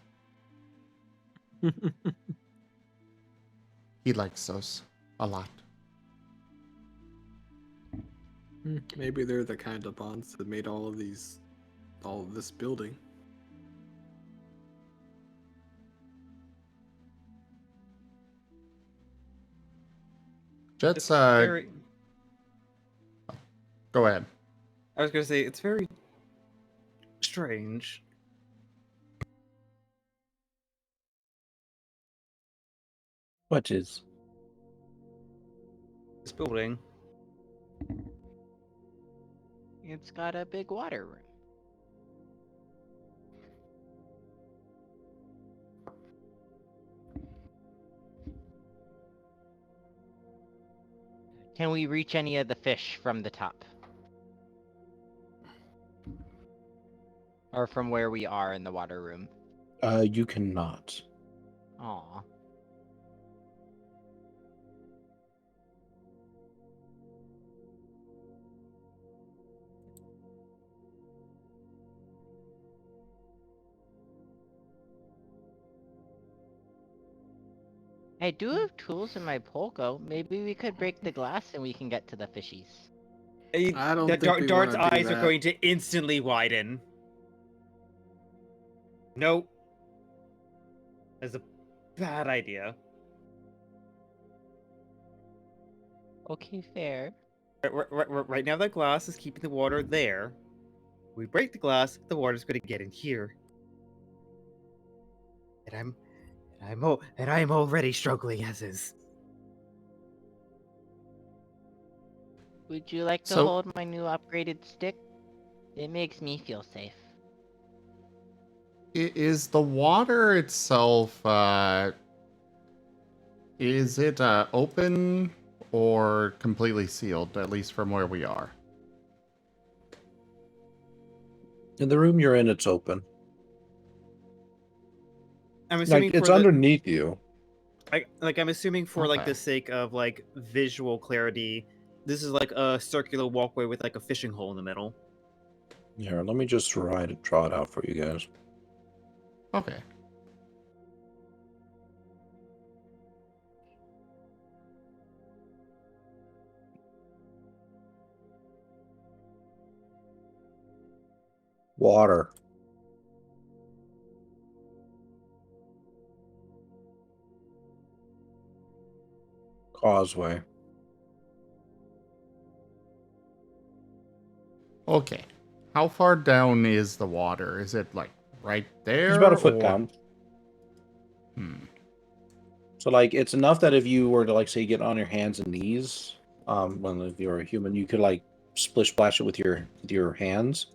Speaker 1: He likes those a lot.
Speaker 4: Maybe they're the kind of bonds that made all of this building.
Speaker 1: Jet's,
Speaker 6: It's very.
Speaker 1: go ahead.
Speaker 6: I was gonna say it's very strange.
Speaker 2: What is?
Speaker 6: This building.
Speaker 3: It's got a big water room. Can we reach any of the fish from the top? Or from where we are in the water room?
Speaker 2: You cannot.
Speaker 3: Aw. I do have tools in my polko. Maybe we could break the glass and we can get to the fishies.
Speaker 4: I don't think we
Speaker 6: Dart's
Speaker 4: wanna do
Speaker 6: eyes are
Speaker 4: that.
Speaker 6: going to instantly widen. Nope. That's a bad idea.
Speaker 3: Okay, fair.
Speaker 6: Right now, that glass is keeping the water there. We break the glass, the water's going to get in here. And I'm already struggling as is.
Speaker 3: Would you like to
Speaker 1: So-
Speaker 3: hold my new upgraded stick? It makes me feel safe.
Speaker 1: Is the water itself, is it open or completely sealed, at least from where we are?
Speaker 2: In the room you're in, it's open.
Speaker 6: I'm assuming
Speaker 2: Like, it's
Speaker 6: for
Speaker 2: underneath you.
Speaker 6: I'm assuming for like
Speaker 1: Okay.
Speaker 6: the sake of like visual clarity, this is like a circular walkway with like a fishing hole in the middle.
Speaker 2: Here, let me just draw it out for you guys.
Speaker 1: Okay.
Speaker 2: Water. Causeway.
Speaker 1: Okay. How far down is the water? Is it like right there?
Speaker 2: It's about a foot
Speaker 1: or-
Speaker 2: down.
Speaker 1: Hmm.
Speaker 2: So like it's enough that if you were to like say get on your hands and knees, when if you're a human, you could like splish splash it with your hands.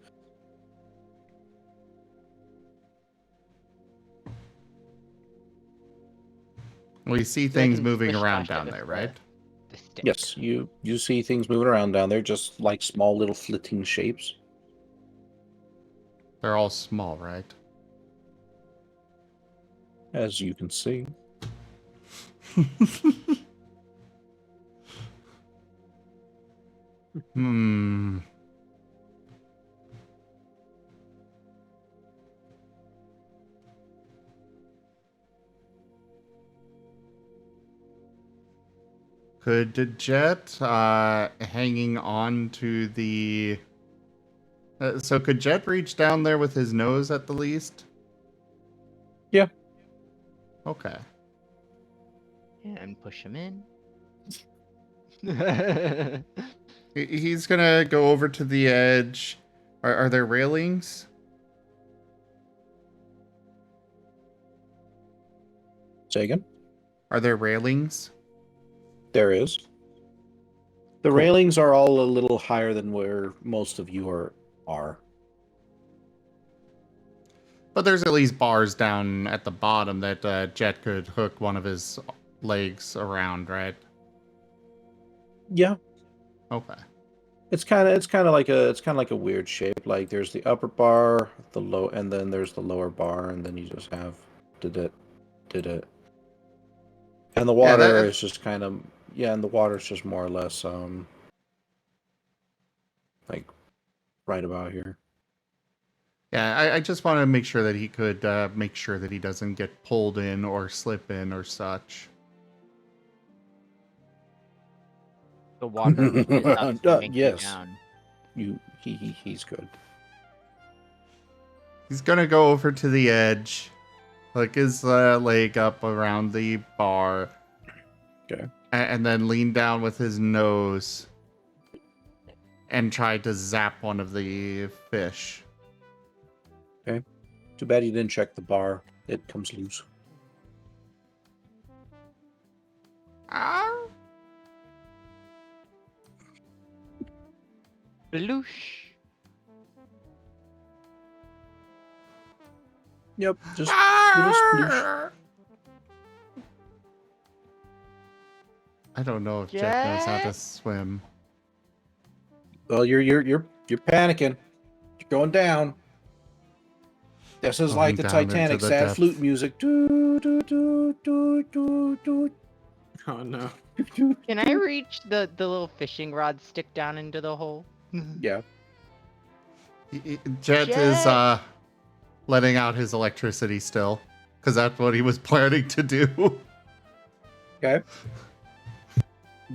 Speaker 1: We see
Speaker 3: So I
Speaker 1: things
Speaker 3: can
Speaker 1: moving
Speaker 3: splish
Speaker 1: around
Speaker 3: splash it
Speaker 1: down there,
Speaker 3: with
Speaker 1: right?
Speaker 3: The stick.
Speaker 2: Yes, you see things moving around down there, just like small little flitting shapes.
Speaker 1: They're all small, right?
Speaker 2: As you can see.
Speaker 1: Hmm. Could Jet, hanging on to the... so could Jet reach down there with his nose at the least?
Speaker 2: Yeah.
Speaker 1: Okay.
Speaker 3: And push him in.
Speaker 1: He's gonna go over to the edge. Are there railings?
Speaker 2: Say again?
Speaker 1: Are there railings?
Speaker 2: There is. The
Speaker 1: Cool.
Speaker 2: railings are all a little higher than where most of you are.
Speaker 1: But there's at least bars down at the bottom that Jet could hook one of his legs around, right?
Speaker 2: Yeah.
Speaker 1: Okay.
Speaker 2: It's kind of like a weird shape. Like there's the upper bar, the low, and then there's the lower bar, and then you just have did it. And the water is just kind of and the water's just more or less like right about here.
Speaker 1: Yeah, I just want to make sure that he could make sure that he doesn't get pulled in or slip in or such.
Speaker 3: The water is up to yank
Speaker 2: Yes.
Speaker 3: you down.
Speaker 2: He's good.
Speaker 1: He's gonna go over to the edge, hook his leg up around the bar,
Speaker 2: Okay.
Speaker 1: and then lean down with his nose and try to zap one of the fish.
Speaker 2: Too bad you didn't check the bar. It comes loose.
Speaker 1: Ah!
Speaker 3: Bloosh.
Speaker 2: Yep, just little sploosh.
Speaker 1: I don't know if Jet knows how to swim.
Speaker 2: Well, you're panicking. You're going down. This is
Speaker 1: Going
Speaker 2: like the
Speaker 1: down into
Speaker 2: Titanic
Speaker 1: the
Speaker 2: sad
Speaker 1: depths.
Speaker 2: flute music. Do, do, do, do, do, do,
Speaker 4: Oh no.
Speaker 2: do.
Speaker 3: Can I reach the little fishing rod stick down into the hole?
Speaker 2: Yeah.
Speaker 1: Jet is letting out his electricity still, because that's what he was planning to do.
Speaker 2: Okay.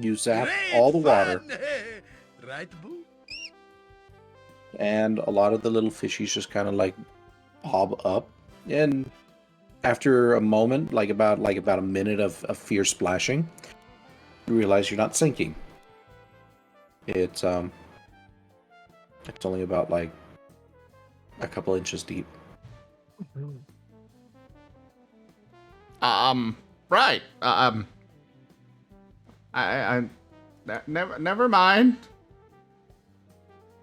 Speaker 2: You zap all the water,
Speaker 9: Right, boo?
Speaker 2: and a lot of the little fishies just kind of like bob up. And after a moment, like about a minute of fierce splashing, you realize you're not sinking. It's only about like a couple inches deep.
Speaker 1: Right. Never mind.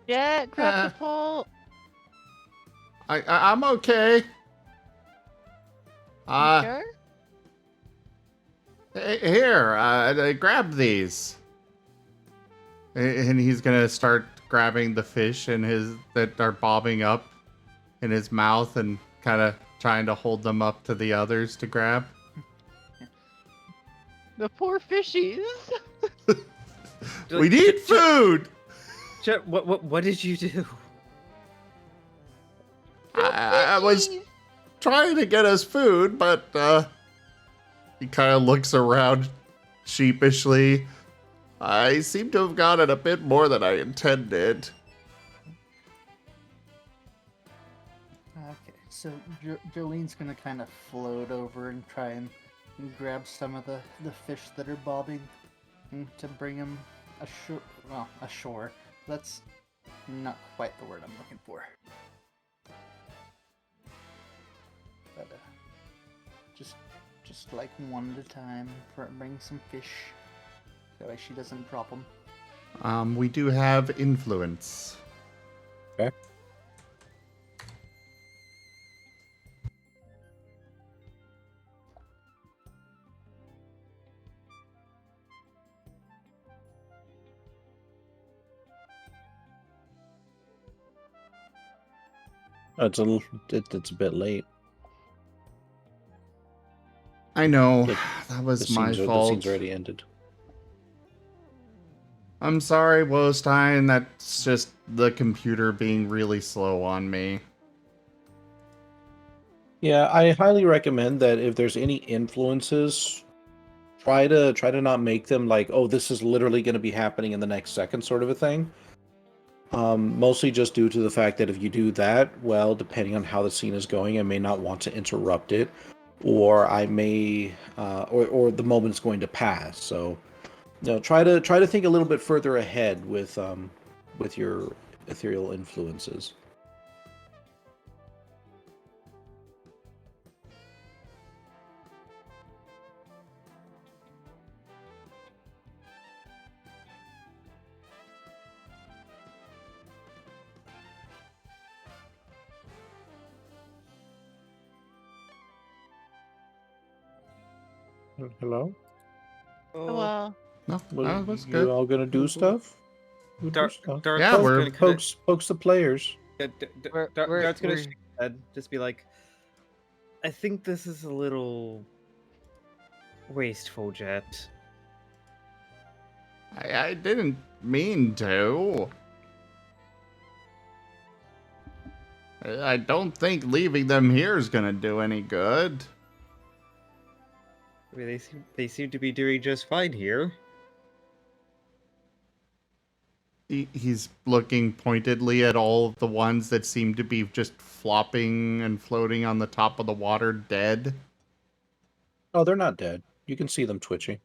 Speaker 3: Yeah, grab the pole.
Speaker 1: I'm okay.
Speaker 3: Sure?
Speaker 1: Here, grab these. And he's gonna start grabbing the fish that are bobbing up in his mouth and kind of trying to hold them up to the others to grab.
Speaker 3: The poor fishies.
Speaker 1: We need food.
Speaker 6: Jet, what did you do?
Speaker 1: I was trying to get us food, but he kind of looks around sheepishly. I seem to have gotten a bit more than I intended.
Speaker 5: Okay, so Jolene's gonna kind of float over and try and grab some of the fish that are bobbing to bring them ashore. Well, ashore. That's not quite the word I'm looking for. But just like one at a time, bring some fish. That way she doesn't drop them.
Speaker 1: We do have influence.
Speaker 2: Okay. It's a bit late.
Speaker 1: I know.
Speaker 2: The-
Speaker 1: That was
Speaker 2: The
Speaker 1: my
Speaker 2: scene's
Speaker 1: fault.
Speaker 2: already ended.
Speaker 1: I'm sorry, Wostein. That's just the computer being really slow on me.
Speaker 2: Yeah, I highly recommend that if there's any influences, try to not make them like, oh, this is literally going to be happening in the next second, sort of a thing. Mostly just due to the fact that if you do that, well, depending on how the scene is going, I may not want to interrupt it, or I may, or the moment's going to pass. So, try to think a little bit further ahead with your ethereal influences. Hello?
Speaker 3: Well,
Speaker 1: No,
Speaker 2: What,
Speaker 1: that was
Speaker 2: you
Speaker 1: good.
Speaker 2: all gonna do stuff?
Speaker 6: Dark,
Speaker 1: Yeah, we're-
Speaker 2: Pokes the players.
Speaker 3: We're-
Speaker 6: Dark's gonna
Speaker 3: we're-
Speaker 6: shake his head, just be like, I think this is a little wasteful, Jet.
Speaker 1: I didn't mean to. I don't think leaving them here is gonna do any good.
Speaker 6: I mean, they seem to be doing just fine here.
Speaker 1: He's looking pointedly at all of the ones that seem to be just flopping and floating on the top of the water, dead.
Speaker 2: Oh, they're not dead. You can see them twitching.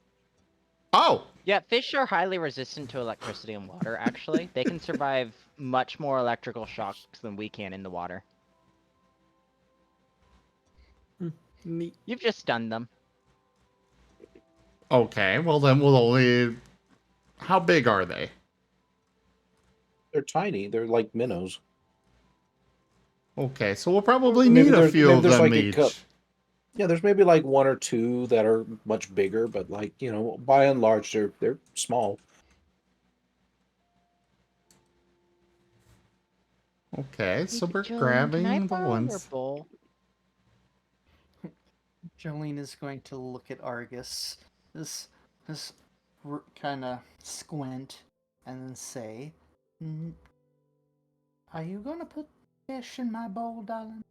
Speaker 1: Oh!
Speaker 3: Yeah, fish are highly resistant to electricity and water, actually. They can survive much more electrical shocks than we can in the water.
Speaker 4: Neat.
Speaker 3: You've just stunned them.
Speaker 1: Okay, well then we'll only... How big are they?
Speaker 2: They're tiny. They're like minnows.
Speaker 1: Okay, so we'll probably
Speaker 2: Maybe
Speaker 1: need a
Speaker 2: there-
Speaker 1: few
Speaker 2: maybe
Speaker 1: of
Speaker 2: there's
Speaker 1: them
Speaker 2: like a
Speaker 1: each.
Speaker 2: cup. Yeah, there's maybe like one or two that are much bigger, but like, by and large, they're small.
Speaker 1: Okay, so we're
Speaker 3: Jolene, can I
Speaker 1: grabbing the
Speaker 3: borrow your
Speaker 1: ones.
Speaker 3: bowl?
Speaker 5: Jolene is going to look at Argus, this kind of squint, and then say, "Are you gonna put fish in my bowl, darling?"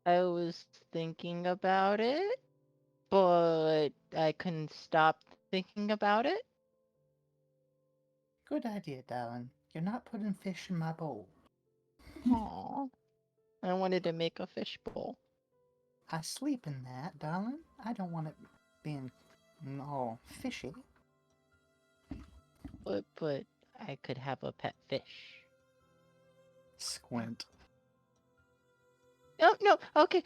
Speaker 3: I was thinking about it, but I couldn't stop thinking about it.
Speaker 5: Good idea, darling. You're not putting fish in my bowl.
Speaker 3: Aww. I wanted to make a fish bowl.
Speaker 5: I sleep in that, darling. I don't want it being all fishy.
Speaker 3: But I could have a pet fish.
Speaker 5: Squint.
Speaker 3: Oh, no, okay,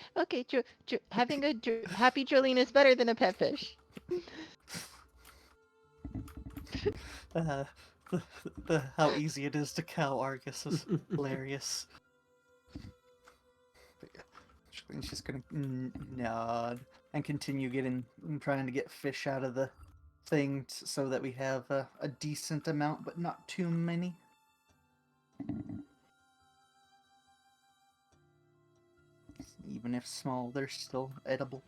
Speaker 3: having a happy Jolene is better than a pet fish.
Speaker 5: How easy it is to cow Argus is hilarious. But yeah, Jolene's just gonna nod and continue trying to get fish out of the thing so that we have a decent amount, but not too many. Even if small, they're still edible.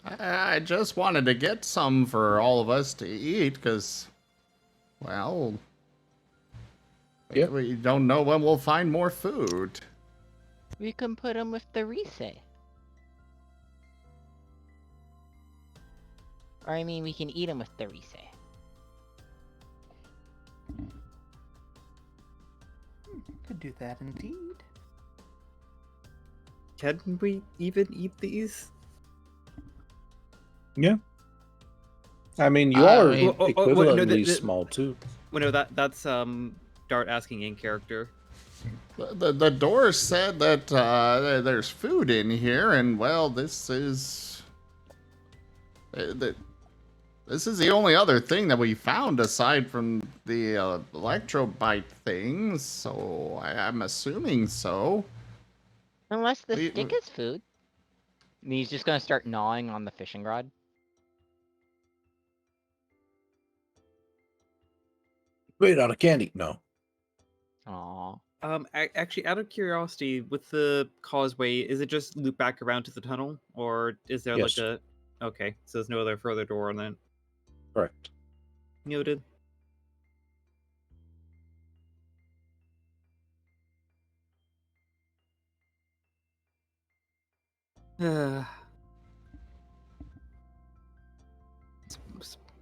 Speaker 1: I just wanted to get some for all of us to eat, because, well,
Speaker 2: Yeah.
Speaker 1: we don't know when we'll find more food.
Speaker 3: We can put them with the Rise. Or I mean, we can eat them with the Rise.
Speaker 5: Could do that indeed.
Speaker 6: Can we even eat these?
Speaker 2: Yeah. I mean, you all are
Speaker 1: I mean-
Speaker 2: equivalently small too.
Speaker 6: Well, no, that's Dart asking in character.
Speaker 1: The door said that there's food in here, and well, this is the only other thing that we found aside from the electrobite things. So I'm assuming so.
Speaker 3: Unless the
Speaker 1: We-
Speaker 3: stick is food. And he's just gonna start gnawing on the fishing rod.
Speaker 2: Made out of candy. No.
Speaker 3: Aww.
Speaker 6: Actually, out of curiosity, with the causeway, is it just loop back around to the tunnel, or is there
Speaker 2: Yes.
Speaker 6: like a? Okay, so there's no other further door on that.
Speaker 2: Correct.
Speaker 6: Noted.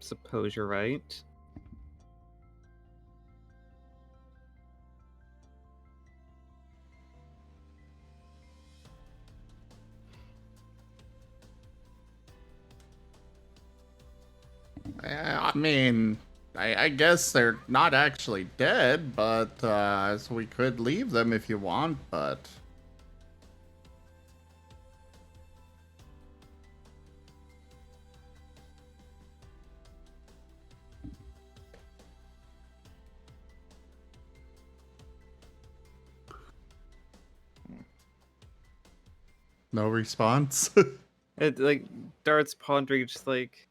Speaker 6: Suppose you're right.
Speaker 1: I mean, I guess they're not actually dead, but so we could leave them if you want, but. No response.
Speaker 6: It like Dart's pondering, just like.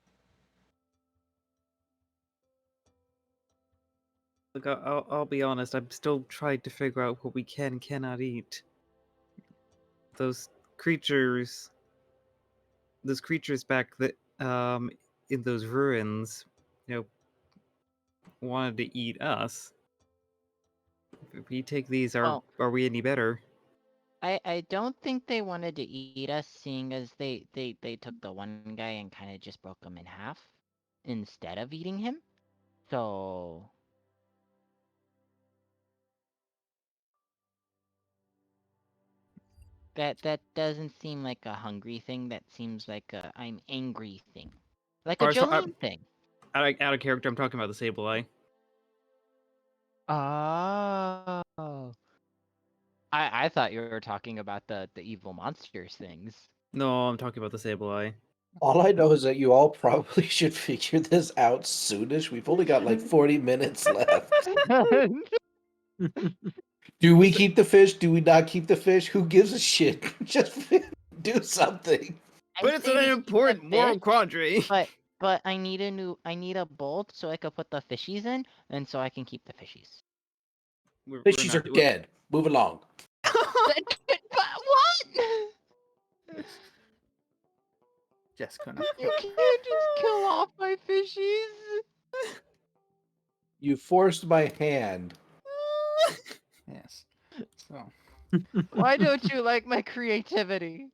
Speaker 6: Look, I'll be honest. I'm still trying to figure out what we can and cannot eat. Those creatures back that in those ruins, wanted to eat us. If we take these, are we any better?
Speaker 3: I don't think they wanted to eat us, seeing as they took the one guy and kind of just broke him in half instead of eating him. So That doesn't seem like a hungry thing. That seems like a I'm angry thing. Like a
Speaker 11: Or so-
Speaker 3: Jolene thing.
Speaker 11: Out of character, I'm talking about the Sableye.
Speaker 3: Oh. I thought you were talking about the evil monsters things.
Speaker 11: No, I'm talking about the Sableye.
Speaker 2: All I know is that you all probably should figure this out soonish. We've only got like 40 minutes left. Do we keep the fish? Do we not keep the fish? Who gives a shit? Just do something.
Speaker 11: But it's an important moral quandary.
Speaker 3: But I need a bowl so I could put the fishies in, and so I can keep the fishies.
Speaker 2: Fishies are dead. Move along.
Speaker 3: But what?
Speaker 5: Just gonna.
Speaker 3: You can't just kill off my fishies.
Speaker 2: You forced my hand.
Speaker 5: Yes. So.
Speaker 3: Why don't you like my creativity?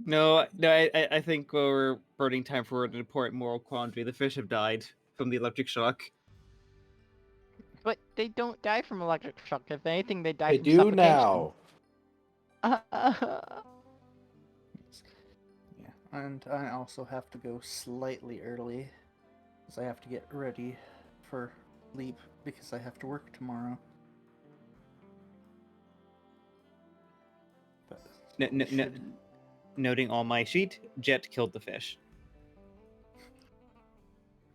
Speaker 11: No, I think we're burning time for an important moral quandary. The fish have died from the electric shock.
Speaker 3: But they don't die from electric shock. If anything, they die
Speaker 2: They
Speaker 3: from
Speaker 2: do
Speaker 3: suffocation.
Speaker 2: now.
Speaker 5: Yeah, and I also have to go slightly early, because I have to get ready for leap, because I have to work tomorrow. But
Speaker 11: Noting on my sheet, Jet killed the fish.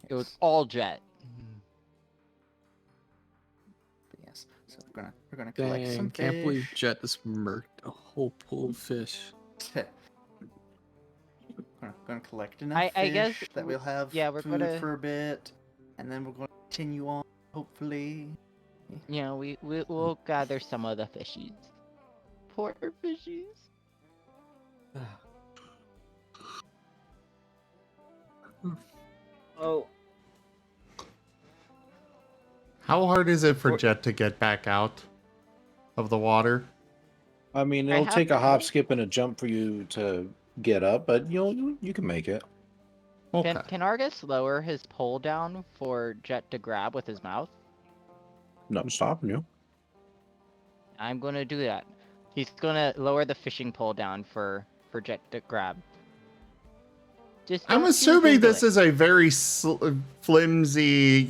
Speaker 3: It was all Jet.
Speaker 5: But yes, so we're gonna collect some
Speaker 4: Dang, can't
Speaker 5: fish.
Speaker 4: believe Jet just murked a whole pool of fish.
Speaker 5: Gonna collect enough
Speaker 3: I
Speaker 5: fish
Speaker 3: guess
Speaker 5: that we'll have
Speaker 3: we're
Speaker 5: food
Speaker 3: gonna
Speaker 5: for a bit, and then we're going to continue on, hopefully.
Speaker 3: You know, we'll gather some of the fishies. Poor fishies.
Speaker 11: Oh.
Speaker 1: How hard is it for Jet to get back out of the water?
Speaker 2: I mean,
Speaker 3: I
Speaker 2: it'll
Speaker 3: have
Speaker 2: take a
Speaker 3: to-
Speaker 2: hop, skip, and a jump for you to get up, but you can make it.
Speaker 1: Okay.
Speaker 3: Can Argus lower his pole down for Jet to grab with his mouth?
Speaker 2: Nothing stopping you.
Speaker 3: I'm gonna do that. He's gonna lower the fishing pole down for Jet to grab. Just
Speaker 1: I'm
Speaker 3: don't choose
Speaker 1: assuming
Speaker 3: into
Speaker 1: this
Speaker 3: it.
Speaker 1: is a very flimsy,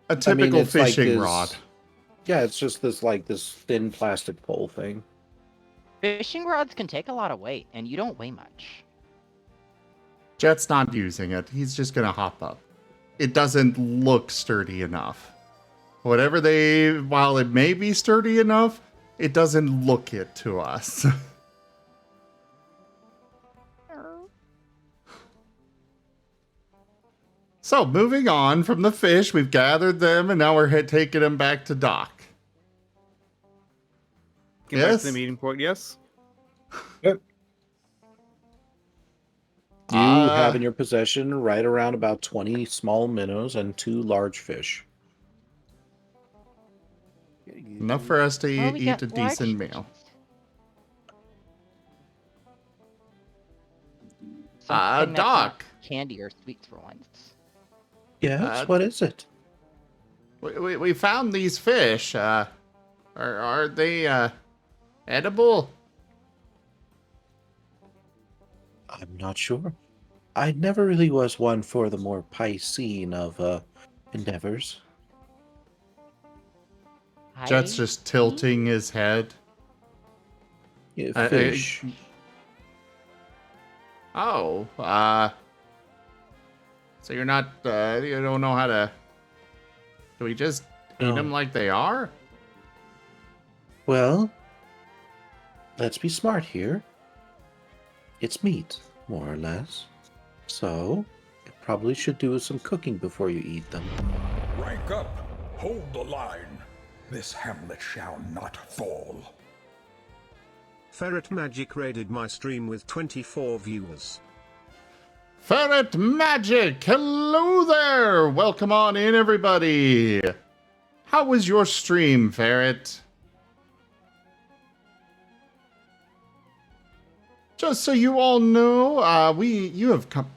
Speaker 1: a typical
Speaker 2: it's like
Speaker 1: fishing
Speaker 2: this-
Speaker 1: rod.
Speaker 2: Yeah, it's just this thin plastic pole thing.
Speaker 3: Fishing rods can take a lot of weight, and you don't weigh much.
Speaker 1: Jet's not using it. He's just gonna hop up. It doesn't look sturdy enough. While it may be sturdy enough, it doesn't look it to us. So, moving on from the fish, we've gathered them, and now we're taking them back to dock.
Speaker 11: Get back
Speaker 1: Yes?
Speaker 11: to the meeting point, yes?
Speaker 2: Yep. You have in your possession right around about 20 small minnows and 2 large fish.
Speaker 1: Enough for us to
Speaker 3: Oh, we
Speaker 1: eat
Speaker 3: got
Speaker 1: a decent
Speaker 3: large
Speaker 1: meal.
Speaker 3: Something that's not
Speaker 1: Doc.
Speaker 3: candy or sweets for once.
Speaker 2: Yes, what is it?
Speaker 1: We found these fish. Are they edible?
Speaker 2: I'm not sure. I never really was one for the more Piscean of endeavors.
Speaker 1: Jet's just tilting his head.
Speaker 2: Yeah, fish.
Speaker 1: So you're not, you don't know how to, do we just eat
Speaker 2: No.
Speaker 1: them like they are?
Speaker 2: Well, let's be smart here. It's meat, more or less. So, you probably should do some cooking before you eat them.
Speaker 7: Rank up. Hold the line. This hamlet shall not fall.
Speaker 8: Ferret Magic raided my stream with 24 viewers.
Speaker 1: Ferret Magic! Hello there! Welcome on in, everybody! How was your stream, Ferret? Just so you all know, you have come...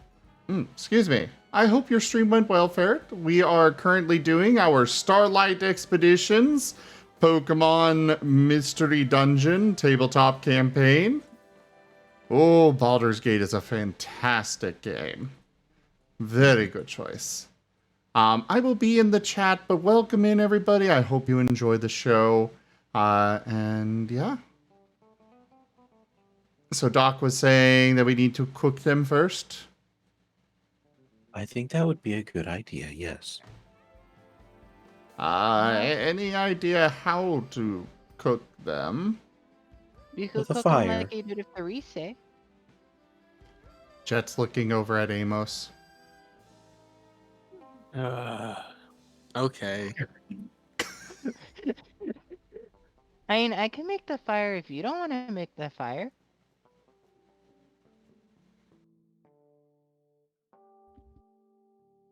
Speaker 1: excuse me. I hope your stream went well, Ferret. We are currently doing our Starlight expeditions Pokemon Mystery Dungeon tabletop campaign. Oh, Baldur's Gate is a fantastic game. Very good choice. I will be in the chat, but welcome in everybody. I hope you enjoy the show. And yeah. So Doc was saying that we need to cook them first.
Speaker 2: I think that would be a good idea, yes.
Speaker 1: Any idea how to cook them?
Speaker 3: You could
Speaker 2: With a
Speaker 3: cook them
Speaker 2: fire.
Speaker 3: like you did with the Reese.
Speaker 1: Jet's looking over at Amos.
Speaker 4: Okay.
Speaker 3: I mean, I can make the fire if you don't want to make the fire.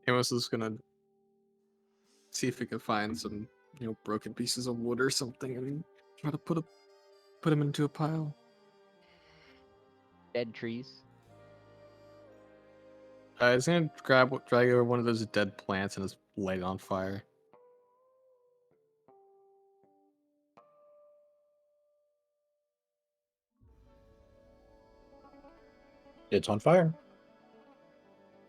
Speaker 4: Amos is gonna see if he can find some, broken pieces of wood or something, and try to put them into a pile.
Speaker 3: Dead trees.
Speaker 4: He's gonna drag over one of those dead plants and just light it on fire.
Speaker 2: It's on fire.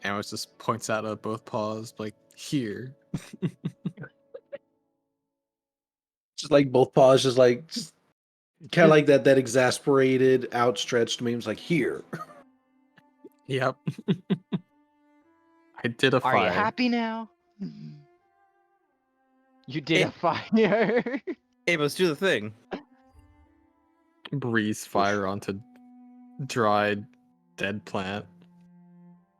Speaker 4: Amos just points out at both paws, like, here.
Speaker 2: Just like both paws, just kind of like that exasperated, outstretched memes, like here.
Speaker 4: Yep. I did a
Speaker 3: Are
Speaker 4: fire.
Speaker 3: you happy now? You did a fire.
Speaker 11: Amos, do the thing.
Speaker 4: Breeze fire onto dried, dead plant.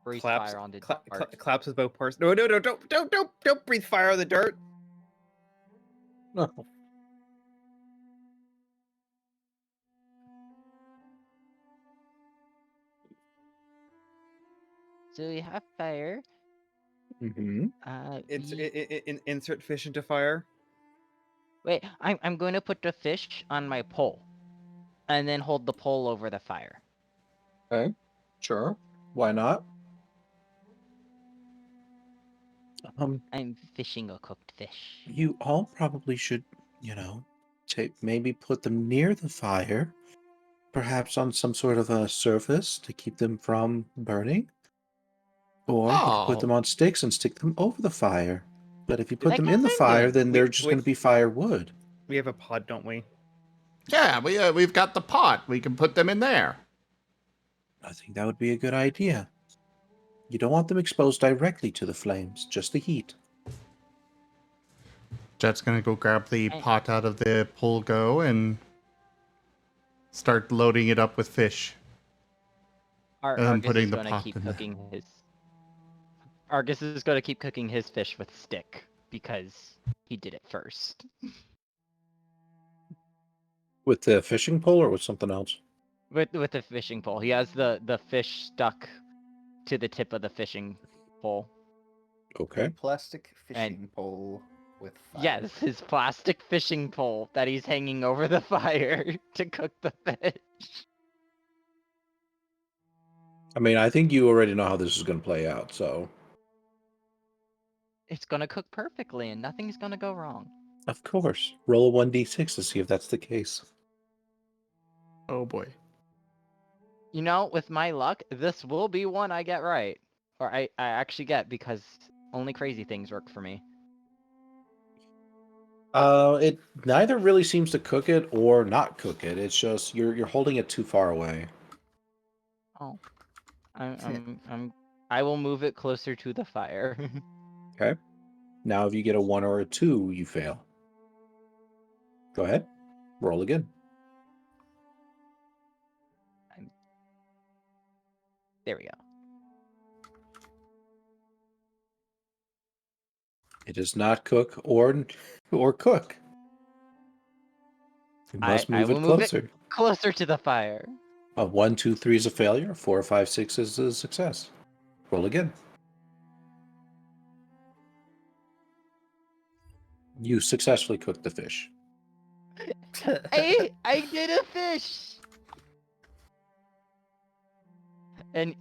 Speaker 3: Breathe
Speaker 11: Claps,
Speaker 3: fire on the dirt.
Speaker 11: claps with both parts. No, don't breathe fire on the dirt.
Speaker 2: No.
Speaker 3: So we have fire.
Speaker 2: Mm-hmm.
Speaker 11: Insert fish into fire.
Speaker 3: Wait, I'm going to put the fish on my pole, and then hold the pole over the fire.
Speaker 2: Okay, sure. Why not?
Speaker 3: I'm fishing a cooked fish.
Speaker 2: You all probably should, maybe put them near the fire, perhaps on some sort of a surface to keep them from burning. Or you could put them on sticks and stick them over the fire. But if you put them in the fire, then they're just going to be firewood.
Speaker 11: We have a pod, don't we?
Speaker 1: Yeah, we've got the pot. We can put them in there.
Speaker 2: I think that would be a good idea. You don't want them exposed directly to the flames, just the heat.
Speaker 1: Jet's gonna go grab the pot out of the pull go and start loading it up with fish.
Speaker 3: Argus is going to keep cooking his. Argus is going to keep cooking his fish with stick because he did it first.
Speaker 2: With the fishing pole or with something else?
Speaker 3: With the fishing pole, he has the fish stuck to the tip of the fishing pole.
Speaker 2: Okay.
Speaker 5: Plastic fishing pole with fire.
Speaker 3: Yes, his plastic fishing pole that he's hanging over the fire to cook the fish.
Speaker 2: I mean, I think you already know how this is going to play out, so...
Speaker 3: It's gonna cook perfectly and nothing's gonna go wrong.
Speaker 2: Of course. Roll a 1d6 to see if that's the case.
Speaker 4: Oh boy.
Speaker 3: You know, with my luck, this will be one I get right. Or I actually get, because only crazy things work for me.
Speaker 2: It neither really seems to cook it or not cook it. It's just you're holding it too far away.
Speaker 3: Oh. I will move it closer to the fire.
Speaker 2: Okay. Now if you get a 1 or a 2, you fail. Go ahead. Roll again.
Speaker 3: There we go.
Speaker 2: It does not cook or cook. You must move it closer.
Speaker 3: Closer to the fire.
Speaker 2: A 1, 2, 3 is a failure. 4, 5, 6 is a success. Roll again. You successfully cooked the fish.
Speaker 3: I did a fish! And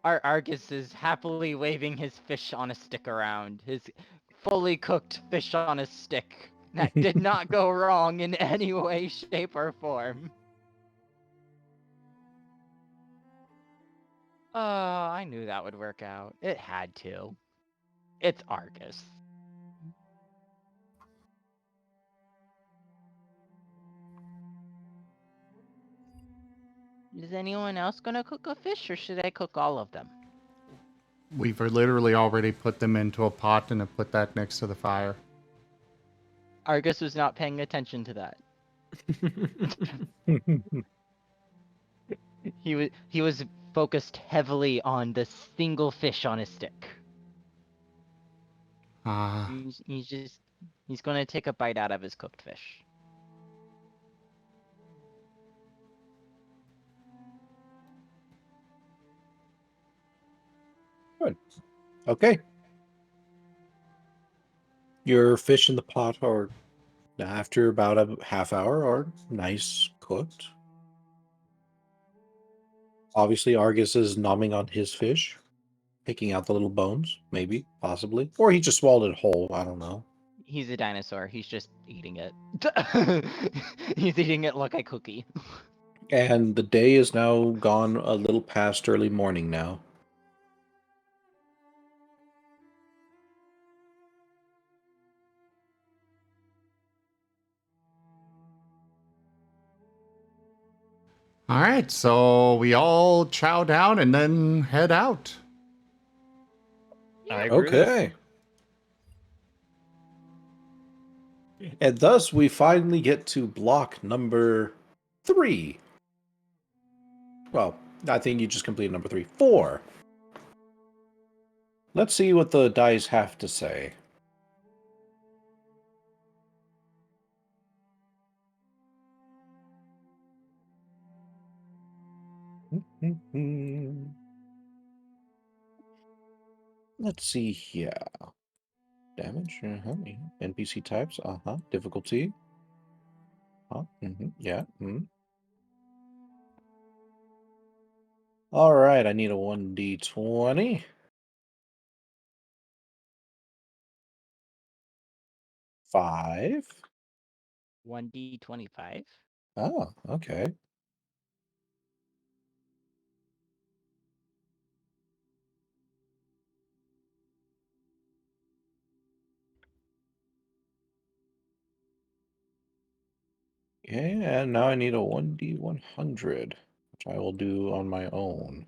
Speaker 3: our Argus is happily waving his fish on a stick around. His fully cooked fish on a stick. That did not go wrong in any way, shape, or form. Oh, I knew that would work out. It had to. It's Argus. Is anyone else gonna cook a fish, or should I cook all of them?
Speaker 1: We've literally already put them into a pot and have put that next to the fire.
Speaker 3: Argus was not paying attention to that. He was focused heavily on the single fish on his stick.
Speaker 1: Ah,
Speaker 3: He's gonna take a bite out of his cooked fish.
Speaker 2: Good. Okay. Your fish in the pot are, after about a half hour, are nice cooked. Obviously, Argus is nomming on his fish, picking out the little bones, maybe, possibly. Or he just swallowed it whole, I don't know.
Speaker 3: He's a dinosaur. He's just eating it. He's eating it like a cookie.
Speaker 2: And the day is now gone a little past early morning now.
Speaker 1: all right. So we all chow down and then head out.
Speaker 6: I agree with this.
Speaker 2: Okay. And thus we finally get to block number 3. Well, I think you just completed number 3. 4. Let's see what the dice have to say. Let's see here. Damage, NPC types, difficulty. Yeah. All right, I need a 1d20. 5.
Speaker 3: 1d25.
Speaker 2: Oh, okay. Okay, and now I need a 1d100, which I will do on my own.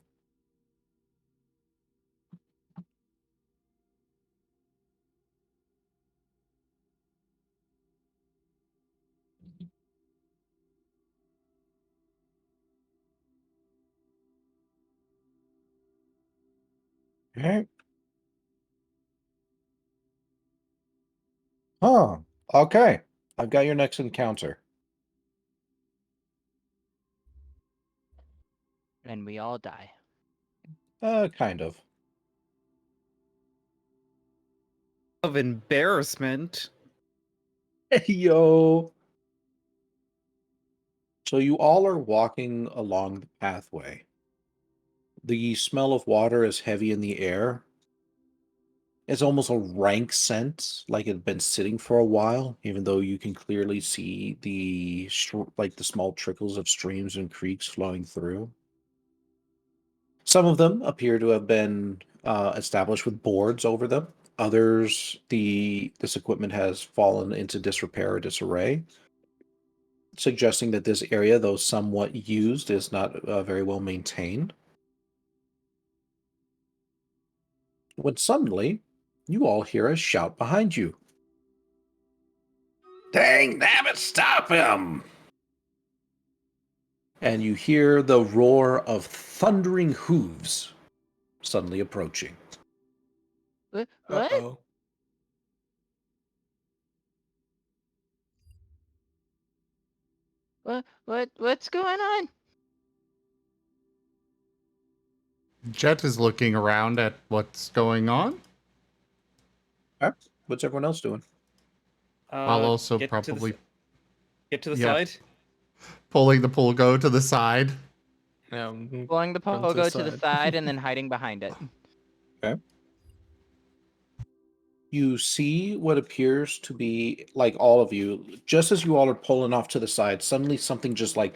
Speaker 2: Okay. Huh. Okay. I've got your next encounter.
Speaker 3: And we all die.
Speaker 2: Kind of.
Speaker 6: Of embarrassment.
Speaker 2: Hey, yo. So you all are walking along the pathway. The smell of water is heavy in the air. It's almost a rank scent, like it had been sitting for a while, even though you can clearly see the small trickles of streams and creeks flowing through. Some of them appear to have been established with boards over them. Others, this equipment has fallen into disrepair or disarray, suggesting that this area, though somewhat used, is not very well maintained. When suddenly, you all hear a shout behind you. Dang, damn it, stop him! And you hear the roar of thundering hooves suddenly approaching.
Speaker 3: What?
Speaker 4: Uh-oh.
Speaker 3: What's going on?
Speaker 1: Jet is looking around at what's going on.
Speaker 2: All right, what's everyone else doing?
Speaker 1: I'll also
Speaker 6: Get
Speaker 1: probably
Speaker 6: get to the
Speaker 1: yeah.
Speaker 6: side.
Speaker 1: pulling the Pulgo to the side.
Speaker 4: Yeah,
Speaker 3: Pulling the
Speaker 4: run
Speaker 3: pogo to the
Speaker 4: side.
Speaker 3: side and then hiding behind it.
Speaker 2: Okay. You see what appears to be, like, all of you, just as you all are pulling off to the side, suddenly something just like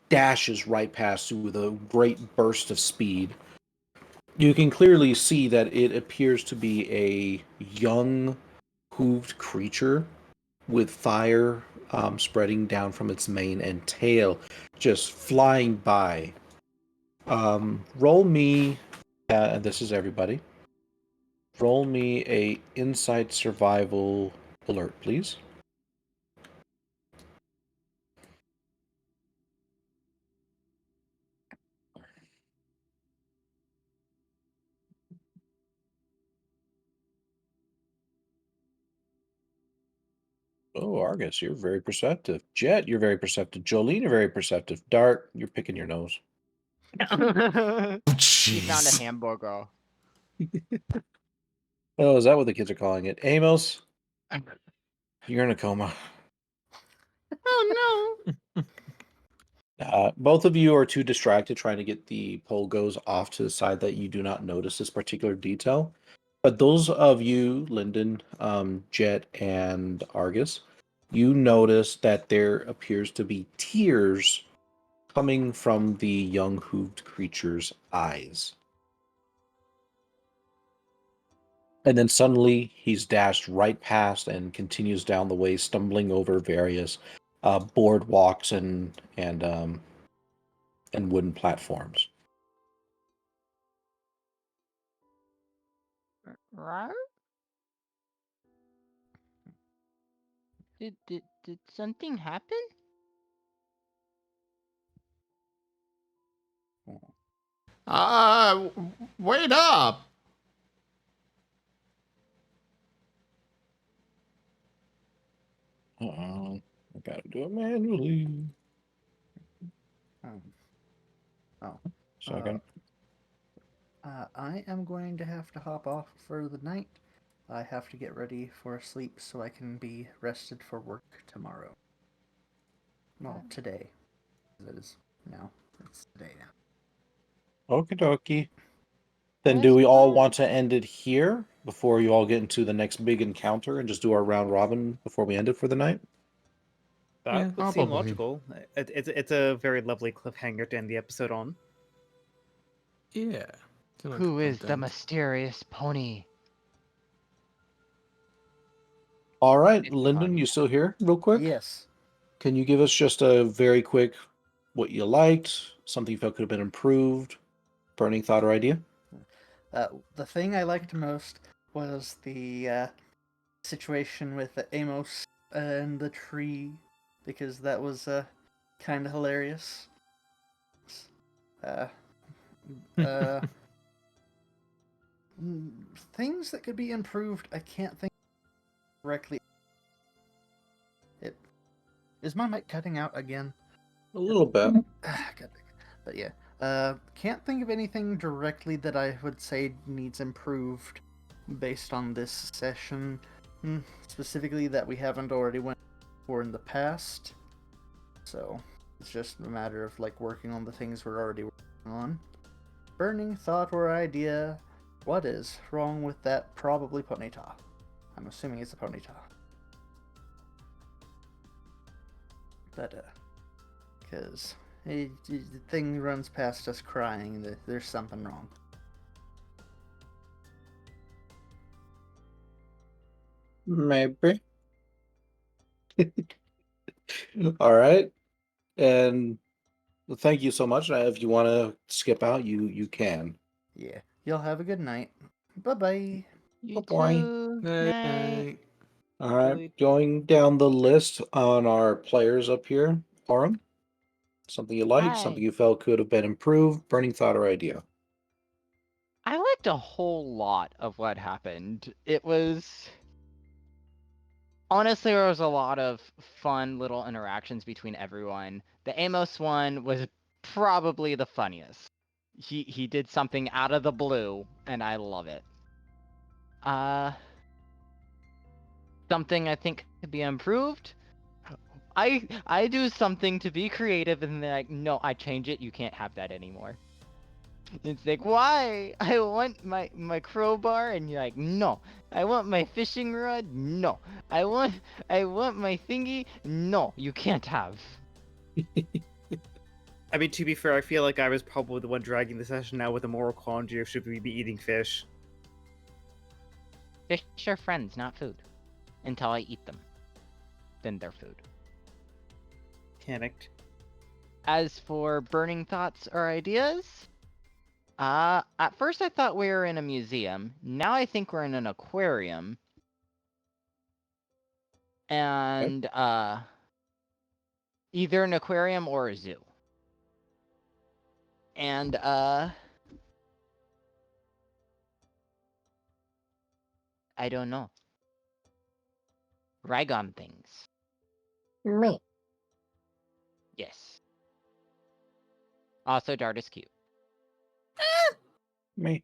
Speaker 2: dashes right past you with a great burst of speed. You can clearly see that it appears to be a young hooved creature with fire spreading down from its mane and tail, just flying by. Roll me, and this is everybody. Roll me a insight survival alert, please. Oh, Argus, you're very perceptive. Jet, you're very perceptive. Jolene, you're very perceptive. Dart, you're picking your nose.
Speaker 3: He found a
Speaker 1: Jeez.
Speaker 3: hamburger.
Speaker 2: Oh, is that what the kids are calling it? Amos, you're in a coma.
Speaker 3: Oh no!
Speaker 2: Both of you are too distracted trying to get the polgos off to the side that you do not notice this particular detail. But those of you, Lyndon, Jet, and Argus, you notice that there appears to be tears coming from the young hooved creature's eyes. And then suddenly he's dashed right past and continues down the way, stumbling over various boardwalks and wooden platforms.
Speaker 3: Right? Did something happen?
Speaker 1: Wait up!
Speaker 2: I gotta do it manually.
Speaker 5: Oh.
Speaker 2: Second.
Speaker 5: I am going to have to hop off for the night. I have to get ready for sleep so I can be rested for work tomorrow. Well, today. That is now. It's today now.
Speaker 2: Okie dokie. Then
Speaker 3: That's
Speaker 2: do we all
Speaker 3: fine.
Speaker 2: want to end it here before you all get into the next big encounter and just do our round robin before we end it for the night?
Speaker 6: That
Speaker 1: Yeah,
Speaker 6: would
Speaker 1: probably.
Speaker 6: seem logical. It's a very lovely cliffhanger to end the episode on.
Speaker 4: Yeah. Seem like a
Speaker 3: Who
Speaker 4: fun
Speaker 3: is the
Speaker 4: time.
Speaker 3: mysterious pony?
Speaker 2: All right,
Speaker 3: It's
Speaker 2: Lyndon,
Speaker 3: fun.
Speaker 2: you still here? Real quick?
Speaker 5: Yes.
Speaker 2: Can you give us just a very quick what you liked, something you felt could have been improved, burning thought or idea?
Speaker 5: The thing I liked most was the situation with Amos and the tree, because that was kind of hilarious. Uh, uh, things that could be improved, I can't think correctly. Is my mic cutting out again?
Speaker 2: A little bit.
Speaker 5: But yeah, can't think of anything directly that I would say needs improved based on this session, specifically that we haven't already went for in the past. So it's just a matter of like working on the things we're already working on. Burning thought or idea. What is wrong with that? Probably ponyta. I'm assuming it's a ponyta. But because the thing runs past us crying, there's something wrong.
Speaker 2: Maybe. All right. And thank you so much. If you want to skip out, you can.
Speaker 5: Yeah. Y'all have a good night. Bye-bye.
Speaker 3: You
Speaker 2: Bye-bye.
Speaker 3: too.
Speaker 4: Night,
Speaker 3: Night.
Speaker 4: night.
Speaker 2: All right. Going down the list on our players up here. Oran, something you liked,
Speaker 3: Hi.
Speaker 2: something you felt could have been improved, burning thought or idea.
Speaker 3: I liked a whole lot of what happened. It was honestly, there was a lot of fun little interactions between everyone. The Amos one was probably the funniest. He did something out of the blue, and I love it. Something I think could be improved. I do something to be creative, and they're like, no, I change it. You can't have that anymore. It's like, why? I want my crowbar, and you're like, no. I want my fishing rod, no. I want my thingy, no. You can't have.
Speaker 6: I mean, to be fair, I feel like I was probably the one dragging the session now with a moral quandary of should we be eating fish.
Speaker 3: Fish are friends, not food. Until I eat them. Then they're food.
Speaker 6: Panicked.
Speaker 3: As for burning thoughts or ideas, at first I thought we were in a museum. Now I think we're in an aquarium. And, either an aquarium or a zoo. And, I don't know. Rygon things.
Speaker 12: Me.
Speaker 3: Yes. Also, Dart is cute.
Speaker 2: Me.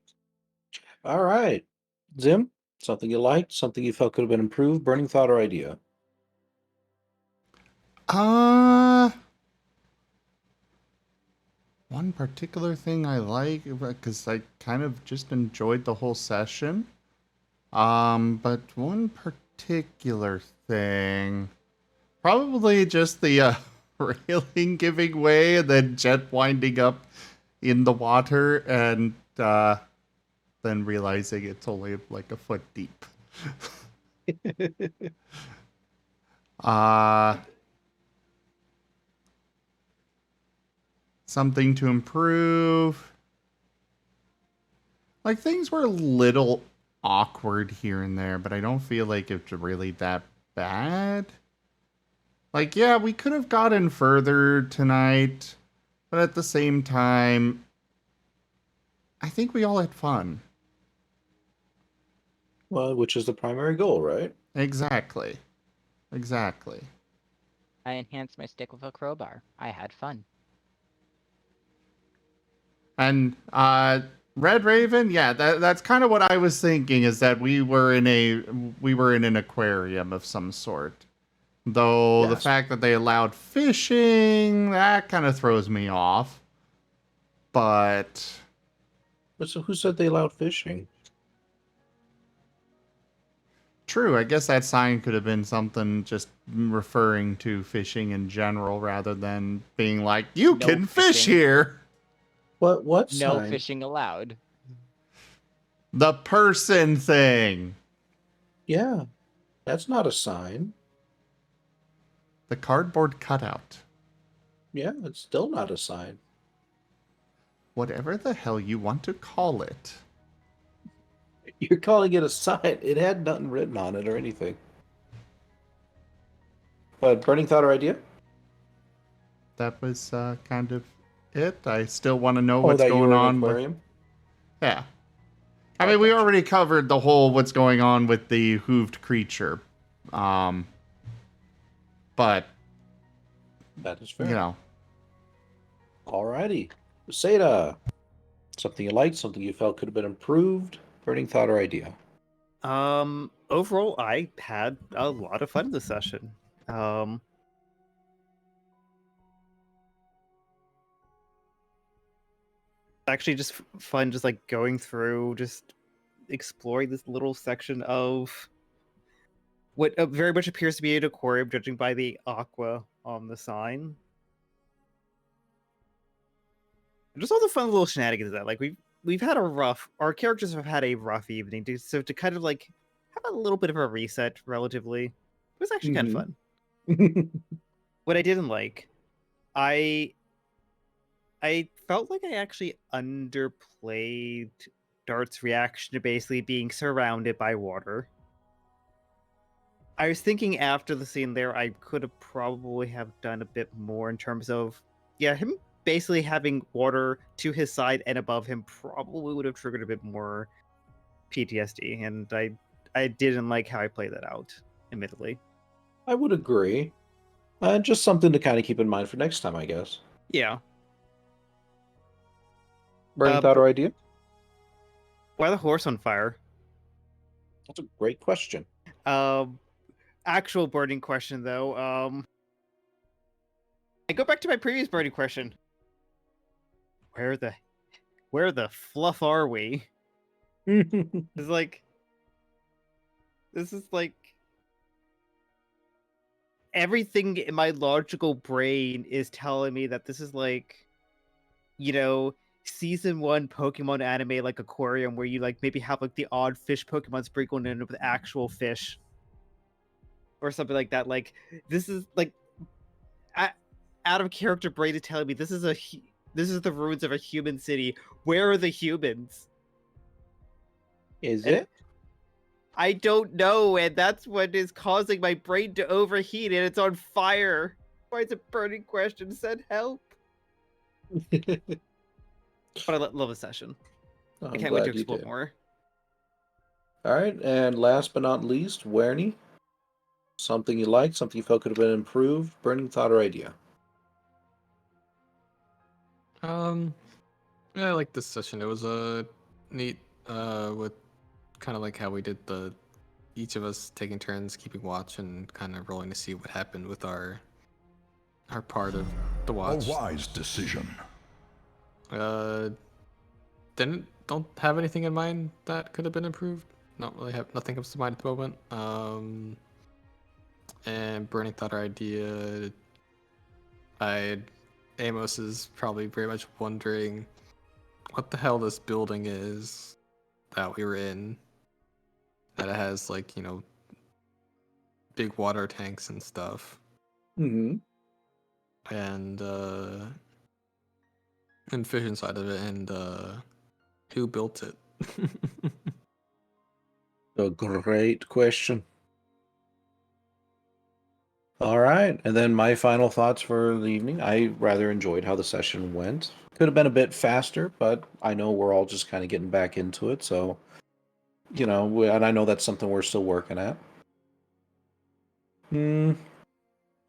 Speaker 2: All right. Zim, something you liked, something you felt could have been improved, burning thought or idea?
Speaker 1: One particular thing I like, because I kind of just enjoyed the whole session. But one particular thing, probably just the railing giving way and then Jet winding up in the water and then realizing it's only like a foot deep. Something to improve. Like, things were a little awkward here and there, but I don't feel like it's really that bad. Like, yeah, we could have gotten further tonight, but at the same time, I think we all had fun.
Speaker 2: Well, which is the primary goal, right?
Speaker 1: Exactly. Exactly.
Speaker 3: I enhanced my stick with a crowbar. I had fun.
Speaker 1: And Red Raven, yeah, that's kind of what I was thinking, is that we were in an aquarium of some sort. Though the fact that they allowed fishing, that kind of throws me off. But
Speaker 2: so who said they allowed fishing?
Speaker 1: True, I guess that sign could have been something just referring to fishing in general rather than being like, you
Speaker 3: No
Speaker 1: can fish
Speaker 3: fishing.
Speaker 1: here.
Speaker 2: What
Speaker 3: No
Speaker 2: sign?
Speaker 3: fishing allowed.
Speaker 1: The person thing.
Speaker 2: Yeah, that's not a sign.
Speaker 1: The cardboard cutout.
Speaker 2: Yeah, it's still not a sign.
Speaker 1: Whatever the hell you want to call it.
Speaker 2: You're calling it a sign. It had nothing written on it or anything. But burning thought or idea?
Speaker 1: That was kind of it. I still want to know
Speaker 2: Oh,
Speaker 1: what's
Speaker 2: that you
Speaker 1: going
Speaker 2: were in an
Speaker 1: on
Speaker 2: aquarium?
Speaker 1: with... Yeah. I mean, we already covered the whole what's going on with the hooved creature. But...
Speaker 2: That is fair.
Speaker 1: You know.
Speaker 2: Alrighty. Seda, something you liked, something you felt could have been improved, burning thought or idea?
Speaker 6: Overall, I had a lot of fun this session. Actually just fun just like going through, just exploring this little section of what very much appears to be an aquarium, judging by the aqua on the sign. Just all the fun little shenanigans that, like, we've had our characters have had a rough evening, so to kind of like have a little bit of a reset relatively, it was actually kind of fun. What I didn't like, I felt like I actually underplayed Dart's reaction to basically being surrounded by water. I was thinking after the scene there, I could have probably have done a bit more in terms of, yeah, him basically having water to his side and above him probably would have triggered a bit more PTSD, and I didn't like how I played that out, admittedly.
Speaker 2: I would agree. Just something to kind of keep in mind for next time, I guess.
Speaker 6: Yeah.
Speaker 2: Burning thought or idea?
Speaker 6: Why the horse on fire?
Speaker 2: That's a great question.
Speaker 6: Actual burning question, though. I go back to my previous burning question. Where where the fluff are we? It's like, this is like, everything in my logical brain is telling me that this is like, season 1 Pokemon anime, like aquarium, where you like maybe have like the odd fish Pokemon sprinkled in with actual fish or something like that. Like, this is like out of character brain is telling me this is the ruins of a human city. Where are the humans?
Speaker 2: Is it?
Speaker 6: I don't know, and that's what is causing my brain to overheat, and it's on fire. Why is it burning question? Send help. But I love the session. I can't wait to explore more.
Speaker 2: All right, and last but not least, Werny. Something you liked, something you felt could have been improved, burning thought or idea.
Speaker 4: Yeah, I like this session. It was neat with kind of like how we did each of us taking turns keeping watch and kind of rolling to see what happened with our part of the watch.
Speaker 7: A wise decision.
Speaker 4: Don't have anything in mind that could have been improved. Nothing comes to mind at the moment. And burning thought or idea, Amos is probably very much wondering what the hell this building is that we were in. That it has like, big water tanks and stuff.
Speaker 2: Mm-hmm.
Speaker 4: And fish inside of it, and who built it?
Speaker 2: A great question. All right, and then my final thoughts for the evening. I rather enjoyed how the session went. Could have been a bit faster, but I know we're all just kind of getting back into it, so, and I know that's something we're still working at.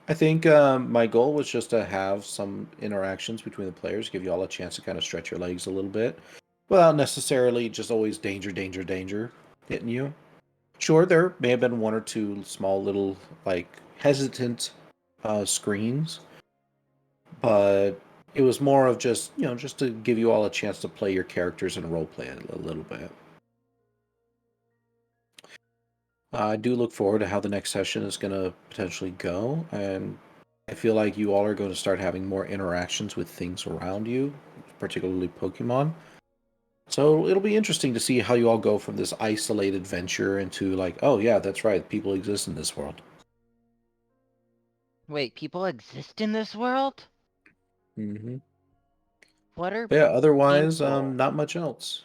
Speaker 2: I think my goal was just to have some interactions between the players, give you all a chance to kind of stretch your legs a little bit, without necessarily just always danger hitting you. Sure, there may have been one or two small little, hesitant screens, but it was more of just, just to give you all a chance to play your characters and roleplay a little bit. I do look forward to how the next session is going to potentially go, and I feel like you all are going to start having more interactions with things around you, particularly Pokemon. So it'll be interesting to see how you all go from this isolated venture into oh yeah, that's right, people exist in this world.
Speaker 3: Wait, people exist in this world?
Speaker 2: Mm-hmm.
Speaker 3: What are
Speaker 2: Yeah, otherwise,
Speaker 3: people?
Speaker 2: not much else.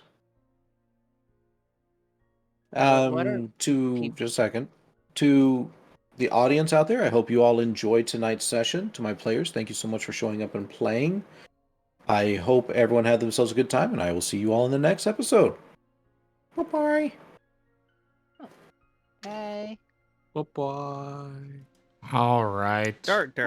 Speaker 3: What are
Speaker 2: Just a second. To the audience out there, I hope you all enjoyed tonight's session. To my players, thank you so much for showing up and playing. I hope everyone had themselves a good time, and I will see you all in the next episode. Bye-bye.
Speaker 3: Hey.
Speaker 4: Bye-bye.
Speaker 1: All right.
Speaker 6: Dirt.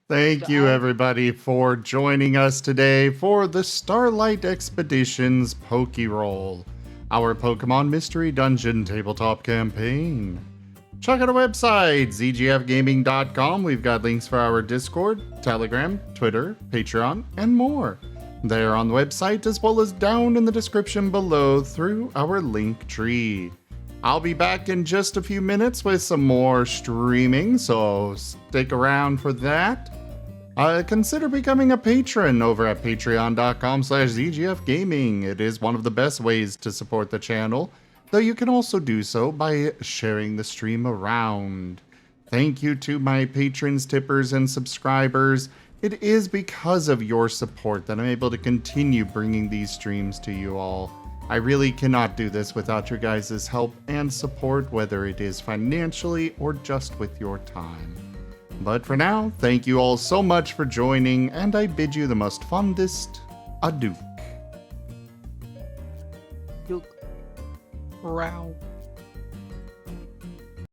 Speaker 1: Thank you, everybody, for joining us today for the Starlight Expeditions Pokerole, our Pokemon Mystery Dungeon tabletop campaign. Check out our website, zgfgaming.com. We've got links for our Discord, Telegram, Twitter, Patreon, and more. They are on the website as well as down in the description below through our link tree. I'll be back in just a few minutes with some more streaming, so stick around for that. Consider becoming a patron over at patreon.com/zgfgaming. It is one of the best ways to support the channel, though you can also do so by sharing the stream around. Thank you to my patrons, tippers, and subscribers. It is because of your support that I'm able to continue bringing these streams to you all. I really cannot do this without your guys' help and support, whether it is financially or just with your time. But for now, thank you all so much for joining, and I bid you the most fondest adieu.
Speaker 4: Row.